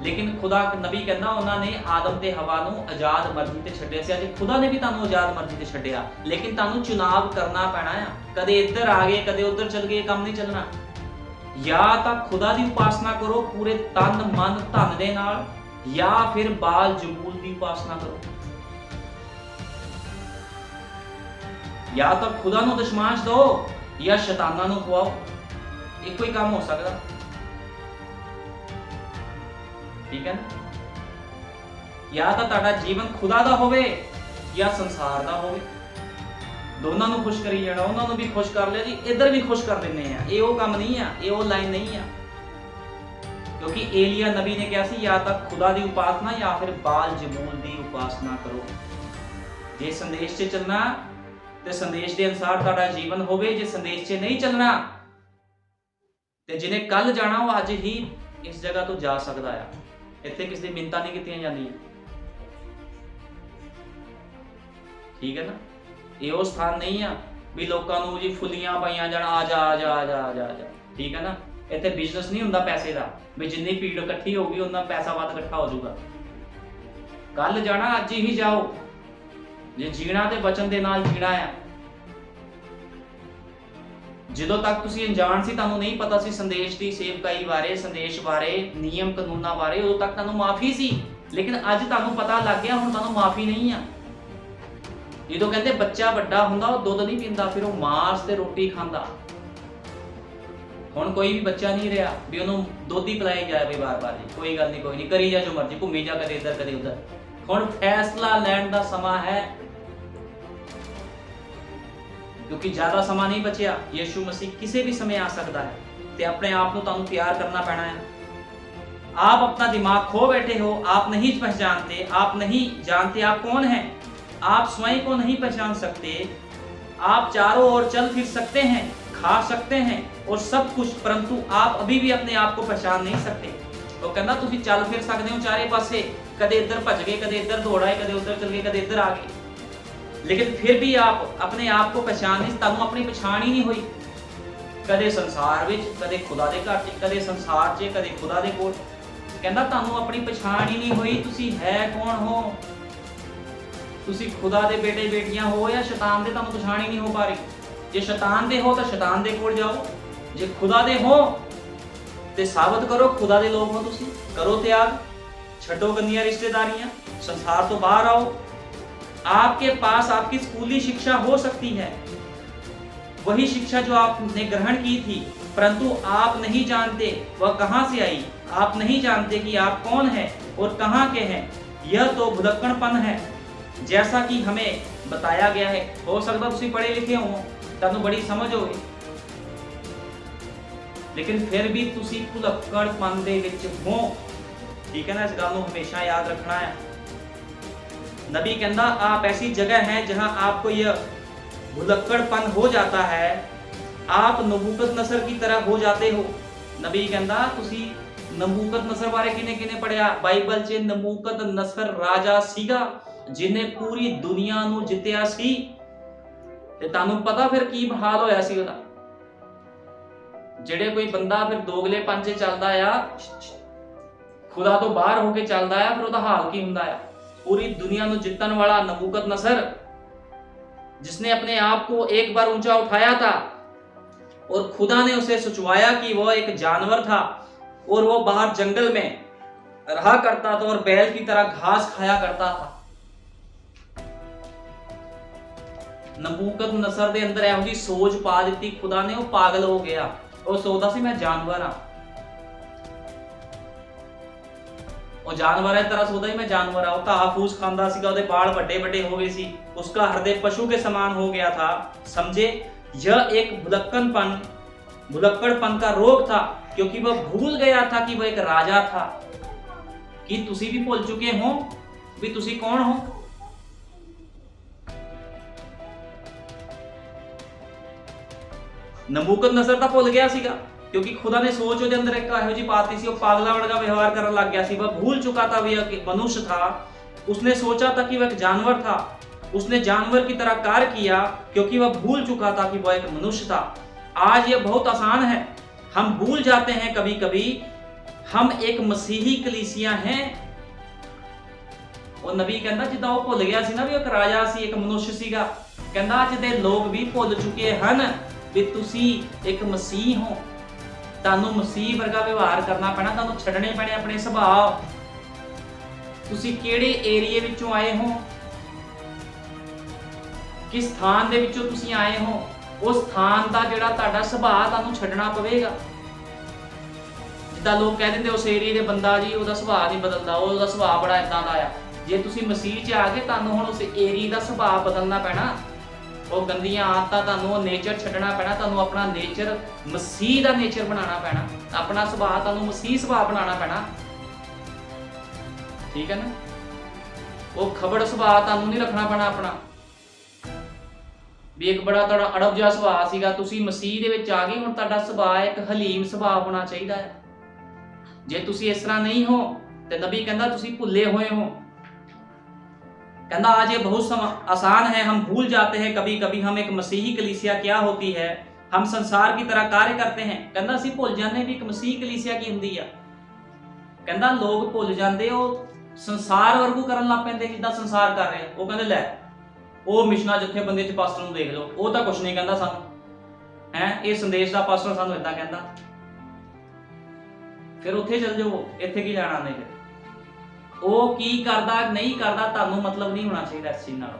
ਲੇਕਿਨ ਖੁਦਾ ਨਬੀ ਕਹਿੰਦਾ ਉਹਨਾਂ ਨੇ ਆਦਮ ਤੇ ਹਵਾ ਨੂੰ ਆਜ਼ਾਦ ਮਰਜ਼ੀ ਤੇ ਛੱਡਿਆ ਸੀ। ਅੱਜ ਖੁਦਾ ਨੇ ਵੀ ਤੁਹਾਨੂੰ ਆਜ਼ਾਦ ਮਰਜ਼ੀ ਤੇ ਛੱਡਿਆ, ਲੇਕਿਨ ਤੁਹਾਨੂੰ ਚੁਣਾਵ ਕਰਨਾ ਪੈਣਾ ਆ। ਕਦੇ ਇੱਧਰ ਆ ਗਏ ਕਦੇ ਉੱਧਰ ਚਲ ਗਏ, ਕੰਮ ਨਹੀਂ ਚੱਲਣਾ। ਜਾਂ ਤਾਂ ਖੁਦਾ ਦੀ ਉਪਾਸਨਾ ਕਰੋ ਪੂਰੇ ਤਨ ਮਨ ਧਨ ਦੇ ਨਾਲ, ਜਾਂ ਫਿਰ ਬਾਲ ਜਮੂਲ ਦੀ ਉਪਾਸਨਾ ਕਰੋ। ਜਾਂ ਤਾਂ ਖੁਦਾ ਨੂੰ ਦਸ਼ਮਾਂਸ਼ ਦਿਓ ਜਾਂ ਸ਼ੈਤਾਨਾਂ ਨੂੰ ਖਵਾਓ, ਇੱਕੋ ਹੀ ਕੰਮ ਹੋ ਸਕਦਾ। ਠੀਕ ਹੈ ਨਾ, ਜਾਂ ਤਾਂ ਤੁਹਾਡਾ ਜੀਵਨ ਖੁਦਾ ਦਾ ਹੋਵੇ ਜਾਂ ਸੰਸਾਰ ਦਾ ਹੋਵੇ। ਦੋਨਾਂ ਨੂੰ ਖੁਸ਼ ਕਰੀ ਜਾਣਾ, ਉਹਨਾਂ ਨੂੰ ਵੀ ਖੁਸ਼ ਕਰ ਲਿਆ ਜੀ, ਇੱਧਰ ਵੀ ਖੁਸ਼ ਕਰ ਦਿੰਨੇ ਆ। ਇਹ ਉਹ ਕੰਮ ਨਹੀਂ ਆ, ਇਹ ਉਹ ਲਾਈਨ ਨਹੀਂ ਆ। क्योंकि एलिया नबी ने कहा या तो खुदा दी उपासना या फिर बाल जमूल दी उपासना करो। जे संदेश से चलना ते संदेश के अनुसार तुहाडा जीवन होवे, जे संदेश से नहीं चलना ते जिन्हें कल जाना वो अज ही इस जगह तो जा सकता है। इत्थे किसी दी मिन्नतां नहीं कीतियां जांदियां। ठीक है ना, ये वो स्थान नहीं है भी लोकां नूं जी फुलियां पाईयां जाण, आ जा आ जा आ जा आ जा। ठीक है ना, ਇੱਥੇ ਬਿਜ਼ਨਸ ਨਹੀਂ ਹੁੰਦਾ ਪੈਸੇ ਦਾ ਵੀ ਜਿੰਨੀ ਭੀੜ ਇਕੱਠੀ ਹੋਊਗੀ ਉਹਨਾਂ ਪੈਸਾ ਵੱਧ ਇਕੱਠਾ ਹੋ ਜਾਊਗਾ। ਕੱਲ ਜਾਣਾ ਅੱਜ ਹੀ ਜਾਓ, ਜੇ ਜੀਣਾ ਤੇ ਬਚਨ ਦੇ ਨਾਲ ਜੀਣਾ ਆ। ਜਦੋਂ ਤੱਕ ਤੁਸੀਂ ਅਣਜਾਣ ਸੀ, ਤੁਹਾਨੂੰ ਨਹੀਂ ਪਤਾ ਸੀ ਸੰਦੇਸ਼ ਦੀ ਸੇਵਕਾਈ ਬਾਰੇ, ਸੰਦੇਸ਼ ਬਾਰੇ, ਨਿਯਮ ਕਾਨੂੰਨਾਂ ਬਾਰੇ, ਉਦੋਂ ਤੱਕ ਤੁਹਾਨੂੰ ਮਾਫੀ ਸੀ। ਲੇਕਿਨ ਅੱਜ ਤੁਹਾਨੂੰ ਪਤਾ ਲੱਗ ਗਿਆ, ਹੁਣ ਤੁਹਾਨੂੰ ਮਾਫੀ ਨਹੀਂ ਆ। ਜਦੋਂ ਕਹਿੰਦੇ ਬੱਚਾ ਵੱਡਾ ਹੁੰਦਾ ਉਹ ਦੁੱਧ ਨਹੀਂ ਪੀਂਦਾ, ਫਿਰ ਉਹ ਮਾਸ ਤੇ ਰੋਟੀ ਖਾਂਦਾ। ਹੁਣ ਕੋਈ ਵੀ ਬੱਚਾ ਨਹੀਂ ਰਿਹਾ ਵੀ ਉਹਨੂੰ ਦੁੱਧ ਹੀ ਪਿਲਾਇਆ ਜਾਏ ਵੀ ਬਾਰ-ਬਾਰ ਜੀ ਕੋਈ ਗੱਲ ਨਹੀਂ, ਕੋਈ ਨਹੀਂ, ਕਰੀ ਜਾ ਜੋ ਮਰਜ਼ੀ, ਘੁੰਮੀ ਜਾ ਕਦੇ ਇੱਧਰ ਕਦੇ ਉੱਧਰ। ਹੁਣ ਫੈਸਲਾ ਲੈਣ ਦਾ ਸਮਾਂ ਹੈ ਕਿਉਂਕਿ ਜ਼ਿਆਦਾ ਸਮਾਂ ਨਹੀਂ ਬਚਿਆ। ਯਿਸੂ ਮਸੀਹ ਕਿਸੇ ਵੀ ਸਮੇਂ ਆ ਸਕਦਾ ਹੈ ਤੇ ਆਪਣੇ ਆਪ ਨੂੰ ਤੁਹਾਨੂੰ ਤਿਆਰ ਕਰਨਾ ਪੈਣਾ ਹੈ। आप अपना दिमाग खो बैठे हो, आप नहीं पहचानते, आप नहीं जानते आप कौन हैं, आप स्वयं को नहीं पहचान सकते। आप चारों ओर चल फिर सकते हैं, खा सकते हैं और सब कुछ, परंतु आप अभी भी अपने आप को पहचान नहीं सकते। तो कहना तुसी चल फिर सकते हो चारे पासे, कदे इधर भज गए, कदे इधर दौड़ आए, कदे उधर चल गए, कदे इधर आ गए, लेकिन फिर भी आप अपने आप को पहचान नहीं, तुहानू अपनी पछाण ही नहीं हुई। कदे संसार विच, कदे खुदा दे घर च, कदे संसार च, कदे खुदा दे कोल। कहना तुहानू अपनी पछाण ही नहीं हुई, तुसी है कौन हो। तुसी खुदा दे बेटे बेटियां हो या शैतान दे, तुहानू पछाण ही नहीं हो पा रही। जे शैतान दे हो तो शैतान दे कोल जाओ, जे खुदा दे हो ते साबित करो खुदा दे लोग हो। तुसी करो त्याग, छड्डो गंदियां रिश्तेदारियां, संसार तो बाहर आओ। आपके पास आपकी स्कूली शिक्षा हो सकती है, वही शिक्षा जो आपने ग्रहण की थी, परंतु आप नहीं जानते वह कहां से आई। आप नहीं जानते कि आप कौन हैं और कहां के हैं। यह तो भुलक्कड़पन है, जैसा कि हमें बताया गया है। हो सकता तुसी पढ़े लिखे हो, तुहानू बड़ी समझ होगी, लेकिन फिर भी तुसी भुलक्कड़पन दे विच हो। ठीक है ना, इस गल नूं हमेशा याद रखना है। नबी कहंदा आप ऐसी जगह है जहां आपको यह भुलक्कड़पन हो जाता है आप नबूकत नसर की तरह हो जाते हो। नबी कहंदा तुसी नबूकत नसर बारे किने किने पढ़िया? बाइबल 'ਚ नबूकत नसर राजा सीगा जिन्हें पूरी दुनिया ਨੂੰ ਜਿੱਤਿਆ ਸੀ। ਤੇ ਤੁਹਾਨੂੰ ਪਤਾ ਫਿਰ ਕੀ ਹਾਲ ਹੋਇਆ ਸੀ ਉਹਦਾ? ਜਿਹੜੇ ਕੋਈ ਬੰਦਾ ਫਿਰ ਦੋਗਲੇ ਪੰਜੇ ਚੱਲਦਾ ਆ, ਖੁਦਾ ਤੋਂ ਬਾਹਰ ਹੋ ਕੇ ਚੱਲਦਾ ਆ, ਫਿਰ ਉਹਦਾ ਹਾਲ ਕੀ ਹੁੰਦਾ ਆ? पूरी दुनिया ਨੂੰ ਜਿੱਤਣ ਵਾਲਾ नबूकत नसर, जिसने अपने आप को एक बार ऊंचा उठाया था और खुदा ने उसे सोचवाया कि वो एक जानवर था और वो बाहर जंगल में रहा करता था और बैल की तरह घास खाया करता था। नबूकत नसर दे अंदर ਇਹੋ ਜਿਹੀ ਸੋਚ ਪਾ ਦਿੱਤੀ खुदा ने, वो पागल हो गया। वो सोचता सी मैं जानवर हाँ, ਉਹ ਜਾਨਵਰ ਹੈ ਤਰ੍ਹਾਂ ਸੋਚਦਾ ਹੀ ਮੈਂ ਜਾਨਵਰ ਆ। ਉਹ ਘਾਹ ਫੂਸ ਖਾਂਦਾ ਸੀਗਾ, ਉਹਦੇ ਬਾਲ ਵੱਡੇ ਵੱਡੇ ਹੋ गए सी, उसका हृदय पशु के समान हो गया था। समझे, यह एक भुलक्कड़पन का रोग था, क्योंकि वह भूल गया था कि वह एक राजा था। कि तुसी भी भूल चुके हो भी तुसी कौन हो? नबूकत नसर ਤਾਂ ਭੁੱਲ ਗਿਆ ਸੀਗਾ, क्योंकि खुदा ने सोच ਉਹਦੇ ਅੰਦਰ ਇੱਕ ਇਹੋ ਜਿਹੀ ਪਾਤੀ ਸੀ, ਉਹ ਪਾਗਲਾ ਵਰਗਾ व्यवहार ਕਰਨ ਲੱਗ ਗਿਆ ਸੀ। वह भूल चुका था वह एक मनुष्य था। उसने सोचा था कि वह एक जानवर था। उसने जानवर की तरह कार्य किया, क्योंकि वह भूल चुका था कि वह एक मनुष्य था। आज यह बहुत आसान है, हम भूल जाते हैं कभी कभी हम एक मसीही कलीसिया हैं। ਉਹ ਨਬੀ ਕਹਿੰਦਾ ਜਿੱਦਾਂ ਉਹ ਭੁੱਲ ਗਿਆ ਸੀ ਨਾ ਵੀ ਇੱਕ ਰਾਜਾ ਸੀ, ਇੱਕ ਮਨੁੱਖ ਸੀਗਾ, ਕਹਿੰਦਾ ਅੱਜ ਦੇ ਲੋਕ ਵੀ ਭੁੱਲ ਚੁੱਕੇ ਹਨ ਵੀ ਤੁਸੀਂ ਇੱਕ ਮਸੀਹ ਹੋ। ਤੁਹਾਨੂੰ ਮਸੀਹ ਵਰਗਾ ਵਿਵਹਾਰ ਕਰਨਾ ਪੈਣਾ, ਤੁਹਾਨੂੰ ਛੱਡਣੇ ਪੈਣੇ ਆਪਣੇ ਸੁਭਾਅ। ਤੁਸੀਂ ਕਿਹੜੇ ਏਰੀਏ ਵਿੱਚੋਂ ਆਏ ਹੋ, ਕਿਸ ਸਥਾਨ ਦੇ ਵਿੱਚੋਂ ਤੁਸੀਂ ਆਏ ਹੋ, ਉਸ ਸਥਾਨ ਦਾ ਜਿਹੜਾ ਤੁਹਾਡਾ ਸੁਭਾਅ ਤੁਹਾਨੂੰ ਛੱਡਣਾ ਪਵੇਗਾ। ਜਿੱਦਾਂ ਲੋਕ ਕਹਿ ਦਿੰਦੇ ਉਸ ਏਰੀਏ ਦੇ ਬੰਦਾ ਜੀ ਉਹਦਾ ਸੁਭਾਅ ਨਹੀਂ ਬਦਲਦਾ, ਉਹਦਾ ਸੁਭਾਅ ਬੜਾ ਇਦਾਂ ਦਾ ਆ। ਜੇ ਤੁਸੀਂ ਮਸੀਹ 'ਚ ਆ ਗਏ, ਤੁਹਾਨੂੰ ਹੁਣ ਉਸ ਏਰੀਏ ਦਾ ਸੁਭਾਅ ਬਦਲਣਾ ਪੈਣਾ। ਉਹ ਗੰਦੀਆਂ ਆਦਤਾਂ, ਤੁਹਾਨੂੰ ਉਹ ਨੇਚਰ ਛੱਡਣਾ ਪੈਣਾ। ਤੁਹਾਨੂੰ ਆਪਣਾ ਨੇਚਰ ਮਸੀਹ ਦਾ ਨੇਚਰ ਬਣਾਉਣਾ ਪੈਣਾ। ਆਪਣਾ ਸੁਭਾਅ ਤੁਹਾਨੂੰ ਮਸੀਹ ਸੁਭਾਅ ਬਣਾਉਣਾ ਪੈਣਾ। ਠੀਕ ਹੈ ਨਾ? ਉਹ ਖਬੜ ਸੁਭਾਅ ਤੁਹਾਨੂੰ ਨਹੀਂ ਰੱਖਣਾ ਪੈਣਾ ਆਪਣਾ ਵੀ ਇੱਕ ਬੜਾ ਤੁਹਾਡਾ ਅੜਬ ਜਿਹਾ ਸੁਭਾਅ ਸੀਗਾ। ਤੁਸੀਂ ਮਸੀਹ ਦੇ ਵਿੱਚ ਆ ਗਏ, ਹੁਣ ਤੁਹਾਡਾ ਸੁਭਾਅ ਇੱਕ ਹਲੀਮ ਸੁਭਾਅ ਹੋਣਾ ਚਾਹੀਦਾ ਹੈ। ਜੇ ਤੁਸੀਂ ਇਸ ਤਰ੍ਹਾਂ ਨਹੀਂ ਹੋ ਤੇ ਨਬੀ ਕਹਿੰਦਾ ਤੁਸੀਂ ਭੁੱਲੇ ਹੋਏ ਹੋ। कहना आज ये बहुत आसान है, हम भूल जाते हैं कभी कभी हम एक मसीही कलीसिया क्या होती है, हम संसार की तरह कार्य करते हैं। कहना ਅਸੀਂ ਭੁੱਲ ਜਾਂਦੇ ਵੀ ਇੱਕ ਮਸੀਹ ਕਲੀਸਿਆ ਕੀ ਹੁੰਦੀ ਆ। ਕਹਿੰਦਾ ਲੋਕ ਭੁੱਲ ਜਾਂਦੇ, ਉਹ ਸੰਸਾਰ ਵਰਗੂ ਕਰਨ ਲੱਗ ਪੈਂਦੇ ਜਿੱਦਾਂ ਸੰਸਾਰ ਕਰ ਰਿਹਾ। ਉਹ ਕਹਿੰਦੇ ਲੈ ਉਹ ਮਿਸ਼ਨਾਂ ਜਥੇਬੰਦੀ ਚ ਪਾਸਟਰ ਨੂੰ ਦੇਖ ਲਓ, ਉਹ ਤਾਂ ਕੁਝ ਨਹੀਂ ਕਹਿੰਦਾ ਸਾਨੂੰ ਹੈ, ਇਹ ਸੰਦੇਸ਼ ਦਾ ਪਾਸਟਰ ਸਾਨੂੰ ਇਦਾਂ ਕਹਿੰਦਾ। ਫਿਰ ਉੱਥੇ ਚੱਲ ਜਾਓ, ਇੱਥੇ ਕੀ ਲੈਣਾ ਨਹੀਂ। ਉਹ ਕੀ ਕਰਦਾ ਨਹੀਂ ਕਰਦਾ ਤੁਹਾਨੂੰ ਮਤਲਬ ਨਹੀਂ ਹੋਣਾ ਚਾਹੀਦਾ ਇਸ ਚੀਜ਼ ਨਾਲ।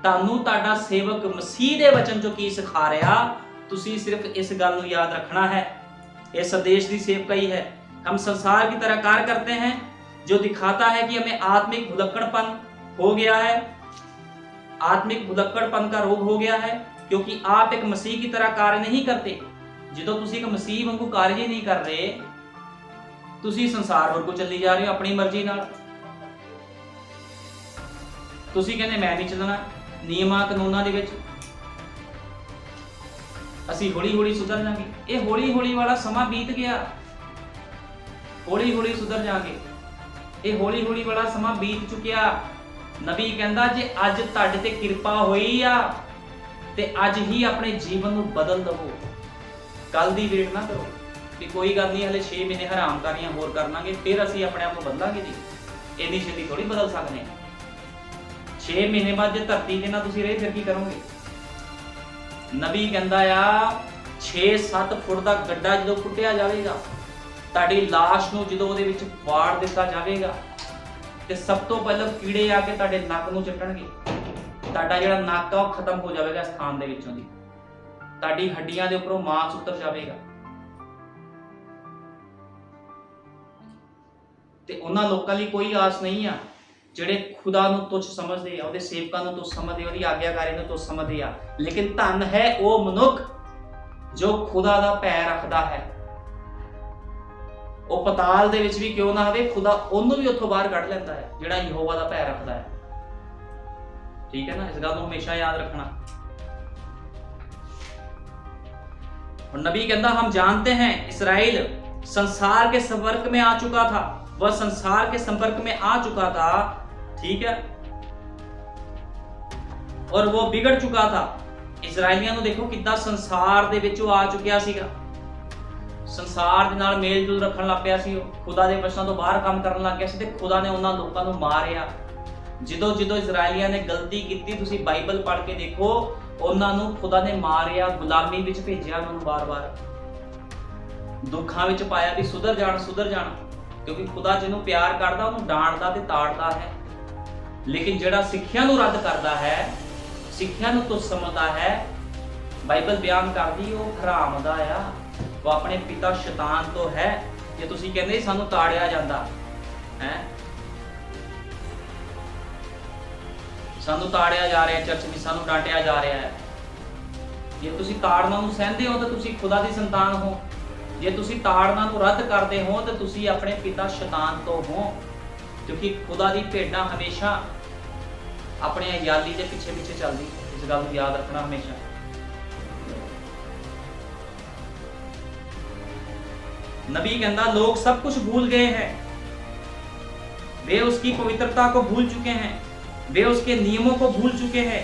ਤੁਹਾਨੂੰ ਤੁਹਾਡਾ ਸੇਵਕ ਮਸੀਹ ਦੇ ਵਚਨ ਚੋਂ ਕੀ ਸਿਖਾ ਰਿਹਾ, ਤੁਸੀਂ ਸਿਰਫ ਇਸ ਗੱਲ ਨੂੰ ਯਾਦ ਰੱਖਣਾ ਹੈ। ਇਹ ਸੰਦੇਸ਼ ਦੀ ਸੇਵਕਾਈ ਹੈ। हम संसार की तरह कार्य करते हैं, जो दिखाता है कि हमें आत्मिक भुलक्कड़पन हो गया है, आत्मिक भुलक्कड़पन का रोग हो गया है, क्योंकि आप एक मसीह की तरह कार्य नहीं करते। जो तुसी एक मसीह वांगू कार्य ही नहीं कर रहे, तुसी संसार वांगू चली जा रहे हो अपनी मर्जी नाल। तुसी कहंदे मैं नहीं चलना नियमां कानूनां दे विच, ਅਸੀਂ ਹੌਲੀ ਹੌਲੀ ਸੁਧਰ ਜਾਾਂਗੇ। ਇਹ ਹੌਲੀ ਹੌਲੀ ਵਾਲਾ ਸਮਾਂ ਬੀਤ ਗਿਆ, ਹੌਲੀ ਹੌਲੀ ਸੁਧਰ ਜਾਾਂਗੇ। ਇਹ ਹੌਲੀ ਹੌਲੀ ਵਾਲਾ ਸਮਾਂ ਬੀਤ ਚੁੱਕਿਆ। ਨਬੀ ਕਹਿੰਦਾ ਜੇ ਅੱਜ ਤੁਹਾਡੇ ਤੇ ਕਿਰਪਾ ਹੋਈ ਆ ਤੇ ਅੱਜ ਹੀ ਆਪਣੇ ਜੀਵਨ ਨੂੰ ਬਦਲ ਦਵੋ। ਕੱਲ ਦੀ ਵੇਟ ਨਾ ਕਰੋ ਕਿ ਕੋਈ ਗੱਲ ਨਹੀਂ ਹਲੇ 6 ਮਹੀਨੇ ਹਰਾਮ ਕਾਰੀਆਂ ਹੋਰ ਕਰ ਲਾਂਗੇ ਫਿਰ ਅਸੀਂ ਆਪਣੇ ਆਪ ਨੂੰ ਬਦਲਾਂਗੇ। ਜੀ ਇੰਨੀ ਛੇਤੀ ਥੋੜੀ ਬਦਲ ਸਕਦੇ ਹਾਂ। 6 ਮਹੀਨੇ ਬਾਅਦ ਜੇ ਧਰਤੀ ਤੇ ਨਾ ਤੁਸੀਂ ਰਹੇ ਫਿਰ ਕੀ ਕਰੋਗੇ। ਨਬੀ ਕਹਿੰਦਾ ਆ 6-7 ਫੁੱਟ ਦਾ ਗੱਡਾ ਜਦੋਂ ਪੁੱਟਿਆ ਜਾਵੇਗਾ, ਤੁਹਾਡੀ ਲਾਸ਼ ਨੂੰ ਜਦੋਂ ਉਹਦੇ ਵਿੱਚ ਵਾੜ ਦਿੱਤਾ ਜਾਵੇਗਾ ਤੇ ਸਭ ਤੋਂ ਪਹਿਲਾਂ ਕੀੜੇ ਆ ਕੇ ਤੁਹਾਡੇ ਨੱਕ ਨੂੰ ਚੱਟਣਗੇ। ਤੁਹਾਡਾ ਜਿਹੜਾ ਨੱਕ ਆ ਉਹ ਖਤਮ ਹੋ ਜਾਵੇਗਾ ਸਥਾਨ ਦੇ ਵਿੱਚੋਂ ਦੀ, ਤੁਹਾਡੀ ਹੱਡੀਆਂ ਦੇ ਉੱਪਰੋਂ ਮਾਂਸ ਉਤਰ ਜਾਵੇਗਾ। ਤੇ ਉਹਨਾਂ ਲੋਕਾਂ ਲਈ ਕੋਈ ਆਸ ਨਹੀਂ ਆ ਜਿਹੜੇ खुदा ਨੂੰ ਤੁੱਛ ਸਮਝਦੇ ਆ, ਉਹਦੇ ਸੇਵਕਾਂ ਨੂੰ ਤੁੱਛ ਸਮਝਦੇ, ਉਹਦੀ ਆਗਿਆਕਾਰੀ ਨੂੰ ਤੁੱਛ ਸਮਝਦੇ ਆ। ਲੇਕਿਨ ਧੰਨ ਹੈ ਉਹ ਮਨੁੱਖ ਜੋ खुदा ਦਾ ਭੈ ਰੱਖਦਾ ਹੈ। ਉਹ ਪਤਾਲ ਦੇ ਵਿੱਚ ਵੀ ਕਿਉਂ ਨਾ ਹੋਵੇ, खुदा ਉਹਨੂੰ ਵੀ ਉੱਥੋਂ ਬਾਹਰ ਕੱਢ ਲੈਂਦਾ ਹੈ ਜਿਹੜਾ ਯਹੋਵਾ ਦਾ ਭੈ ਰੱਖਦਾ ਹੈ। ਠੀਕ ਹੈ ਨਾ, ਇਸ ਗੱਲ ਨੂੰ ਹਮੇਸ਼ਾ ਯਾਦ ਰੱਖਣਾ। और नबी कहता हम जानते हैं इस्राइल संसार के संपर्क में आ चुका था, वह संसार के संपर्क में आ चुका था, ठीक है, और वो बिगड़ चुका था। इजराइलियां ਨੂੰ देखो कितना संसार ਦੇ ਵਿੱਚ ਉਹ ਆ ਚੁੱਕਿਆ ਸੀਗਾ, ਸੰਸਾਰ ਦੇ ਨਾਲ ਮੇਲ ਜੋਲ ਰੱਖਣ ਲੱਗ ਪਿਆ ਸੀ, ਉਹ ਖੁਦਾ ਦੇ ਵਚਨਾਂ ਤੋਂ ਬਾਹਰ ਕੰਮ ਕਰਨ ਲੱਗ ਗਿਆ ਸੀ ਤੇ ਖੁਦਾ ਨੇ ਉਹਨਾਂ ਲੋਕਾਂ ਨੂੰ ਮਾਰਿਆ। ਜਦੋਂ ਜਦੋਂ ਇਜ਼ਰਾਈਲੀਆਂ ਨੇ ਗਲਤੀ ਕੀਤੀ, ਤੁਸੀਂ ਬਾਈਬਲ ਪੜ੍ਹ ਕੇ ਦੇਖੋ, ਉਹਨਾਂ ਨੂੰ ਖੁਦਾ ਨੇ ਮਾਰਿਆ, ਗੁਲਾਮੀ ਵਿੱਚ ਭੇਜਿਆ, ਉਹਨਾਂ ਨੂੰ ਬਾਰ-ਬਾਰ ਦੁੱਖਾਂ ਵਿੱਚ ਪਾਇਆ ਵੀ ਸੁਧਰ ਜਾਣ, ਕਿਉਂਕਿ ਖੁਦਾ ਜਿਹਨੂੰ ਪਿਆਰ ਕਰਦਾ ਉਹਨੂੰ ਡਾਂਟਦਾ ਤੇ ਤਾੜਦਾ ਹੈ, ਲੇਕਿਨ ਜਿਹੜਾ ਸਿੱਖਿਆ ਨੂੰ ਰੱਦ ਕਰਦਾ ਹੈ, ਸਿੱਖਿਆ ਨੂੰ ਤੁੱਛ ਸਮਝਦਾ ਹੈ, ਬਾਈਬਲ ਬਿਆਨ ਕਰਦੀ ਉਹ ਹਰਾਮ ਦਾ ਆ, ਉਹ ਆਪਣੇ ਪਿਤਾ ਸ਼ੈਤਾਨ ਤੋਂ ਹੈ। ਜੇ ਤੁਸੀਂ ਕਹਿੰਦੇ ਸਾਨੂੰ ਤਾੜਿਆ ਜਾਂਦਾ ਹੈ, ਸਾਨੂੰ ਤਾੜਿਆ ਜਾ ਰਿਹਾ ਚਰਚ ਵਿੱਚ, ਸਾਨੂੰ ਡਾਂਟਿਆ ਜਾ ਰਿਹਾ ਹੈ, ਜੇ ਤੁਸੀਂ ਤਾੜਨਾ ਨੂੰ ਸਹਿੰਦੇ ਹੋ ਤਾਂ ਤੁਸੀਂ ਖੁਦਾ ਦੀ ਸੰਤਾਨ ਹੋ, ਜੇ ਤੁਸੀਂ ਤਾੜਨਾ ਨੂੰ ਰੱਦ ਕਰਦੇ ਹੋ ਤਾਂ ਤੁਸੀਂ ਆਪਣੇ ਪਿਤਾ ਸ਼ੈਤਾਨ ਤੋਂ ਹੋ, ਕਿਉਂਕਿ ਖੁਦਾ ਦੀ ਭੇਡਾਂ ਹਮੇਸ਼ਾ ਆਪਣੇ ਅਯਾਲੀ ਦੇ ਪਿੱਛੇ ਚੱਲਦੀ। ਇਸ ਗੱਲ ਨੂੰ ਯਾਦ ਰੱਖਣਾ ਹਮੇਸ਼ਾ। नबी कहता लोग सब कुछ भूल गए हैं, वे उसकी पवित्रता को भूल चुके हैं, वे उसके नियमों को भूल चुके हैं।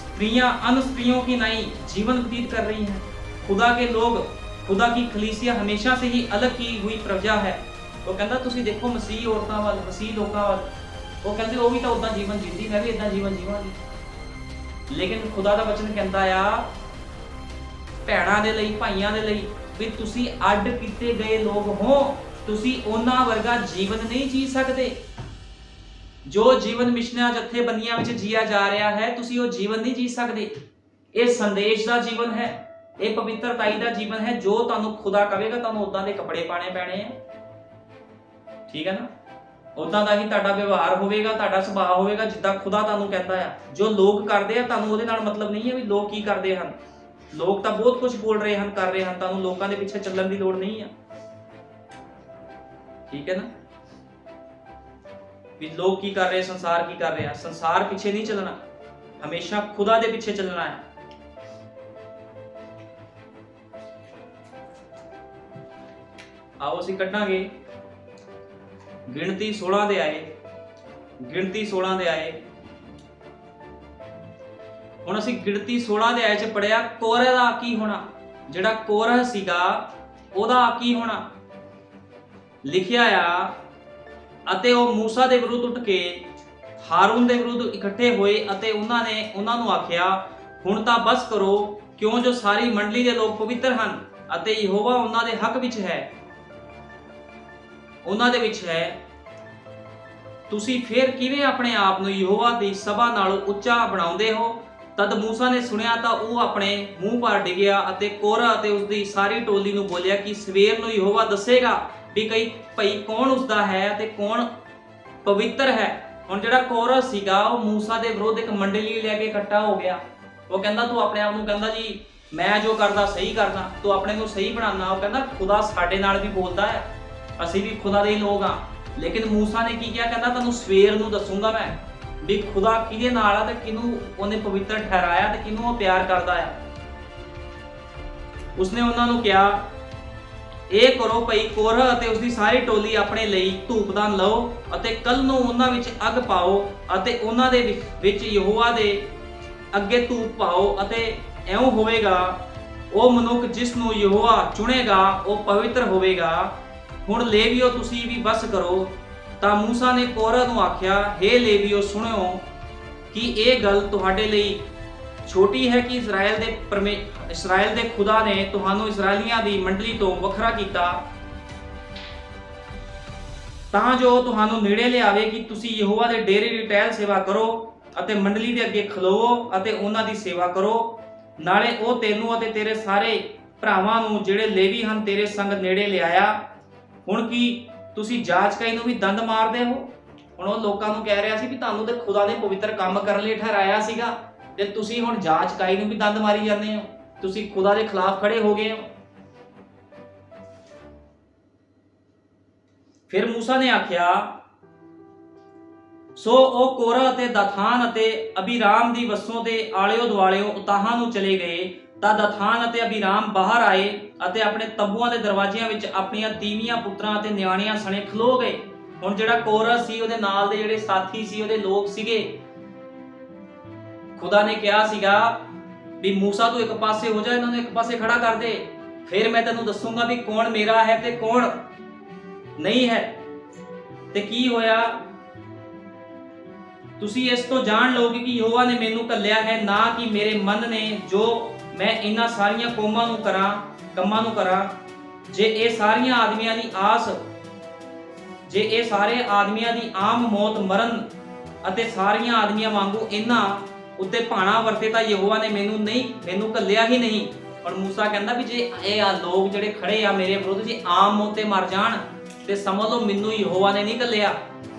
स्त्रियां अन्य स्त्रियों की नई जीवन व्यतीत कर रही हैं। खुदा के लोग, खुदा की कलीसिया हमेशा से ही अलग की हुई प्रजा है। वो कहता तुसी देखो मसीह औरतां वाल, मसीह लोकां वाल, वो कहते वो भी तो उदा जीवन जींदी, मैं भी इदा जीवन जीवांगी। लेकिन खुदा दा वचन कहता आ ਭੈਣਾਂ ਦੇ ਲਈ, ਭਾਈਆਂ ਦੇ ਲਈ ਵੀ ਤੁਸੀਂ ਅੱਡ ਕੀਤੇ ਗਏ ਲੋਕ ਹੋ, ਤੁਸੀਂ ਉਹਨਾਂ ਵਰਗਾ ਜੀਵਨ ਨਹੀਂ ਜੀ ਸਕਦੇ ਜੋ ਜੀਵਨ ਮਿਸ਼ਨਾਂ ਜਥੇਬੰਦੀਆਂ ਵਿੱਚ ਜੀਆ ਜਾ ਰਿਹਾ ਹੈ। ਤੁਸੀਂ ਉਹ ਜੀਵਨ ਨਹੀਂ ਜੀ ਸਕਦੇ। ਇਹ ਸੰਦੇਸ਼ ਦਾ ਜੀਵਨ ਹੈ, ਇਹ ਪਵਿੱਤਰਤਾਈ ਦਾ ਜੀਵਨ ਹੈ। ਜੋ ਤੁਹਾਨੂੰ ਖੁਦਾ ਕਹੇਗਾ ਤੁਹਾਨੂੰ ਉਦਾਂ ਦੇ ਕੱਪੜੇ ਪਾਣੇ ਪੈਣੇ ਆ, ਠੀਕ ਹੈ ਨਾ, ਉਦਾਂ ਦਾ ਹੀ ਤੁਹਾਡਾ ਵਿਵਹਾਰ ਹੋਵੇਗਾ, ਤੁਹਾਡਾ ਸੁਭਾਅ ਹੋਵੇਗਾ ਜਿੱਦਾਂ ਖੁਦਾ ਤੁਹਾਨੂੰ ਕਹਿੰਦਾ ਆ। ਜੋ ਲੋਕ ਕਰਦੇ ਆ ਤੁਹਾਨੂੰ ਉਹਦੇ ਨਾਲ ਮਤਲਬ ਨਹੀਂ ਹੈ ਵੀ ਲੋਕ ਕੀ ਕਰਦੇ ਹਨ। ਲੋਕ ਤਾਂ ਬਹੁਤ ਕੁਝ ਬੋਲ ਰਹੇ ਹਨ, ਕਰ ਰਹੇ ਹਨ, ਤੁਹਾਨੂੰ ਲੋਕਾਂ ਦੇ ਪਿੱਛੇ ਚੱਲਣ ਦੀ ਲੋੜ ਨਹੀਂ ਆ, ਠੀਕ ਹੈ ਨਾ, ਵੀ ਲੋਕ ਕੀ ਕਰ ਰਹੇ, ਸੰਸਾਰ ਕੀ ਕਰ ਰਿਹਾ। ਸੰਸਾਰ ਪਿੱਛੇ ਨਹੀਂ ਚੱਲਣਾ, ਹਮੇਸ਼ਾ ਖੁਦਾ ਦੇ ਪਿੱਛੇ ਚੱਲਣਾ ਹੈ। ਆਓ ਅਸੀਂ ਕੱਢਾਂਗੇ ਗਿਣਤੀ 16 ਦੇ ਆਏ, ਗਿਣਤੀ 16 ਦੇ ਆਏ। ਹੁਣ ਅਸੀਂ ਗਿਣਤੀ 16 ਦੇ ਆਏ ਚ ਪੜਿਆ ਕੋਰਹ ਦਾ ਕੀ ਹੋਣਾ। ਜਿਹੜਾ ਕੋਰਹ ਸੀਗਾ ਉਹਦਾ ਕੀ ਹੋਣਾ ਲਿਖਿਆ ਆ, ਅਤੇ ਉਹ ਮੂਸਾ ਦੇ ਵਿਰੁੱਧ ਉੱਠ ਕੇ ਹਾरून ਦੇ ਵਿਰੁੱਧ ਇਕੱਠੇ ਹੋਏ ਅਤੇ ਉਹਨਾਂ ਨੂੰ ਆਖਿਆ ਹੁਣ ਤਾਂ ਬਸ ਕਰੋ, ਕਿਉਂ ਜੋ ਸਾਰੀ ਮੰਡਲੀ ਦੇ ਲੋਕ ਪਵਿੱਤਰ ਹਨ ਅਤੇ ਯਹੋਵਾ ਉਹਨਾਂ ਦੇ ਹੱਕ ਵਿੱਚ ਹੈ, ਉਹਨਾਂ ਦੇ ਵਿੱਚ ਹੈ। ਤੁਸੀਂ ਫਿਰ ਕਿਵੇਂ ਆਪਣੇ ਆਪ ਨੂੰ ਯਹੋਵਾ ਦੀ ਸਭਾ ਨਾਲੋਂ ਉੱਚਾ ਬਣਾਉਂਦੇ ਹੋ। ਤਦ ਮੂਸਾ ਨੇ ਸੁਣਿਆ ਤਾਂ ਉਹ ਆਪਣੇ ਮੂੰਹ ਪਰ ਡਿੱਗਿਆ ਅਤੇ ਕੋਰਹ ਅਤੇ ਉਸਦੀ ਸਾਰੀ ਟੋਲੀ ਨੂੰ ਬੋਲਿਆ ਕਿ ਸਵੇਰ ਨੂੰ ਯਹੋਵਾ ਦੱਸੇਗਾ ਵੀ ਭਈ ਕੌਣ ਉਸਦਾ ਹੈ ਅਤੇ ਕੌਣ ਪਵਿੱਤਰ ਹੈ। ਹੁਣ ਜਿਹੜਾ ਕੋਰਹ ਸੀਗਾ ਉਹ ਮੂਸਾ ਦੇ ਵਿਰੁੱਧ ਇੱਕ ਮੰਡਲੀ ਲੈ ਕੇ ਇਕੱਠਾ ਹੋ ਗਿਆ। ਉਹ ਕਹਿੰਦਾ ਤੂੰ ਆਪਣੇ ਆਪ ਨੂੰ ਕਹਿੰਦਾ ਜੀ ਮੈਂ ਜੋ ਕਰਦਾ ਸਹੀ ਕਰਦਾ, ਤੂੰ ਆਪਣੇ ਨੂੰ ਸਹੀ ਬਣਾਉਣਾ। ਉਹ ਕਹਿੰਦਾ ਖੁਦਾ ਸਾਡੇ ਨਾਲ ਵੀ ਬੋਲਦਾ ਹੈ, ਅਸੀਂ ਵੀ ਖੁਦਾ ਦੇ ਲੋਕ ਹਾਂ। ਲੇਕਿਨ ਮੂਸਾ ਨੇ ਕੀ ਕਿਹਾ, ਕਹਿੰਦਾ ਤੁਹਾਨੂੰ ਸਵੇਰ ਨੂੰ ਦੱਸੂਗਾ ਮੈਂ ਵੀ ਖੁਦਾ ਕਿਹਦੇ ਨਾਲ ਆ ਤੇ ਕਿਹਨੂੰ ਉਹਨੇ ਪਵਿੱਤਰ ਠਹਿਰਾਇਆ ਤੇ ਕਿਹਨੂੰ ਉਹ ਪਿਆਰ ਕਰਦਾ ਹੈ। ਉਸਨੇ ਉਹਨਾਂ ਨੂੰ ਕਿਹਾ ਇਹ ਕਰੋ ਭਈ ਕੋਰਹ ਅਤੇ ਉਸਦੀ ਸਾਰੀ ਟੋਲੀ ਆਪਣੇ ਲਈ ਧੂਪਦਾਨ ਲਓ ਅਤੇ ਕੱਲ ਨੂੰ ਉਹਨਾਂ ਵਿੱਚ ਅੱਗ ਪਾਓ ਅਤੇ ਉਹਨਾਂ ਦੇ ਵਿੱਚ ਯਹੋਵਾ ਦੇ ਅੱਗੇ ਧੂਪ ਪਾਓ ਅਤੇ ਐਉਂ ਹੋਵੇਗਾ ਉਹ ਮਨੁੱਖ ਜਿਸ ਨੂੰ ਯਹੋਵਾ ਚੁਣੇਗਾ ਉਹ ਪਵਿੱਤਰ ਹੋਵੇਗਾ। ਹੁਣ ਲੇਵੀਓ ਤੁਸੀਂ ਵੀ ਬਸ ਕਰੋ। ਤਾਂ ਮੂਸਾ ਨੇ ਕੋਰਹ ਨੂੰ ਆਖਿਆ ਹੇ ਲੇਵੀਓ ਸੁਣਿਓ ਕਿ ਇਹ ਗੱਲ ਤੁਹਾਡੇ ਲਈ ਛੋਟੀ ਹੈ ਕਿ ਇਸਰਾਇਲ ਦੇ ਖੁਦਾ ਨੇ ਤੁਹਾਨੂੰ ਇਸਰਾਇਲੀਆਂ ਦੀ ਮੰਡਲੀ ਤੋਂ ਵੱਖਰਾ ਕੀਤਾ ਤਾਂ ਜੋ ਤੁਹਾਨੂੰ ਨੇੜੇ ਲਿਆਵੇ ਕਿ ਤੁਸੀਂ ਯਹੋਵਾ ਦੇ ਡੇਰੇ ਦੀ ਟਹਿਲ ਸੇਵਾ ਕਰੋ ਅਤੇ ਮੰਡਲੀ ਦੇ ਅੱਗੇ ਖਲੋਵੋ ਅਤੇ ਉਹਨਾਂ ਦੀ ਸੇਵਾ ਕਰੋ। ਨਾਲੇ ਉਹ ਤੈਨੂੰ ਅਤੇ ਤੇਰੇ ਸਾਰੇ ਭਰਾਵਾਂ ਨੂੰ ਜਿਹੜੇ ਲੇਵੀ ਹਨ ਤੇਰੇ ਸੰਗ ਨੇੜੇ ਲਿਆਇਆ। ਹੁਣ ਕੀ ਤੁਸੀਂ ਜਾਚਕਾਈ ਨੂੰ ਵੀ ਦੰਦ ਮਾਰਦੇ ਹੋ। ਹੁਣ ਉਹ ਲੋਕਾਂ ਨੂੰ ਕਹਿ ਰਿਹਾ ਸੀ ਵੀ ਤੁਹਾਨੂੰ ਤੇ ਖੁਦਾ ਨੇ ਪਵਿੱਤਰ ਕੰਮ ਕਰਨ ਲਈ ਠਹਿਰਾਇਆ ਸੀਗਾ ਤੇ ਤੁਸੀਂ ਹੁਣ ਜਾਚਕਾਈ ਨੂੰ ਵੀ ਦੰਦ ਮਾਰੀ ਜਾਂਦੇ ਹੋ, ਤੁਸੀਂ ਖੁਦਾ ਦੇ ਖਿਲਾਫ ਖੜੇ ਹੋ ਗਏ ਹੋ। ਫਿਰ ਮੂਸਾ ਨੇ ਆਖਿਆ ਸੋ ਉਹ ਕੋਰਾ ਅਤੇ ਦਾਥਾਨ ਅਤੇ ਅਬੀਰਾਮ ਦੀ ਵਸੋਂ ਦੇ ਆਲਿਓ ਦੁਆਲਿਓ ਉਤਾਹਾਂ ਨੂੰ ਚਲੇ ਗਏ। ਤਾਂ ਦਾਥਾਨ ਅਤੇ ਅਬੀਰਾਮ ਬਾਹਰ ਆਏ ਅਤੇ ਆਪਣੇ ਤੰਬੂਆਂ ਦੇ ਦਰਵਾਜ਼ਿਆਂ ਵਿੱਚ ਆਪਣੀਆਂ ਤੀਵੀਆਂ ਪੁੱਤਰਾਂ ਅਤੇ ਨਿਆਣਿਆਂ ਸਣੇ ਖਲੋ ਗਏ। ਹੁਣ ਜਿਹੜਾ ਕੋਰਸ ਸੀ, ਉਹਦੇ ਨਾਲ ਦੇ ਜਿਹੜੇ ਸਾਥੀ ਸੀ, ਉਹਦੇ ਲੋਕ ਸੀਗੇ, ਖੁਦਾ ਨੇ ਕਿਹਾ ਸੀਗਾ ਵੀ ਮੂਸਾ ਤੂੰ ਇੱਕ ਪਾਸੇ ਹੋ ਜਾ, ਇਹਨਾਂ ਨੂੰ ਇੱਕ ਪਾਸੇ ਖੜਾ ਕਰ ਦੇ, ਫਿਰ ਮੈਂ ਤੈਨੂੰ ਦੱਸੂਗਾ ਵੀ ਕੌਣ ਮੇਰਾ ਹੈ ਤੇ ਕੌਣ ਨਹੀਂ ਹੈ। ਤੇ ਕੀ ਹੋਇਆ, ਤੁਸੀਂ ਇਸ ਤੋਂ ਜਾਣ ਲਓਗੇ ਕਿ ਯਹੋਵਾ ਨੇ ਮੈਨੂੰ ਘੱਲਿਆ ਹੈ, ਨਾ ਕਿ ਮੇਰੇ ਮਨ ਨੇ ਜੋ ਮੈਂ ਇਹਨਾਂ ਸਾਰੀਆਂ ਕੰਮਾਂ ਨੂੰ ਕਰਾਂ। ਜੇ ਇਹ ਸਾਰੀਆਂ ਆਦਮੀਆਂ ਦੀ ਆਸ, ਜੇ ਇਹ ਸਾਰੇ ਆਦਮੀਆਂ ਦੀ ਆਮ ਮੌਤ ਮਰਨ ਅਤੇ ਸਾਰੀਆਂ ਆਦਮੀਆਂ ਵਾਂਗੂ ਇਹਨਾਂ ਉੱਤੇ ਭਾਣਾ ਵਰਤੇ ਤਾਂ ਯਹੋਵਾ ਨੇ ਮੈਨੂੰ ਘੱਲਿਆ ਹੀ ਨਹੀਂ। ਪਰ ਮੂਸਾ ਕਹਿੰਦਾ ਵੀ ਜੇ ਇਹ ਲੋਕ ਜਿਹੜੇ ਖੜੇ ਆ ਮੇਰੇ ਵਿਰੁੱਧ ਜੇ ਆਮ ਮੌਤ ਤੇ ਮਰ ਜਾਣ ਤੇ ਸਮਝ ਲਓ ਮੈਨੂੰ ਯਹੋਵਾ ਨੇ ਨਹੀਂ ਘੱਲਿਆ।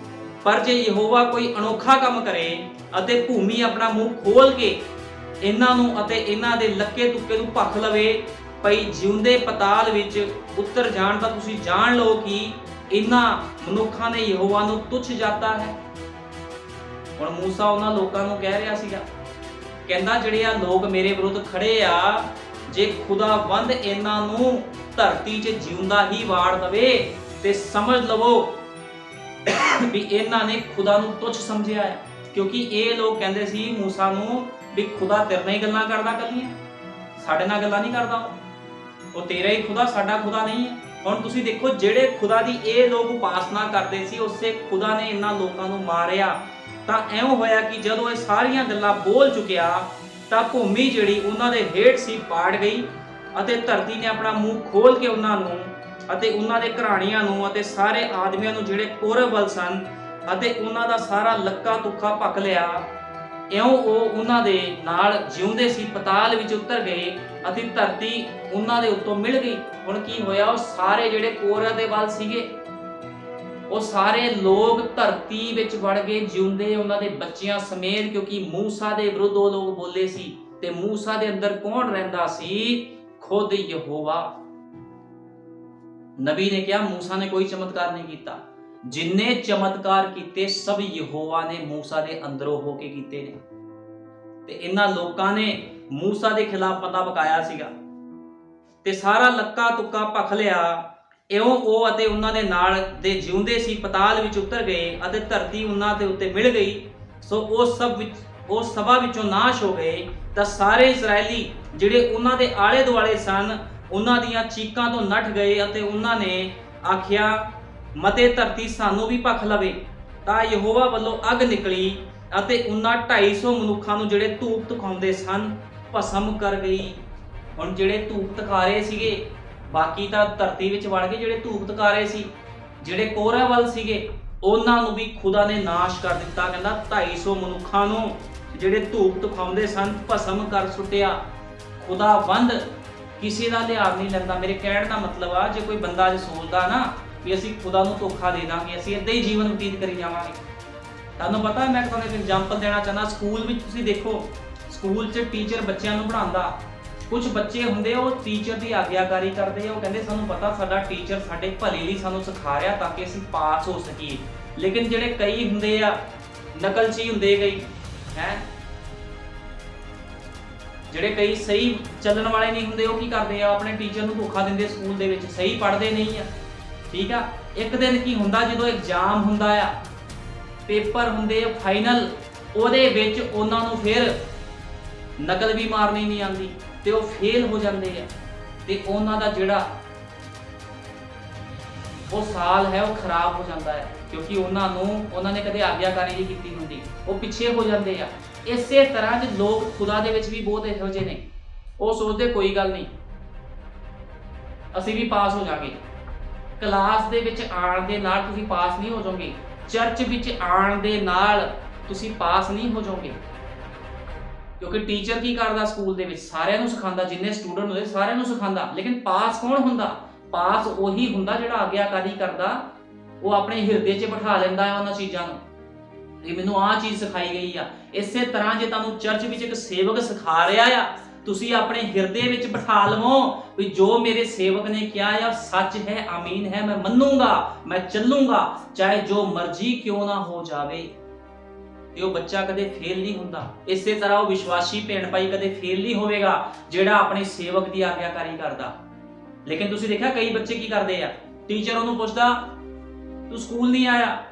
ਪਰ ਜੇ ਯਹੋਵਾ ਕੋਈ ਅਨੋਖਾ ਕੰਮ ਕਰੇ ਅਤੇ ਭੂਮੀ ਆਪਣਾ ਮੂੰਹ ਖੋਲ ਕੇ ਇਹਨਾਂ ਨੂੰ ਅਤੇ ਇਹਨਾਂ ਦੇ ਲੱਕੇ ਤੁੱਕੇ ਨੂੰ ਭਖ ਲਵੇ ਭਈ ਜਿਉਂਦੇ ਪਤਾਲ ਵਿੱਚ ਉਤਰ ਜਾਣ, ਤਾਂ ਤੁਸੀਂ ਜਾਣ ਲਓ ਕਿ ਇਹਨਾਂ ਮਨੁੱਖਾਂ ਨੇ ਯਹੋਵਾ ਨੂੰ ਤੁੱਛ ਜਾਤਾ ਹੈ। ਹੁਣ ਮੂਸਾ ਉਹਨਾਂ ਲੋਕਾਂ ਨੂੰ ਕਹਿ ਰਿਹਾ ਸੀਗਾ, ਕਹਿੰਦਾ ਜਿਹੜੇ ਆ ਲੋਕ ਮੇਰੇ ਵਿਰੁੱਧ ਖੜੇ ਆ, ਜੇ ਖੁਦਾਵੰਦ ਇਹਨਾਂ ਨੂੰ ਧਰਤੀ 'ਚ ਜਿਉਂਦਾ ਹੀ ਵਾੜ ਦਵੇ ਤੇ ਸਮਝ ਲਵੋ ਵੀ ਇਹਨਾਂ ਨੇ ਖੁਦਾ ਨੂੰ ਤੁੱਛ ਸਮਝਿਆ ਹੈ। ਕਿਉਂਕਿ ਇਹ ਲੋਕ ਕਹਿੰਦੇ ਸੀ ਮੂਸਾ ਨੂੰ ਵੀ ਖੁਦਾ ਤੇਰੇ ਨਾਲ ਹੀ ਗੱਲਾਂ ਕਰਦਾ, ਕੱਲੀਆਂ ਸਾਡੇ ਨਾਲ ਗੱਲਾਂ ਨਹੀਂ ਕਰਦਾ, ਉਹ ਤੇਰਾ ਹੀ ਖੁਦਾ, ਸਾਡਾ ਖੁਦਾ ਨਹੀਂ ਹੈ। ਹੁਣ ਤੁਸੀਂ ਦੇਖੋ, ਜਿਹੜੇ ਖੁਦਾ ਦੀ ਇਹ ਲੋਕ ਉਪਾਸਨਾ ਕਰਦੇ ਸੀ, ਉਸੇ ਖੁਦਾ ਨੇ ਇਹਨਾਂ ਲੋਕਾਂ ਨੂੰ ਮਾਰਿਆ। ਤਾਂ ਐਉਂ ਹੋਇਆ ਕਿ ਜਦੋਂ ਇਹ ਸਾਰੀਆਂ ਗੱਲਾਂ ਬੋਲ ਚੁੱਕਿਆ ਤਾਂ ਭੂਮੀ ਜਿਹੜੀ ਉਹਨਾਂ ਦੇ ਹੇਠ ਸੀ ਪਾੜ ਗਈ ਅਤੇ ਧਰਤੀ ਨੇ ਆਪਣਾ ਮੂੰਹ ਖੋਲ ਕੇ ਉਹਨਾਂ ਨੂੰ ਅਤੇ ਉਹਨਾਂ ਦੇ ਘਰਾਣੀਆਂ ਨੂੰ ਅਤੇ ਸਾਰੇ ਆਦਮੀਆਂ ਨੂੰ ਜਿਹੜੇ ਕੋਰਵ ਵੱਲ ਸਨ ਅਤੇ ਉਹਨਾਂ ਦਾ ਸਾਰਾ ਲੱਕਾ ਤੁੱਖਾ ਭਖ ਲਿਆ। ਇਉਂ ਉਹ ਉਹਨਾਂ ਦੇ ਨਾਲ ਜਿਉਂਦੇ ਸੀ ਪਤਾਲ ਵਿੱਚ ਉਤਰ ਗਏ ਅਤੇ ਧਰਤੀ ਉਹਨਾਂ ਦੇ ਉੱਤੋਂ ਮਿਲ ਗਈ। ਹੁਣ ਕੀ ਹੋਇਆ, ਉਹ ਸਾਰੇ ਜਿਹੜੇ ਕੋਰਹ ਦੇ ਵੱਲ ਸੀਗੇ, ਉਹ ਸਾਰੇ ਲੋਕ ਧਰਤੀ ਵਿੱਚ ਵੜ ਗਏ ਜਿਉਂਦੇ, ਉਹਨਾਂ ਦੇ ਬੱਚਿਆਂ ਸਮੇਤ, ਕਿਉਂਕਿ ਮੂਸਾ ਦੇ ਵਿਰੁੱਧ ਉਹ ਲੋਕ ਬੋਲੇ ਸੀ। ਤੇ ਮੂਸਾ ਦੇ ਅੰਦਰ ਕੌਣ ਰਹਿੰਦਾ ਸੀ? ਖੁਦ ਯਹੋਵਾ। ਨਬੀ ਨੇ ਕਿਹਾ ਮੂਸਾ ਨੇ ਕੋਈ ਚਮਤਕਾਰ ਨਹੀਂ ਕੀਤਾ, ਜਿੰਨੇ ਚਮਤਕਾਰ ਕੀਤੇ ਸਭ ਯਹੋਵਾ ਨੇ ਮੂਸਾ ਦੇ ਅੰਦਰੋਂ ਹੋ ਕੇ ਕੀਤੇ ਨੇ। ਤੇ ਇਹਨਾਂ ਲੋਕਾਂ ਨੇ ਮੂਸਾ ਦੇ ਖਿਲਾਫ ਪਤਾ ਪਕਾਇਆ ਸੀਗਾ ਤੇ ਸਾਰਾ ਲੱਕਾ ਤੁੱਕਾ ਭਖ ਲਿਆ। ਇਉਂ ਉਹ ਅਤੇ ਉਹਨਾਂ ਦੇ ਨਾਲ ਦੇ ਜਿਉਂਦੇ ਸੀ ਪਤਾਲ ਵਿੱਚ ਉਤਰ ਗਏ ਅਤੇ ਧਰਤੀ ਉਹਨਾਂ ਦੇ ਉੱਤੇ ਮਿਲ ਗਈ। ਸੋ ਉਹ ਸਭਾ ਵਿੱਚੋਂ ਨਾਸ਼ ਹੋ ਗਏ। ਤਾਂ ਸਾਰੇ ਇਸਰਾਏਲੀ ਜਿਹੜੇ ਉਹਨਾਂ ਦੇ ਆਲੇ ਦੁਆਲੇ ਸਨ, ਉਹਨਾਂ ਦੀਆਂ ਚੀਕਾਂ ਤੋਂ ਨੱਠ ਗਏ ਅਤੇ ਉਹਨਾਂ ਨੇ ਆਖਿਆ ਮਤੇ ਧਰਤੀ ਸਾਨੂੰ ਵੀ ਭਖ ਲਵੇ। ਤਾਂ ਯਹੋਵਾ ਵੱਲੋਂ ਅੱਗ ਨਿਕਲੀ ਅਤੇ ਉਹਨਾਂ 250 ਮਨੁੱਖਾਂ ਨੂੰ ਜਿਹੜੇ ਧੂਪ ਤਖਾਉਂਦੇ ਸਨ ਭਸਮ ਕਰ ਗਈ। ਹੁਣ ਜਿਹੜੇ ਧੂਪ ਤਖਾ ਸੀਗੇ, ਬਾਕੀ ਤਾਂ ਧਰਤੀ ਵਿੱਚ ਵੜ ਗਏ, ਜਿਹੜੇ ਧੂਪ ਤਖਾ ਰਹੇ ਸੀ, ਜਿਹੜੇ ਕੋਰਹ ਵੱਲ ਸੀਗੇ, ਉਹਨਾਂ ਨੂੰ ਵੀ ਖੁਦਾ ਨੇ ਨਾਸ਼ ਕਰ ਦਿੱਤਾ। ਕਹਿੰਦਾ 250 ਮਨੁੱਖਾਂ ਨੂੰ ਜਿਹੜੇ ਧੂਪ ਤਖਾਉਂਦੇ ਸਨ ਭਸਮ ਕਰ ਸੁੱਟਿਆ। ਖੁਦਾਵੰਦ ਕਿਸੇ ਦਾ ਲਿਹਾਜ਼ ਨਹੀਂ ਲੈਂਦਾ। ਮੇਰੇ ਕਹਿਣ ਦਾ ਮਤਲਬ ਆ, ਜੇ ਕੋਈ ਬੰਦਾ ਅੱਜ ਸੋਚਦਾ ਨਾ ਵੀ ਅਸੀਂ ਖੁਦਾ ਨੂੰ ਧੋਖਾ ਦੇ ਦਾਂਗੇ, ਅਸੀਂ ਏਦਾਂ ਹੀ ਜੀਵਨ ਬਤੀਤ ਕਰੀ ਜਾਵਾਂਗੇ। ਤੁਹਾਨੂੰ ਪਤਾ, ਮੈਂ ਤੁਹਾਨੂੰ ਇੱਕ ਐਗਜ਼ਾਮਪਲ ਦੇਣਾ ਚਾਹੁੰਦਾ। ਸਕੂਲ ਵਿੱਚ ਤੁਸੀਂ ਦੇਖੋ, ਸਕੂਲ 'ਚ ਟੀਚਰ ਬੱਚਿਆਂ ਨੂੰ ਪੜ੍ਹਾਉਂਦਾ, ਕੁਝ ਬੱਚੇ ਹੁੰਦੇ ਉਹ ਟੀਚਰ ਦੀ ਆਗਿਆਕਾਰੀ ਕਰਦੇ ਆ। ਉਹ ਕਹਿੰਦੇ ਸਾਨੂੰ ਪਤਾ ਸਾਡਾ ਟੀਚਰ ਸਾਡੇ ਭਲੇ ਲਈ ਸਾਨੂੰ ਸਿਖਾ ਰਿਹਾ ਤਾਂ ਕਿ ਅਸੀਂ ਪਾਸ ਹੋ ਸਕੀਏ। ਲੇਕਿਨ ਜਿਹੜੇ ਕਈ ਹੁੰਦੇ ਆ ਨਕਲਚੀ ਹੁੰਦੇ, ਕਈ ਹੈ ਜਿਹੜੇ ਕਈ ਸਹੀ ਚੱਲਣ ਵਾਲੇ ਨਹੀਂ ਹੁੰਦੇ, ਉਹ ਕੀ ਕਰਦੇ ਆ, ਆਪਣੇ ਟੀਚਰ ਨੂੰ ਧੋਖਾ ਦਿੰਦੇ, ਸਕੂਲ ਦੇ ਵਿੱਚ ਸਹੀ ਪੜ੍ਹਦੇ ਨਹੀਂ ਆ। ਠੀਕ ਆ, ਇੱਕ ਦਿਨ ਕੀ ਹੁੰਦਾ, ਜਦੋਂ ਐਗਜ਼ਾਮ ਹੁੰਦਾ ਆ, ਪੇਪਰ ਹੁੰਦੇ ਆ ਫਾਈਨਲ, ਉਹਦੇ ਵਿੱਚ ਉਹਨਾਂ ਨੂੰ ਫਿਰ ਨਕਲ ਵੀ ਮਾਰਨੀ ਨਹੀਂ ਆਉਂਦੀ ਤੇ ਉਹ ਫੇਲ ਹੋ ਜਾਂਦੇ ਆ। ਤੇ ਉਹਨਾਂ ਦਾ ਜਿਹੜਾ ਉਹ ਸਾਲ ਹੈ ਉਹ ਖਰਾਬ ਹੋ ਜਾਂਦਾ ਹੈ, ਕਿਉਂਕਿ ਉਹਨਾਂ ਨੇ ਕਦੇ ਆਗਿਆਕਾਰੀ ਨਹੀਂ ਕੀਤੀ ਹੁੰਦੀ, ਉਹ ਪਿੱਛੇ ਹੋ ਜਾਂਦੇ ਆ। ਇਸੇ ਤਰ੍ਹਾਂ ਦੇ ਲੋਕ ਖੁਦਾ ਦੇ ਵਿੱਚ ਵੀ ਬਹੁਤ ਇਹੋ ਜਿਹੇ ਨੇ। ਉਹ ਸੋਚਦੇ ਕੋਈ ਗੱਲ ਨਹੀਂ, ਅਸੀਂ ਵੀ ਪਾਸ ਹੋ ਜਾਵਾਂਗੇ। ਕਲਾਸ ਦੇ ਵਿੱਚ ਆਉਣ ਦੇ ਨਾਲ ਤੁਸੀਂ ਪਾਸ ਨਹੀਂ ਹੋ ਜਾਓਗੇ, ਚਰਚ ਵਿੱਚ ਆਉਣ ਦੇ ਨਾਲ ਤੁਸੀਂ ਪਾਸ ਨਹੀਂ ਹੋ ਜਾਓਗੇ। ਕਿਉਂਕਿ ਟੀਚਰ ਕੀ ਕਰਦਾ ਸਕੂਲ ਦੇ ਵਿੱਚ, ਸਾਰਿਆਂ ਨੂੰ ਸਿਖਾਉਂਦਾ, ਜਿੰਨੇ ਸਟੂਡੈਂਟ ਹੁੰਦੇ ਸਾਰਿਆਂ ਨੂੰ ਸਿਖਾਉਂਦਾ। ਲੇਕਿਨ ਪਾਸ ਕੌਣ ਹੁੰਦਾ? ਪਾਸ ਉਹੀ ਹੁੰਦਾ ਜਿਹੜਾ ਆਗਿਆਕਾਰੀ ਕਰਦਾ, ਉਹ ਆਪਣੇ ਹਿਰਦੇ 'ਚ ਬਿਠਾ ਲੈਂਦਾ ਹੈ ਉਹਨਾਂ ਚੀਜ਼ਾਂ ਨੂੰ। ਇਹ ਮੈਨੂੰ ਆਹ ਚੀਜ਼ ਸਿਖਾਈ ਗਈ ਆ। ਇਸੇ ਤਰ੍ਹਾਂ ਜੇ ਤੁਹਾਨੂੰ ਚਰਚ ਵਿੱਚ ਇੱਕ ਸੇਵਕ ਸਿਖਾ ਰਿਹਾ ਆ, ਤੁਸੀਂ ਆਪਣੇ ਹਿਰਦੇ ਵਿੱਚ ਬਿਠਾ ਲਵੋ ਵੀ ਜੋ ਮੇਰੇ ਸੇਵਕ ਨੇ ਕਿਹਾ ਆ ਸੱਚ ਹੈ, ਆਮੀਨ ਹੈ, ਮੈਂ ਮੰਨੂਗਾ, ਮੈਂ ਚੱਲੂਗਾ, ਚਾਹੇ ਜੋ ਮਰਜ਼ੀ ਕਿਉਂ ਨਾ ਹੋ ਜਾਵੇ। ਤੇ ਉਹ ਬੱਚਾ ਕਦੇ ਫੇਲ ਨਹੀਂ ਹੁੰਦਾ। ਇਸੇ ਤਰ੍ਹਾਂ ਉਹ ਵਿਸ਼ਵਾਸੀ ਭੈਣ ਭਾਈ ਕਦੇ ਫੇਲ ਨਹੀਂ ਹੋਵੇਗਾ ਜਿਹੜਾ ਆਪਣੇ ਸੇਵਕ ਦੀ ਆਗਿਆਕਾਰੀ ਕਰਦਾ। ਲੇਕਿਨ ਤੁਸੀਂ ਦੇਖਿਆ ਕਈ ਬੱਚੇ ਕੀ ਕਰਦੇ ਆ, ਟੀਚਰ ਉਹਨੂੰ ਪੁੱਛਦਾ ਤੂੰ ਸਕੂਲ ਨਹੀਂ ਆਇਆ,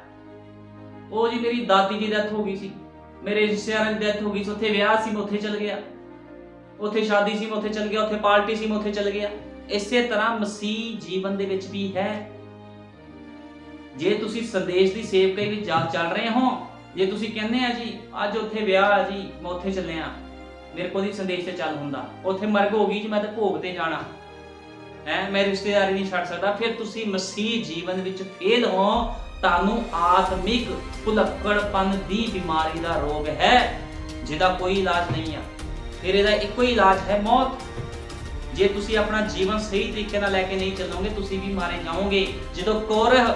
ਉਹ ਜੀ ਮੇਰੀ ਦਾਦੀ ਦੀ ਡੈਥ ਹੋ ਗਈ ਸੀ, ਮੇਰੇ ਰਿਸ਼ਤੇਦਾਰਾਂ ਦੀ ਡੈਥ ਹੋ ਗਈ ਸੀ, ਉੱਥੇ ਵਿਆਹ ਸੀ ਮੈਂ ਉੱਥੇ ਚਲ ਗਿਆ, ਉੱਥੇ ਸ਼ਾਦੀ ਸੀ ਮੈਂ ਉੱਥੇ ਚਲ ਗਿਆ, ਉੱਥੇ ਪਾਰਟੀ ਸੀ ਮੈਂ ਉੱਥੇ ਚਲ ਗਿਆ। ਇਸੇ ਤਰ੍ਹਾਂ ਮਸੀਹ ਜੀਵਨ ਦੇ ਵਿੱਚ ਵੀ ਹੈ। ਜੇ ਤੁਸੀਂ ਸੰਦੇਸ਼ ਦੀ ਸੇਵਕਾਈ ਵਿੱਚ ਚੱਲ ਰਹੇ ਹੋ, ਜੇ ਤੁਸੀਂ ਕਹਿੰਦੇ ਆ ਜੀ ਅੱਜ ਉੱਥੇ ਵਿਆਹ ਆ ਜੀ ਮੈਂ ਉੱਥੇ ਚੱਲਿਆ, ਮੇਰੇ ਕੋਲ ਹੀ ਸੰਦੇਸ਼ ਤੇ ਚੱਲ ਹੁੰਦਾ, ਉੱਥੇ ਮਰਗ ਹੋ ਗਈ ਜੀ ਮੈਂ ਤੇ ਭੋਗ ਤੇ ਜਾਣਾ ਹੈ, ਮੈਂ ਰਿਸ਼ਤੇਦਾਰੀ ਨਹੀਂ ਛੱਡ ਸਕਦਾ, ਫਿਰ ਤੁਸੀਂ ਮਸੀਹ ਜੀਵਨ ਵਿੱਚ ਫੇਲ ਹੋ। ਤੁਹਾਨੂੰ ਆਤਮਿਕ ਭੁਲੱਕੜਪਨ ਦੀ ਬਿਮਾਰੀ ਦਾ ਰੋਗ ਹੈ ਜਿਹਦਾ ਕੋਈ ਇਲਾਜ ਨਹੀਂ ਆ। ਫਿਰ ਇਹਦਾ ਇੱਕੋ ਹੀ ਇਲਾਜ ਹੈ ਮੌਤ। ਜੇ ਤੁਸੀਂ ਆਪਣਾ ਜੀਵਨ ਸਹੀ ਤਰੀਕੇ ਨਾਲ ਲੈ ਕੇ ਨਹੀਂ ਚੱਲੋਗੇ ਤੁਸੀਂ ਵੀ ਮਾਰੇ ਜਾਓਗੇ। ਜਦੋਂ ਕੋਰਹ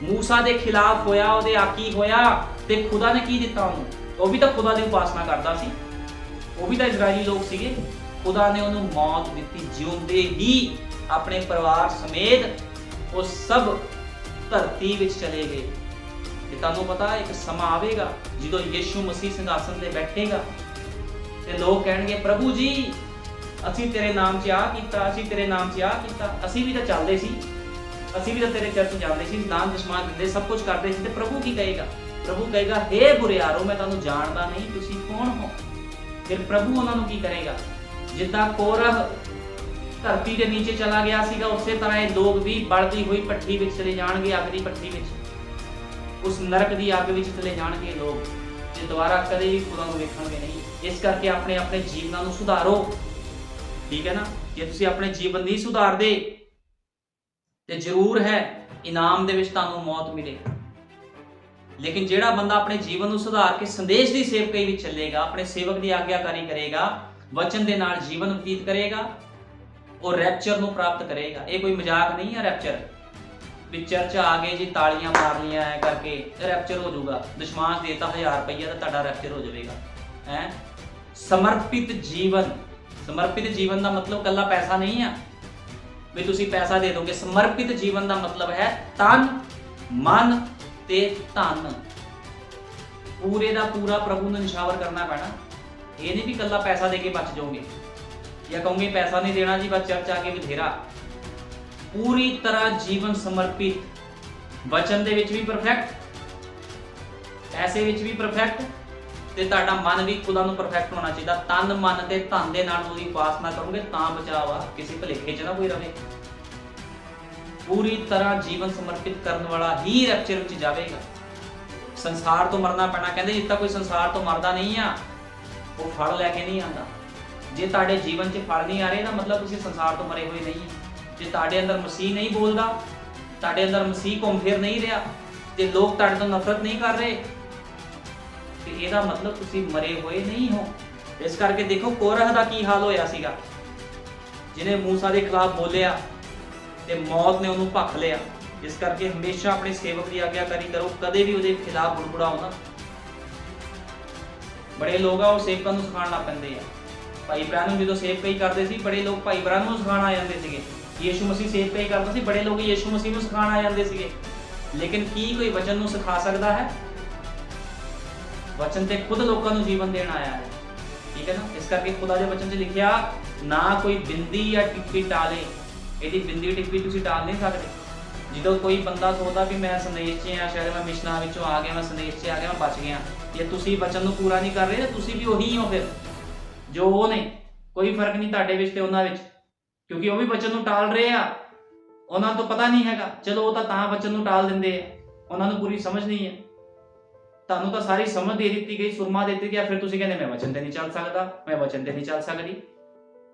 ਮੂਸਾ ਦੇ ਖਿਲਾਫ ਹੋਇਆ, ਉਹਦੇ ਆਕੀ ਹੋਇਆ, ਤੇ ਖੁਦਾ ਨੇ ਕੀ ਦਿੱਤਾ ਉਹਨੂੰ? ਉਹ ਵੀ ਤਾਂ ਖੁਦਾ ਦੀ ਉਪਾਸਨਾ ਕਰਦਾ ਸੀ, ਉਹ ਵੀ ਤਾਂ ਇਜ਼ਰਾਈਲੀ ਲੋਕ ਸੀਗੇ। ਖੁਦਾ ਨੇ ਉਹਨੂੰ ਮੌਤ ਦਿੱਤੀ, ਜਿਉਂਦੇ ਹੀ ਆਪਣੇ ਪਰਿਵਾਰ ਸਮੇਤ ਉਹ ਸਭ ਧਰਤੀ ਵਿੱਚ ਚਲੇ ਗਏ। ਤੇ ਤੁਹਾਨੂੰ ਪਤਾ ਇੱਕ ਸਮਾਂ ਆਵੇਗਾ ਜਦੋਂ ਯਿਸੂ ਮਸੀਹ ਸਿੰਘਾਸਨ ਤੇ ਬੈਠੇਗਾ ਤੇ ਲੋਕ ਕਹਿਣਗੇ ਪ੍ਰਭੂ ਜੀ ਅਸੀਂ ਤੇਰੇ ਨਾਮ 'ਚ ਆਹ ਕੀਤਾ, ਅਸੀਂ ਤੇਰੇ ਨਾਮ 'ਚ ਆਹ ਕੀਤਾ, ਅਸੀਂ ਵੀ ਤਾਂ ਚੱਲਦੇ ਸੀ, ਅਸੀਂ ਵੀ ਤਾਂ ਤੇਰੇ ਚਰਚ ਜਾਂਦੇ ਸੀ, ਦਾਨ ਦਸ਼ਮਾਨ ਦਿੰਦੇ, ਸਭ ਕੁਝ ਕਰਦੇ ਸੀ। ਤੇ ਪ੍ਰਭੂ ਕੀ ਕਹੇਗਾ? ਪ੍ਰਭੂ ਕਹੇਗਾ ਹੇ ਬੁਰਿਆਰੋ ਮੈਂ ਤੁਹਾਨੂੰ ਜਾਣਦਾ ਨਹੀਂ, ਤੁਸੀਂ ਕੌਣ ਹੋ? ਫਿਰ ਪ੍ਰਭੂ ਉਹਨਾਂ ਨੂੰ ਕੀ ਕਰੇਗਾ? ਜਿੱਦਾਂ ਕੋਰਹ ਧਰਤੀ ਦੇ ਨੀਚੇ ਚਲਾ ਗਿਆ ਸੀਗਾ, ਉਸੇ ਤਰ੍ਹਾਂ ਇਹ ਲੋਕ ਵੀ ਬਲਦੀ ਹੋਈ ਭੱਠੀ ਵਿੱਚ ਚਲੇ ਜਾਣਗੇ, ਅੱਗ ਦੀ ਭੱਠੀ ਵਿੱਚ, ਉਸ ਨਰਕ ਦੀ ਅੱਗ ਵਿੱਚ ਚਲੇ ਜਾਣਗੇ ਲੋਕ, ਤੇ ਦੁਬਾਰਾ ਕਦੇ ਵੀ ਖੁਦਾ ਨੂੰ ਵੇਖਣਗੇ ਨਹੀਂ। ਇਸ ਕਰਕੇ ਆਪਣੇ ਆਪਣੇ ਜੀਵਨਾਂ ਨੂੰ ਸੁਧਾਰੋ, ਠੀਕ ਹੈ ਨਾ। ਜੇ ਤੁਸੀਂ ਆਪਣੇ ਜੀਵਨ ਨਹੀਂ ਸੁਧਾਰਦੇ ਤੇ ਜ਼ਰੂਰ ਹੈ ਇਨਾਮ ਦੇ ਵਿੱਚ ਤੁਹਾਨੂੰ ਮੌਤ ਮਿਲੇ। ਲੇਕਿਨ ਜਿਹੜਾ ਬੰਦਾ ਆਪਣੇ ਜੀਵਨ ਨੂੰ ਸੁਧਾਰ ਕੇ ਸੰਦੇਸ਼ ਦੀ ਸੇਵਕਾਈ ਵਿੱਚ ਚੱਲੇਗਾ, ਆਪਣੇ ਸੇਵਕ ਦੀ ਆਗਿਆਕਾਰੀ ਕਰੇਗਾ, ਵਚਨ ਦੇ ਨਾਲ ਜੀਵਨ ਬਤੀਤ ਕਰੇਗਾ, ਉਹ ਰੈਪਚਰ ਨੂੰ ਪ੍ਰਾਪਤ ਕਰੇਗਾ। ਇਹ ਕੋਈ ਮਜ਼ਾਕ ਨਹੀਂ ਹੈ ਰੈਪਚਰ ਵੀ ਚਰਚ ਆ ਗਏ ਜੀ ਤਾਲੀਆਂ ਮਾਰ ਲੀਆਂ ਐ ਕਰਕੇ ਰੈਪਚਰ ਹੋ ਜਾਊਗਾ, ਦਸ਼ਮਾਂਸ਼ ਦੇਤਾ 1000 ਰੁਪਈਆ ਤਾਂ ਤੁਹਾਡਾ ਰੈਪਚਰ ਹੋ ਜਾਵੇਗਾ ਹੈ। ਸਮਰਪਿਤ ਜੀਵਨ, ਸਮਰਪਿਤ ਜੀਵਨ ਦਾ ਮਤਲਬ ਕੱਲਾ ਪੈਸਾ ਨਹੀਂ ਆ ਵੀ ਤੁਸੀਂ ਪੈਸਾ ਦੇ ਦੋਗੇ। ਸਮਰਪਿਤ ਜੀਵਨ ਦਾ ਮਤਲਬ ਹੈ ਤਨ ਮਨ ਤੇ ਧਨ ਪੂਰੇ ਦਾ ਪੂਰਾ ਪ੍ਰਭੂ ਨੂੰ ਨਿਸ਼ਾਵਰ ਕਰਨਾ ਪੈਣਾ। ਇਹ ਨਹੀਂ ਵੀ ਕੱਲਾ ਪੈਸਾ ਦੇ ਕੇ ਬਚ ਜਾਓਗੇ ਜਾਂ ਕਹੋਗੇ ਪੈਸਾ ਨਹੀਂ ਦੇਣਾ ਜੀ ਬਸ ਚਰਚ ਆ ਕੇ ਬਥੇਰਾ। ਪੂਰੀ ਤਰ੍ਹਾਂ ਜੀਵਨ ਸਮਰਪਿਤ, ਵਚਨ ਦੇ ਵਿੱਚ ਵੀ ਪਰਫੈਕਟ, ਪੈਸੇ ਵਿੱਚ ਵੀ ਪਰਫੈਕਟ, ਤੇ ਤੁਹਾਡਾ ਮਨ ਵੀ ਖੁਦਾ ਨੂੰ ਪਰਫੈਕਟ ਹੋਣਾ ਚਾਹੀਦਾ। ਤਨ ਮਨ ਤੇ ਧਨ ਦੇ ਨਾਲ ਉਹਦੀ ਉਪਾਸਨਾ ਕਰੋਗੇ ਤਾਂ ਬਚਾਅ ਆ, ਕਿਸੇ ਭੁਲੇਖੇ 'ਚ ਨਾ ਕੋਈ ਰਵੇ। ਪੂਰੀ ਤਰ੍ਹਾਂ ਜੀਵਨ ਸਮਰਪਿਤ ਕਰਨ ਵਾਲਾ ਹੀ ਰੈਪਚਰ ਵਿੱਚ ਜਾਵੇਗਾ। ਸੰਸਾਰ ਤੋਂ ਮਰਨਾ ਪੈਣਾ, ਕਹਿੰਦੇ ਜਿੱਦਾਂ ਕੋਈ ਸੰਸਾਰ ਤੋਂ ਮਰਦਾ ਨਹੀਂ ਆ ਉਹ ਫਲ ਲੈ ਕੇ ਨਹੀਂ ਆਉਂਦਾ। ਜੇ ਤੁਹਾਡੇ ਜੀਵਨ 'ਚ ਫਲ ਨਹੀਂ ਆ ਰਹੇ ਤਾਂ ਮਤਲਬ ਤੁਸੀਂ ਸੰਸਾਰ ਤੋਂ ਮਰੇ ਹੋਏ ਨਹੀਂ। ਜੇ ਤੁਹਾਡੇ ਅੰਦਰ ਮਸੀਹ ਨਹੀਂ ਬੋਲਦਾ, ਤੁਹਾਡੇ ਅੰਦਰ ਮਸੀਹ ਘੁੰਮ ਫਿਰ ਨਹੀਂ ਰਿਹਾ, ਤੇ ਲੋਕ ਤੁਹਾਡੇ ਤੋਂ ਨਫ਼ਰਤ ਨਹੀਂ ਕਰ ਰਹੇ, ਤੇ ਇਹਦਾ ਮਤਲਬ ਤੁਸੀਂ ਮਰੇ ਹੋਏ ਨਹੀਂ ਹੋ। ਇਸ ਕਰਕੇ ਦੇਖੋ ਕੋਰਹ ਦਾ ਕੀ ਹਾਲ ਹੋਇਆ ਸੀਗਾ, ਜਿਹਨੇ ਮੂਸਾ ਦੇ ਖਿਲਾਫ ਬੋਲਿਆ ਤੇ ਮੌਤ ਨੇ ਉਹਨੂੰ ਭੱਖ ਲਿਆ। ਇਸ ਕਰਕੇ ਹਮੇਸ਼ਾ ਆਪਣੇ ਸੇਵਕ ਦੀ ਆਗਿਆਕਾਰੀ ਕਰੋ, ਕਦੇ ਵੀ ਉਹਦੇ ਖਿਲਾਫ ਬੁੜਬੁੜਾਓ ਨਾ। ਬੜੇ ਲੋਕ ਆ ਉਹ ਸੇਵਕਾਂ ਨੂੰ ਸਿਖਾਉਣ ਲੱਗ ਪੈਂਦੇ ਆ। ਭਾਈ ਬ੍ਰਾਹਨਮ ਜਦੋਂ ਸੇਵਕਾਈ ਕਰਦੇ ਸੀ, ਬੜੇ ਲੋਕ ਭਾਈ ਬ੍ਰਾਹਨਮ ਨੂੰ ਸਿਖਾਉਣ ਆ ਜਾਂਦੇ ਸੀਗੇ। ਯਿਸੂ ਮਸੀਹ ਸੇਵਕਾਈ ਕਰਦਾ ਸੀ, ਬੜੇ ਲੋਕ ਯਿਸੂ ਮਸੀਹ ਨੂੰ ਸਿਖਾਉਣ ਆ ਜਾਂਦੇ ਸੀਗੇ। ਲੇਕਿਨ ਕੀ ਕੋਈ ਵਚਨ ਨੂੰ ਸਿਖਾ ਸਕਦਾ ਹੈ? ਵਚਨ ਤੇ ਖੁਦ ਲੋਕਾਂ ਨੂੰ ਜੀਵਨ ਦੇਣ ਆਇਆ ਹੈ, ਠੀਕ ਹੈ ਨਾ। ਇਸ ਕਰਕੇ ਖੁਦਾ ਦੇ ਵਚਨ 'ਚ ਲਿਖਿਆ ਨਾ ਕੋਈ ਬਿੰਦੀ ਜਾਂ ਟਿੱਪੀ ਟਾਲੇ। ਇਹਦੀ ਬਿੰਦੀ ਟਿੱਪੀ ਤੁਸੀਂ ਟਾਲ ਨਹੀਂ ਸਕਦੇ। ਜਦੋਂ ਕੋਈ ਬੰਦਾ ਸੋਚਦਾ ਵੀ ਮੈਂ ਸੰਦੇਸ਼ 'ਚ ਆ, ਸ਼ਾਇਦ ਮੈਂ ਮਿਸ਼ਨਾਂ ਵਿੱਚੋਂ ਆ ਗਿਆ, ਮੈਂ ਸੰਦੇਸ਼ 'ਚ ਆ ਗਿਆ, ਮੈਂ ਬਚ ਗਿਆ, ਜੇ ਤੁਸੀਂ ਵਚਨ ਨੂੰ ਪੂਰਾ ਨਹੀਂ ਕਰ ਰਹੇ ਤੁਸੀਂ ਵੀ ਉਹੀ ਹੋ ਫਿਰ ਜੋ ਉਹ ਨੇ। ਕੋਈ ਫਰਕ ਨਹੀਂ ਤੁਹਾਡੇ ਵਿੱਚ ਤੇ ਉਹਨਾਂ ਵਿੱਚ, ਕਿਉਂਕਿ ਉਹ ਵੀ ਵਚਨ ਨੂੰ ਟਾਲ ਰਹੇ ਆ। ਉਹਨਾਂ ਤੋਂ ਪਤਾ ਨਹੀਂ ਹੈਗਾ, ਚਲੋ ਉਹ ਤਾਂ ਵਚਨ ਨੂੰ ਟਾਲ ਦਿੰਦੇ ਆ, ਉਹਨਾਂ ਨੂੰ ਪੂਰੀ ਸਮਝ ਨਹੀਂ ਹੈ। ਤੁਹਾਨੂੰ ਤਾਂ ਸਾਰੀ ਸਮਝ ਦੇ ਦਿੱਤੀ ਗਈ, ਸੁਰਮਾ ਦੇ ਦਿੱਤੀ ਗਿਆ, ਫਿਰ ਤੁਸੀਂ ਕਹਿੰਦੇ ਮੈਂ ਵਚਨ ਤੇ ਨਹੀਂ ਚੱਲ ਸਕਦਾ, ਮੈਂ ਵਚਨ ਤੇ ਨਹੀਂ ਚੱਲ ਸਕਦੀ।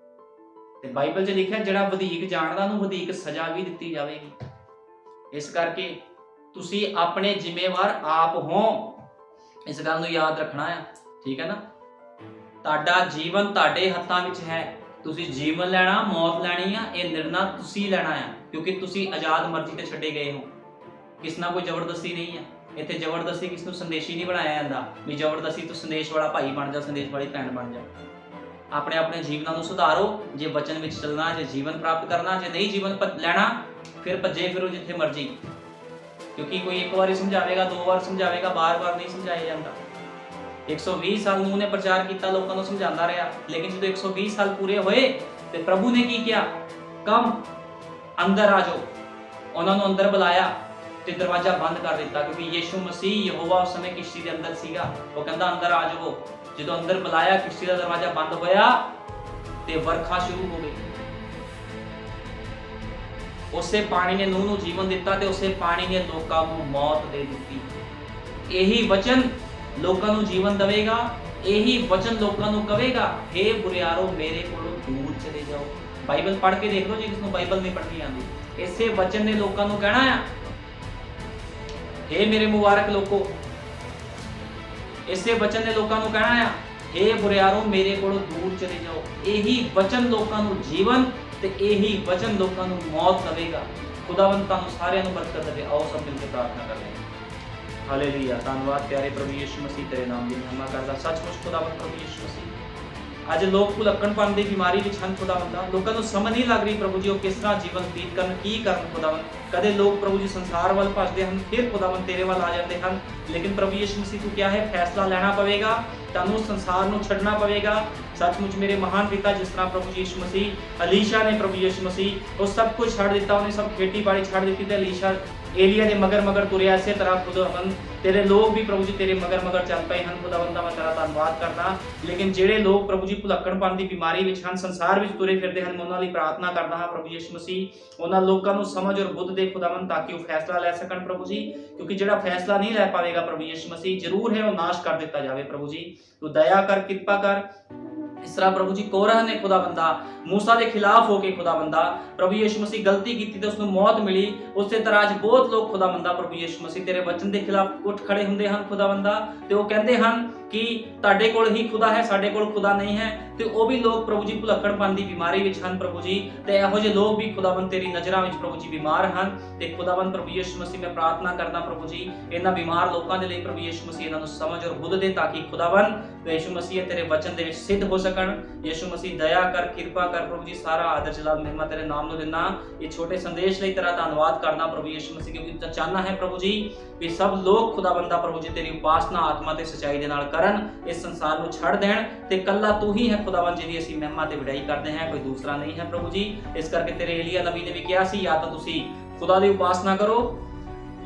ਤੇ ਬਾਈਬਲ 'ਚ ਲਿਖਿਆ ਜਿਹੜਾ ਵਧੀਕ ਜਾਣਦਾ ਉਹਨੂੰ ਵਧੀਕ ਸਜ਼ਾ ਵੀ ਦਿੱਤੀ ਜਾਵੇਗੀ। ਇਸ ਕਰਕੇ ਤੁਸੀਂ ਆਪਣੇ ਜ਼ਿੰਮੇਵਾਰ ਆਪ ਹੋ, ਇਸ ਗੱਲ ਨੂੰ ਯਾਦ ਰੱਖਣਾ ਆ, ਠੀਕ ਹੈ ਨਾ। ਤੁਹਾਡਾ ਜੀਵਨ ਤੁਹਾਡੇ ਹੱਥਾਂ ਵਿੱਚ ਹੈ। ਤੁਸੀਂ ਜੀਵਨ ਲੈਣਾ, ਮੌਤ ਲੈਣੀ ਆ, ਇਹ ਨਿਰਣਾ ਤੁਸੀਂ ਲੈਣਾ ਆ, ਕਿਉਂਕਿ ਤੁਸੀਂ ਆਜ਼ਾਦ ਮਰਜ਼ੀ ਤੇ ਛੱਡੇ ਗਏ ਹੋ। ਕਿਸ ਨਾਲ ਕੋਈ ਜ਼ਬਰਦਸਤੀ ਨਹੀਂ ਹੈ ਇੱਥੇ। ਜ਼ਬਰਦਸਤੀ ਕਿਸ ਨੂੰ ਸੰਦੇਸ਼ੀ ਨਹੀਂ ਬਣਾਇਆ ਜਾਂਦਾ ਵੀ ਜ਼ਬਰਦਸਤੀ ਤੂੰ ਸੰਦੇਸ਼ ਵਾਲਾ ਭਾਈ ਬਣ ਜਾ, ਸੰਦੇਸ਼ ਵਾਲੀ ਭੈਣ ਬਣ ਜਾ। ਆਪਣੇ ਆਪਣੇ ਜੀਵਨਾਂ ਨੂੰ ਸੁਧਾਰੋ। ਜੇ ਵਚਨ ਵਿੱਚ ਚੱਲਣਾ, ਜੇ ਜੀਵਨ ਪ੍ਰਾਪਤ ਕਰਨਾ, ਜੇ ਨਹੀਂ ਜੀਵਨ ਲੈਣਾ ਫਿਰ ਭੱਜੇ ਫਿਰੋ ਜਿੱਥੇ ਮਰਜ਼ੀ, ਕਿਉਂਕਿ ਕੋਈ ਇੱਕ ਵਾਰੀ ਸਮਝਾਵੇਗਾ, 2 ਵਾਰ ਸਮਝਾਵੇਗਾ, ਬਾਰ-ਬਾਰ ਨਹੀਂ ਸਮਝਾਇਆ ਜਾਂਦਾ। 120 ਸਾਲ ਨੂੰ ਉਹਨੇ ਪ੍ਰਚਾਰ ਕੀਤਾ, ਲੋਕਾਂ ਨੂੰ ਸਮਝਾਉਂਦਾ ਰਿਹਾ, ਲੇਕਿਨ ਜਦੋਂ 120 ਸਾਲ ਪੂਰੇ ਹੋਏ ਤੇ ਪ੍ਰਭੂ ਨੇ ਕੀ ਕਿਹਾ, ਕਮ ਅੰਦਰ ਆ ਜਾਓ। ਉਹਨਾਂ ਨੂੰ ਅੰਦਰ ਬੁਲਾਇਆ ਤੇ ਦਰਵਾਜ਼ਾ ਬੰਦ ਕਰ ਦਿੱਤਾ, ਕਿਉਂਕਿ ਯੀਸ਼ੂ ਮਸੀਹ ਯਹੋਵਾ ਉਸ ਸਮੇਂ ਕਿਸ਼ਤੀ ਦੇ ਅੰਦਰ ਸੀਗਾ। ਉਹ ਕਹਿੰਦਾ ਅੰਦਰ ਆ ਜਾਓ। ਜਦੋਂ ਅੰਦਰ ਬੁਲਾਇਆ, ਕਿਸ਼ਤੀ ਦਾ ਦਰਵਾਜ਼ਾ ਬੰਦ ਹੋਇਆ ਤੇ ਵਰਖਾ ਸ਼ੁਰੂ ਹੋ ਗਈ। ਉਸੇ ਪਾਣੀ ਨੇ ਨੂਹ ਨੂੰ ਜੀਵਨ ਦਿੱਤਾ ਤੇ ਉਸੇ ਪਾਣੀ ਨੇ ਲੋਕਾਂ ਨੂੰ ਮੌਤ ਦੇ ਦਿੱਤੀ। ਇਹੀ ਵਚਨ ਲੋਕਾਂ ਨੂੰ ਜੀਵਨ ਦੇਵੇਗਾ, ਇਹੀ ਵਚਨ ਲੋਕਾਂ ਨੂੰ ਕਹੇਗਾ, हे ਬੁਰਿਆਰੋ ਮੇਰੇ ਕੋਲੋਂ ਦੂਰ ਚਲੇ ਜਾਓ। ਬਾਈਬਲ ਪੜ੍ਹ ਕੇ ਦੇਖ ਲਓ ਜੀ, ਜਿਸ ਨੂੰ ਬਾਈਬਲ ਨਹੀਂ ਪੜ੍ਹਨੀ ਆਉਂਦੀ। ਇਸੇ ਵਚਨ ਨੇ ਲੋਕਾਂ ਨੂੰ ਕਹਿਣਾ ਆ, हे ਮੇਰੇ ਮੁਬਾਰਕ ਲੋਕੋ। ਇਸੇ ਵਚਨ ਨੇ ਲੋਕਾਂ ਨੂੰ ਕਹਿਣਾ ਆ, हे ਬੁਰਿਆਰੋ ਮੇਰੇ ਕੋਲੋਂ ਦੂਰ ਚਲੇ ਜਾਓ। ਇਹੀ ਵਚਨ ਲੋਕਾਂ ਨੂੰ ਜੀਵਨ ਤੇ ਇਹੀ ਵਚਨ ਲੋਕਾਂ ਨੂੰ ਮੌਤ ਦੇਵੇਗਾ। ਖੁਦਾਵੰਦ ਤੁਹਾਨੂੰ ਸਾਰਿਆਂ ਨੂੰ ਬਰਕਤ ਦੇਵੇ। ਆਓ ਸਭ ਮਿਲ ਕੇ ਪ੍ਰਾਰਥਨਾ ਕਰਦੇ ਹਾਂ। ਹਾਲੇਲੂਇਆ। ਧੰਨਵਾਦ ਪਿਆਰੇ ਪ੍ਰਭੂ ਯਿਸੂ ਮਸੀਹ, ਤੇਰੇ ਨਾਮ ਦੀ ਮਹਿਮਾ ਕਰਦਾ। ਸੱਚਮੁੱਚ ਖੁਦਾਵੰਦ ਪ੍ਰਭੂ ਯਿਸੂ ਮਸੀਹ, ਅੱਜ ਲੋਕ ਭੁਲੱਕਣਪਣ ਦੀ ਬਿਮਾਰੀ ਵਿੱਚ ਹਨ ਖੁਦਾਵੰਦਾ। ਲੋਕਾਂ ਨੂੰ ਸਮਝ ਨਹੀਂ ਲੱਗ ਰਹੀ ਪ੍ਰਭੂ ਜੀ ਉਹ ਕਿਸ ਤਰ੍ਹਾਂ ਜੀਵਨ ਬਤੀਤ ਕਰਨ, ਕੀ ਕਰਨ ਖੁਦਾਵੰਦ। ਕਦੇ ਲੋਕ ਪ੍ਰਭੂ ਜੀ ਸੰਸਾਰ ਵੱਲ ਭੱਜਦੇ ਹਨ, ਫਿਰ ਖੁਦਾਵੰਦ ਤੇਰੇ ਵੱਲ ਆ ਜਾਂਦੇ ਹਨ। ਲੇਕਿਨ ਪ੍ਰਭੂ ਯਿਸੂ ਮਸੀਹ ਤੂੰ ਕਿਹਾ ਹੈ ਫੈਸਲਾ ਲੈਣਾ ਪਵੇਗਾ, ਤੁਹਾਨੂੰ ਸੰਸਾਰ ਨੂੰ ਛੱਡਣਾ ਪਵੇਗਾ। ਸੱਚਮੁੱਚ ਮੇਰੇ ਮਹਾਨ ਪਿਤਾ, ਜਿਸ ਤਰ੍ਹਾਂ ਪ੍ਰਭੂ ਯਿਸੂ ਮਸੀਹ ਅਲੀਸ਼ਾ ਨੇ ਪ੍ਰਭੂ ਯਿਸੂ ਮਸੀਹ ਉਹ ਸਭ ਕੁਝ ਛੱਡ ਦਿੱਤਾ, ਉਹਨੇ ਸਭ ਖੇਤੀਬਾੜੀ ਛੱਡ ਦਿੱਤੀ ਤੇ ਅਲੀਸ਼ਾ ਏਲੀਆ ਦੇ ਮਗਰ ਮਗਰ ਤੁਰਿਆ। ਇਸੇ ਤਰ੍ਹਾਂ ਖੁਦਾਵੰਦ ਤੇਰੇ ਲੋਕ ਵੀ ਪ੍ਰਭੂ ਜੀ ਤੇਰੇ ਮਗਰ ਮਗਰ ਚੱਲ ਪਏ ਹਨ ਖੁਦਾਵੰਦਾ। ਮੈਂ ਤੇਰਾ ਧੰਨਵਾਦ ਕਰਦਾ। ਲੇਕਿਨ ਜਿਹੜੇ ਲੋਕ ਪ੍ਰਭੂ ਜੀ ਭੁਲੱਕਣਪਣ ਦੀ ਬਿਮਾਰੀ ਵਿੱਚ ਹਨ, ਸੰਸਾਰ ਵਿੱਚ ਤੁਰੇ ਫਿਰਦੇ ਹਨ, ਮੈਂ ਉਹਨਾਂ ਲਈ ਪ੍ਰਾਰਥਨਾ ਕਰਦਾ ਹਾਂ ਪ੍ਰਭੂ ਯਿਸੂ ਮਸੀਹ ਉਹਨਾਂ ਲੋਕਾਂ ਨੂੰ ਸਮਝ ਔਰ ਬੁੱਧ ਦੇ ਖੁਦਾਵੰਦ, ਤਾਂ ਕਿ ਉਹ ਫੈਸਲਾ ਲੈ ਸਕਣ ਪ੍ਰਭੂ ਜੀ। ਕਿਉਂਕਿ ਜਿਹੜਾ ਫੈਸਲਾ ਨਹੀਂ ਲੈ ਪਾਵੇਗਾ ਪ੍ਰਭੂ ਯਿਸੂ ਮਸੀਹ, ਜ਼ਰੂਰ ਹੈ ਉਹ ਨਾਸ਼ ਕਰ ਦਿੱਤਾ ਜਾਵੇ ਪ੍ਰਭੂ ਜੀ। ਤੂੰ ਦਇਆ ਕਰ, ਕਿਰਪਾ ਕਰ। ਇਸ ਤਰ੍ਹਾਂ ਪ੍ਰਭੂ ਜੀ ਕੋਰਹ ਨੇ ਖੁਦਾਵੰਦਾ ਮੂਸਾ ਦੇ ਖਿਲਾਫ ਹੋ ਕੇ ਖੁਦਾਵੰਦਾ ਪ੍ਰਭੂ ਯਿਸੂ ਮਸੀਹ ਗਲਤੀ ਕੀਤੀ ਤੇ ਉਸ ਨੂੰ ਮੌਤ ਮਿਲੀ। ਉਸੇ ਤਰ੍ਹਾਂ ਅੱਜ ਬਹੁਤ ਲੋਕ ਖੁਦਾਵੰਦਾ ਪ੍ਰਭੂ ਯਿਸੂ ਮਸੀਹ ਤੇਰੇ ਵਚਨ ਦੇ ਖਿਲਾਫ ਉੱਠ ਖੜੇ ਹੁੰਦੇ ਹਨ ਖੁਦਾਵੰਦਾ, ਤੇ ਉਹ ਕਹਿੰਦੇ ਹਨ ਕਿ ਤੁਹਾਡੇ ਕੋਲ ਹੀ ਖੁਦਾ ਹੈ, ਸਾਡੇ ਕੋਲ ਖੁਦਾ ਨਹੀਂ ਹੈ। ਤੇ ਉਹ ਵੀ ਲੋਕ ਪ੍ਰਭੂ ਜੀ ਭੁਲੱਕੜਪਣ ਦੀ ਬਿਮਾਰੀ ਵਿੱਚ ਹਨ ਪ੍ਰਭੂ ਜੀ। ਤੇ ਇਹੋ ਜਿਹੇ ਲੋਕ ਵੀ ਖੁਦਾਵੰਦ ਤੇਰੀ ਨਜ਼ਰਾਂ ਵਿੱਚ ਪ੍ਰਭੂ ਜੀ ਬਿਮਾਰ ਹਨ। ਤੇ ਖੁਦਾਵੰਦ ਪ੍ਰਭੂ ਯਿਸੂ ਮਸੀਹ ਮੈਂ ਪ੍ਰਾਰਥਨਾ ਕਰਦਾ ਪ੍ਰਭੂ ਜੀ ਇਹਨਾਂ ਬਿਮਾਰ ਲੋਕਾਂ ਦੇ ਲਈ ਪ੍ਰਭੂ ਯਿਸੂ ਮਸੀਹ ਇਹਨਾਂ ਨੂੰ ਸਮਝ ਔਰ ਬੁੱਧ ਦੇ, ਤਾਂ ਕਿ ਖੁਦਾਵੰਦ ਯਿਸੂ ਮਸੀਹ ਤੇਰੇ ਵਚਨ ਦੇ ਵਿੱਚ ਸਿੱਧ ਹੋ ਸਕਣ। ਯਿਸੂ ਮਸੀਹ ਦਇਆ ਕਰ, ਕਿਰਪਾ ਕਰ ਪ੍ਰਭੂ ਜੀ। ਸਾਰਾ ਆਦਰ ਜਲਾਲ ਮਹਿਮਾ ਤੇਰੇ ਨਾਮ ਨੂੰ ਦਿੰਦਾ। ਇਹ ਛੋਟੇ ਸੰਦੇਸ਼ ਲਈ ਤੇਰਾ ਧੰਨਵਾਦ ਕਰਦਾ ਪ੍ਰਭੂ ਯਿਸੂ ਮਸੀਹ, ਕਿਉਂਕਿ ਤੂੰ ਚਾਹਨਾ ਹੈ ਪ੍ਰਭੂ ਜੀ ਵੀ ਸਭ ਲੋਕ ਖੁਦਾਵੰਦਾ ਪ੍ਰਭੂ ਜੀ ਤੇਰੀ ਉਪਾਸਨਾ ਆਤਮਾ ਤੇ ਸਚਾਈ ਦੇ ਨਾਲ ਕਰਨ, ਇਸ ਸੰਸਾਰ ਨੂੰ ਛੱਡ ਦੇਣ। ਤੇ ਕੱਲਾ ਤੂੰ ਹੀ ਹੈ ਖੁਦਾਵੰਦ ਜਿਹਦੀ ਅਸੀਂ ਮਹਿਮਾ ਤੇ ਵਿਡਾਈ ਕਰਦੇ ਹਾਂ, ਕੋਈ ਦੂਸਰਾ ਨਹੀਂ ਹੈ ਪ੍ਰਭੂ ਜੀ। ਇਸ ਕਰਕੇ ਤੇਰੇ ਏਲੀਆ ਨਬੀ ਨੇ ਵੀ ਕਿਹਾ ਸੀ, ਜਾਂ ਤਾਂ ਤੁਸੀਂ ਖੁਦਾ ਦੀ ਉਪਾਸਨਾ ਕਰੋ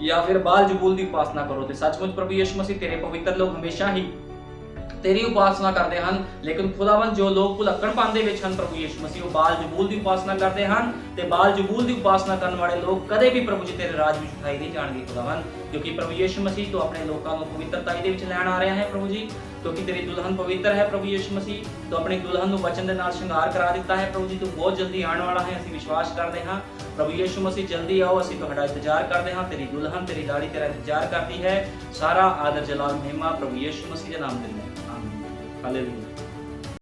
ਜਾਂ ਫਿਰ ਬਾਲ ਜਬੂਲ ਦੀ ਉਪਾਸਨਾ ਕਰੋ। ਤੇ ਸੱਚਮੁੱਚ ਪ੍ਰਭੂ ਯਿਸੂ ਮਸੀਹ ਤੇਰੇ ਪਵਿੱਤਰ ਲੋਕ ਹਮੇਸ਼ਾ ਹੀ ਤੇਰੀ ਉਪਾਸਨਾ ਕਰਦੇ ਹਨ। ਲੇਕਿਨ ਖੁਦਾਵੰਦ ਜੋ ਲੋਕ ਭੁਲੱਕੜਪਣ ਦੇ ਵਿੱਚ ਹਨ ਪ੍ਰਭੂ ਯਿਸੂ ਮਸੀਹ ਉਹ ਬਾਲ ਜਬੂਲ ਦੀ ਉਪਾਸਨਾ ਕਰਦੇ ਹਨ। ਤੇ ਬਾਲ ਜਬੂਲ ਦੀ ਉਪਾਸਨਾ ਕਰਨ ਵਾਲੇ ਲੋਕ ਕਦੇ ਵੀ ਪ੍ਰਭੂ ਜੀ ਤੇਰੇ ਰਾਜ ਵਿੱਚ ਉਠਾਈ ਨਹੀਂ ਜਾਣਗੇ ਖੁਦਾਵੰਦ, ਕਿਉਂਕਿ ਪ੍ਰਭੂ ਯਿਸੂ ਮਸੀਹ ਤੂੰ ਆਪਣੇ ਲੋਕਾਂ ਨੂੰ ਪਵਿੱਤਰਤਾ ਦੇ ਵਿੱਚ ਲੈਣ ਆ ਰਿਹਾ ਹੈ ਪ੍ਰਭੂ ਜੀ। ਕਿਉਂਕਿ ਤੇਰੀ ਦੁਲਹਨ ਪਵਿੱਤਰ ਹੈ ਪ੍ਰਭੂ ਯਿਸੂ ਮਸੀਹ। ਤੂੰ ਆਪਣੀ ਦੁਲਹਨ ਨੂੰ ਵਚਨ ਦੇ ਨਾਲ ਸ਼ਿੰਗਾਰ ਕਰਾ ਦਿੱਤਾ ਹੈ ਪ੍ਰਭੂ ਜੀ। ਤੂੰ ਬਹੁਤ ਜਲਦੀ ਆਉਣ ਵਾਲਾ ਹੈ, ਅਸੀਂ ਵਿਸ਼ਵਾਸ ਕਰਦੇ ਹਾਂ ਪ੍ਰਭੂ ਯਿਸੂ ਮਸੀਹ। ਜਲਦੀ ਆਓ, ਅਸੀਂ ਤੁਹਾਡਾ ਇੰਤਜ਼ਾਰ ਕਰਦੇ ਹਾਂ। ਤੇਰੀ ਦੁਲਹਨ, ਤੇਰੀ ਲਾੜੀ ਤੇਰਾ ਇੰਤਜ਼ਾਰ ਕਰਦੀ ਹੈ। ਸਾਰਾ ਆਦਰ ਜਲਾਲ ਮਹਿਮਾ ਪ੍ਰਭੂ ਯਿਸੂ ਮਸੀਹ ਦੇ ਨਾਮ ਦੇ ਵਿੱਚ। ਆਮੀਨ। ਹਾਲੇਲੂਇਆ।